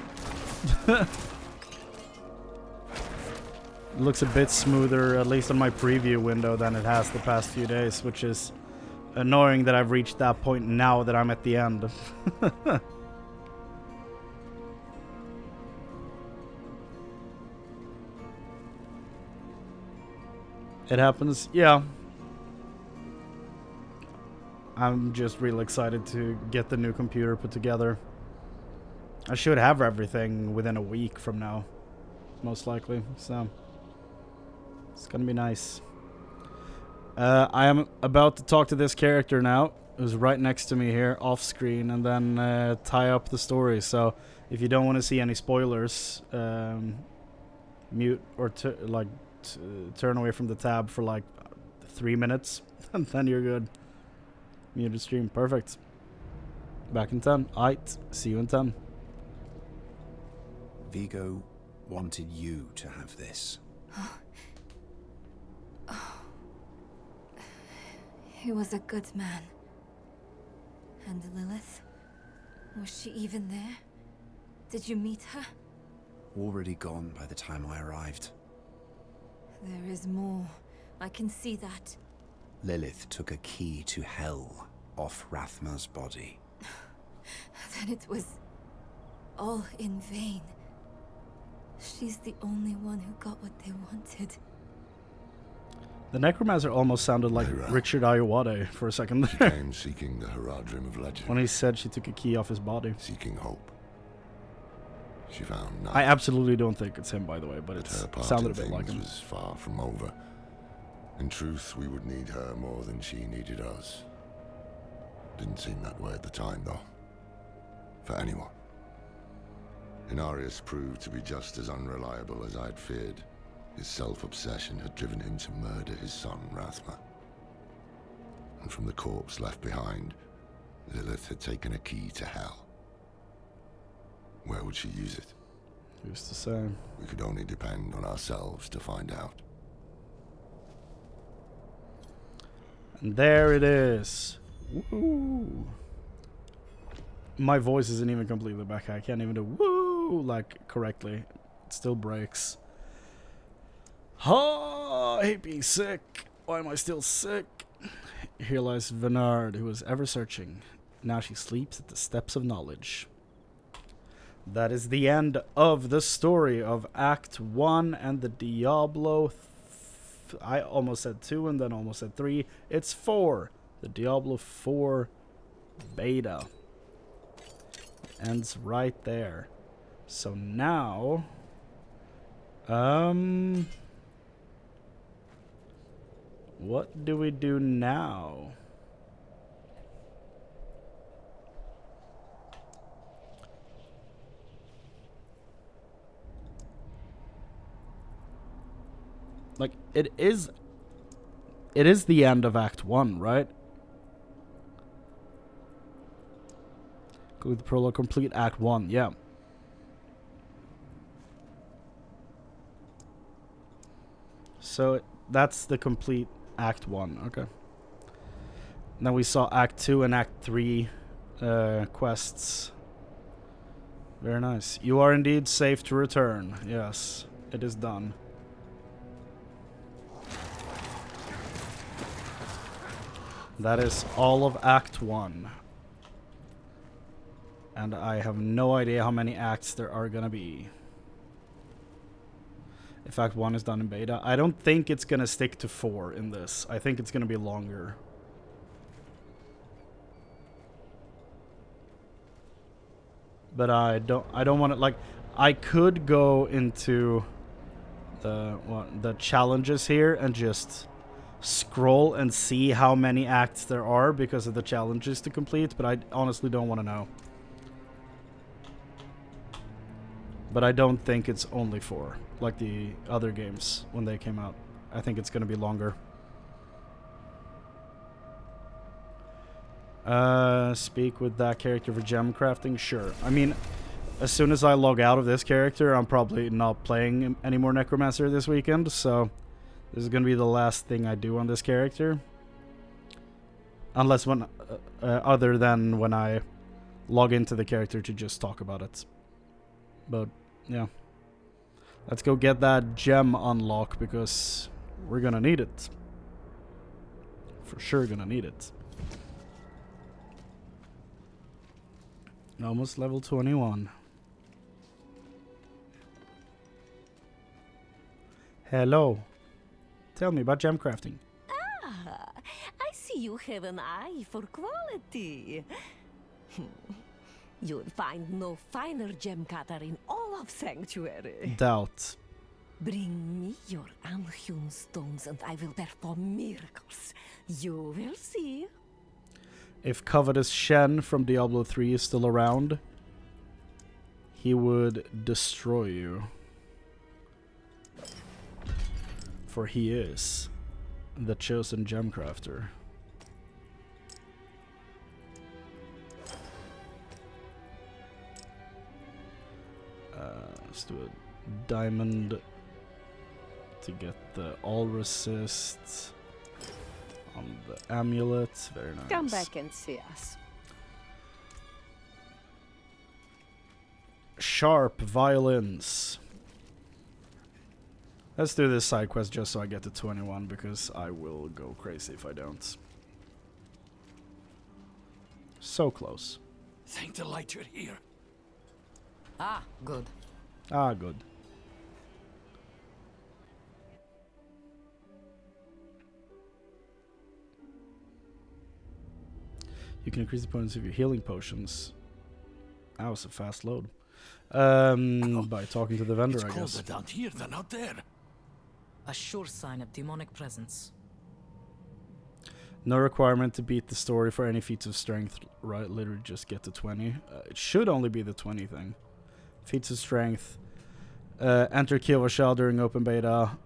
It looks a bit smoother, at least on my preview window, than it has the past few days, which is annoying that I've reached that point now that I'm at the end. It happens, yeah. I'm just real excited to get the new computer put together. I should have everything within a week from now, most likely, so it's gonna be nice. I am about to talk to this character now, who's right next to me here, off screen, and then tie up the story. So if you don't want to see any spoilers, mute or turn away from the tab for like 3 minutes, and then you're good. Muted stream, perfect. Back in 10. Aight, see you in 10. Vigo wanted you to have this. He was a good man. And Lilith? Was she even there? Did you meet her? Already gone by the time I arrived. There is more. I can see that. Lilith took a key to hell off Rathma's body. Then it was all in vain. She's the only one who got what they wanted. The Necromancer almost sounded like Richard Ayoade for a second She there. came seeking the Haradrim of legend. When he said she took a key off his body. Seeking hope. She found none. I absolutely don't think it's him, by the way, but it her part sounded in a bit like him. things was far from over. In truth, we would need her more than she needed us. Didn't seem that way at the time, though. For anyone. Inarius proved to be just as unreliable as I'd feared. His self-obsession had driven him to murder his son, Rathma. And from the corpse left behind, Lilith had taken a key to hell. Where would she use it? Who's to say? We could only depend on ourselves to find out. And there it is. Woo! My voice isn't even completely back. I can't even do woo like correctly. It still breaks. Oh, I hate being sick. Why am I still sick? Here lies Venard, who was ever searching. Now she sleeps at the steps of knowledge. That is the end of the story of Act 1 and the Diablo. I almost said 2 and then almost said 3. It's 4 The Diablo 4 beta ends right there. So now, what do we do now? Like, it is the end of Act 1, right? Go with the prologue, complete Act 1, yeah. So that's the complete Act 1, okay. Then we saw Act 2 and Act 3 quests. Very nice. You are indeed safe to return. Yes, it is done. That is all of Act 1. And I have no idea how many acts there are gonna be. If Act 1 is done in beta. I don't think it's gonna stick to 4 in this. I think it's gonna be longer. But I don't want to, like, I could go into the challenges here and just scroll and see how many acts there are because of the challenges to complete, but I honestly don't want to know. But I don't think it's only 4, like the other games when they came out. I think it's going to be longer. Speak with that character for gem crafting? Sure. I mean, as soon as I log out of this character, I'm probably not playing any more Necromancer this weekend, so this is going to be the last thing I do on this character. Unless when, other than when I log into the character to just talk about it. But, yeah. Let's go get that gem unlock, because we're gonna need it. For sure gonna need it. Almost level 21. Hello. Tell me about gem crafting. Ah, I see you have an eye for quality. You'll find no finer gem cutter in all of Sanctuary. Doubt. Bring me your unhewn stones and I will perform miracles. You will see. If covetous Shen from Diablo 3 is still around, he would destroy you. For he is the chosen gem crafter. Let's do a diamond to get the all resist on the amulet. Very nice. Come back and see us. Sharp violins. Let's do this side quest just so I get to 21, because I will go crazy if I don't. So close. Thank the light you're here. Ah, good. Ah, good. You can increase the potency of your healing potions. That was a fast load. By talking to the vendor, I guess. It's colder down here than out there. A sure sign of demonic presence. No requirement to beat the story for any feats of strength, right? Literally just get to 20. It should only be the 20 thing. Feats of strength. Enter Kiowa Shell during open beta.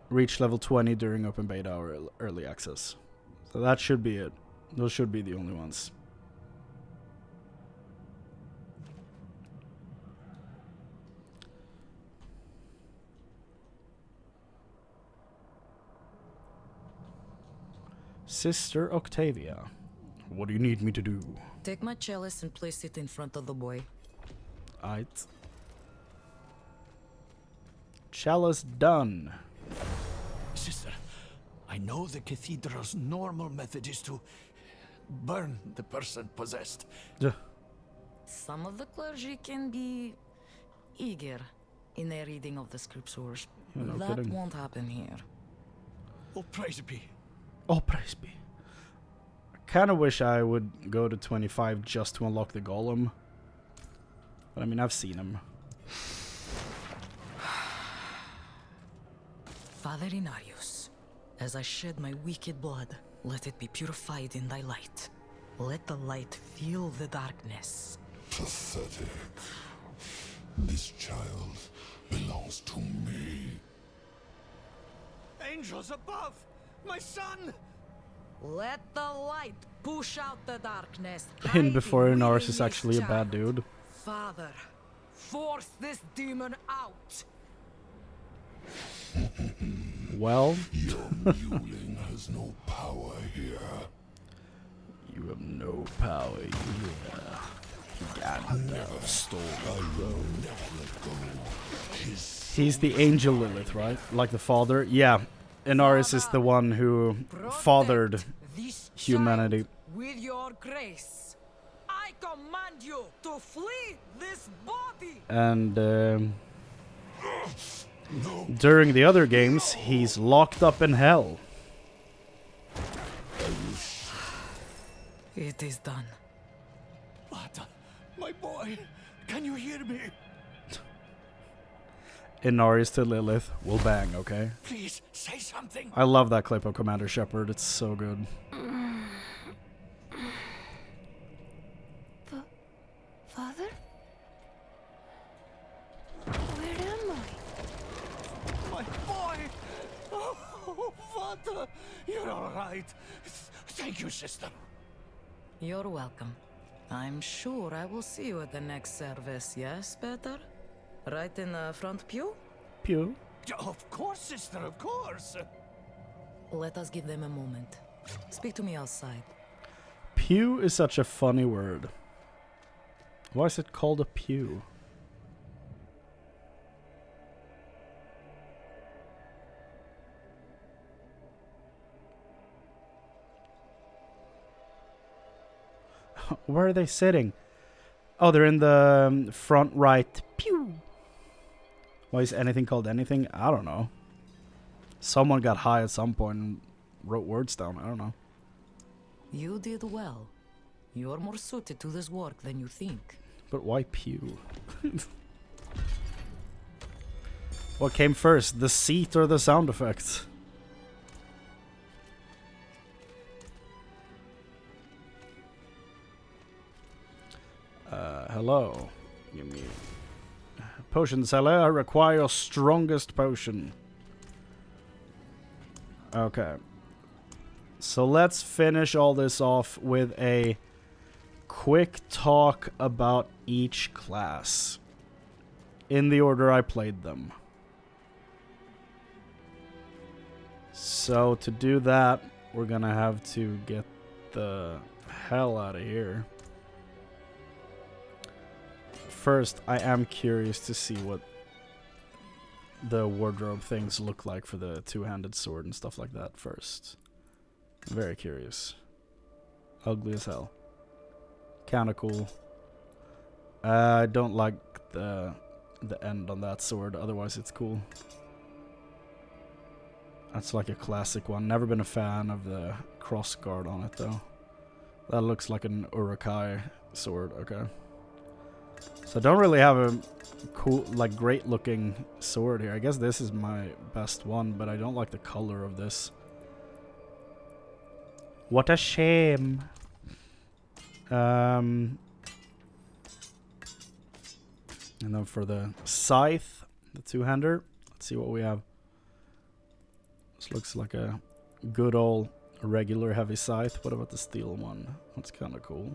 Reach level 20 during open beta or early access. So that should be it. Those should be the only ones. Sister Octavia, what do you need me to do? Take my chalice and place it in front of the boy. Aight. Chalice done. Sister, I know the cathedral's normal method is to burn the person possessed. Yeah. Some of the clergy can be eager in their reading of the scriptures. Yeah, no That kidding. won't happen here. Oh, praise be. Oh, praise be. kind of wish I would go to 25 just to unlock the golem. But I mean, I've seen him. Father Inarius, as I shed my wicked blood, let it be purified in thy light. Let the light feel the darkness. Pathetic. This child belongs to me. Angels above! My son! Let the light push out the darkness. And before Inarius is actually a bad dude. Father, force this demon out. Well, your mewling has no power here. You have no power here. I never stole the throne. He's the angel Lilith, right? Like the father? Yeah. Inarius is the one who fathered humanity. With your grace, I command you to flee this body. And during the other games, he's locked up in hell. It is done. But, my boy, can you hear me? Inarius to Lilith will bang, okay? Please, say something. I love that clip of Commander Shepard. It's so good. Father? Where am I? My boy! Oh, Father! You're all right. Thank you, sister. You're welcome. I'm sure I will see you at the next service, yes, Peter? Right in the front pew? Pew? Of course, sister, of course. Let us give them a moment. Speak to me outside. Pew is such a funny word. Why is it called a pew? Where are they sitting? Oh, they're in the front right pew. Why is anything called anything? I don't know. Someone got high at some point and wrote words down. I don't know. You did well. You're more suited to this work than you think. But why pew? What came first, the seat or the sound effects? Hello. Give me potion seller. I require your strongest potion. Okay. So let's finish all this off with a quick talk about each class in the order I played them. So to do that, we're gonna have to get the hell out of here. First, I am curious to see what the wardrobe things look like for the two-handed sword and stuff like that first. I'm very curious. Ugly as hell. Kinda cool. I don't like the end on that sword, otherwise it's cool. That's like a classic one. Never been a fan of the cross guard on it though. That looks like an Urukai sword, okay. So I don't really have a cool, like great looking sword here. I guess this is my best one, but I don't like the color of this. What a shame. And then for the scythe, the two-hander, let's see what we have. This looks like a good old regular heavy scythe. What about the steel one? That's kind of cool.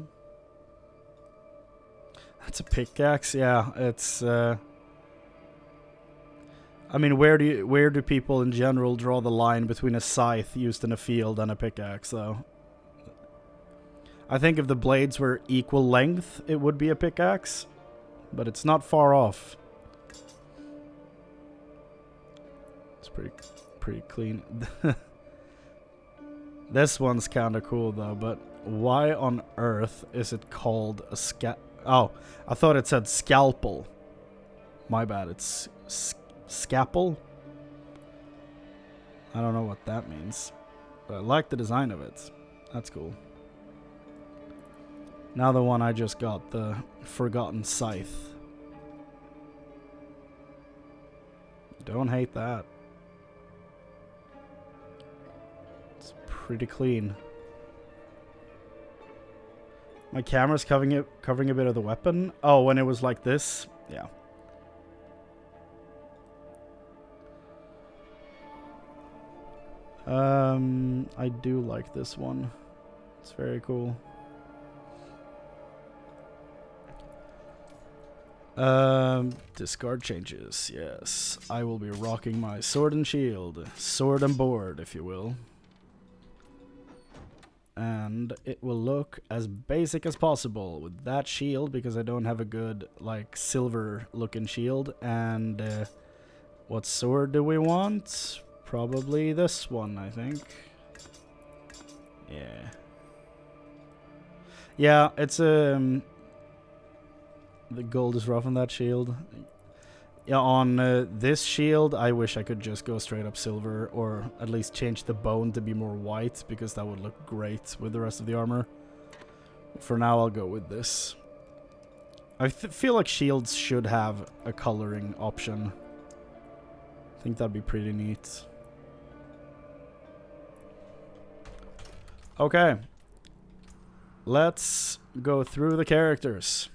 That's a pickaxe, yeah. It's I mean, where do people in general draw the line between a scythe used in a field and a pickaxe, though? I think if the blades were equal length, it would be a pickaxe, but it's not far off. It's pretty clean. This one's kind of cool though, but why on earth is it called a Oh, I thought it said scalpel. My bad, it's scalpel? I don't know what that means, but I like the design of it. That's cool. Now the one I just got, the Forgotten Scythe. Don't hate that. It's pretty clean. My camera's covering a bit of the weapon. Oh, when it was like this? Yeah. I do like this one. It's very cool. Discard changes. Yes. I will be rocking my sword and shield. Sword and board, if you will. And it will look as basic as possible with that shield, because I don't have a good, like, silver looking shield. And what sword do we want? Probably this one, I think. Yeah. Yeah, it's the gold is rough on that shield. Yeah, on this shield, I wish I could just go straight up silver, or at least change the bone to be more white, because that would look great with the rest of the armor. For now, I'll go with this. I feel like shields should have a coloring option. I think that'd be pretty neat. Okay. Let's go through the characters.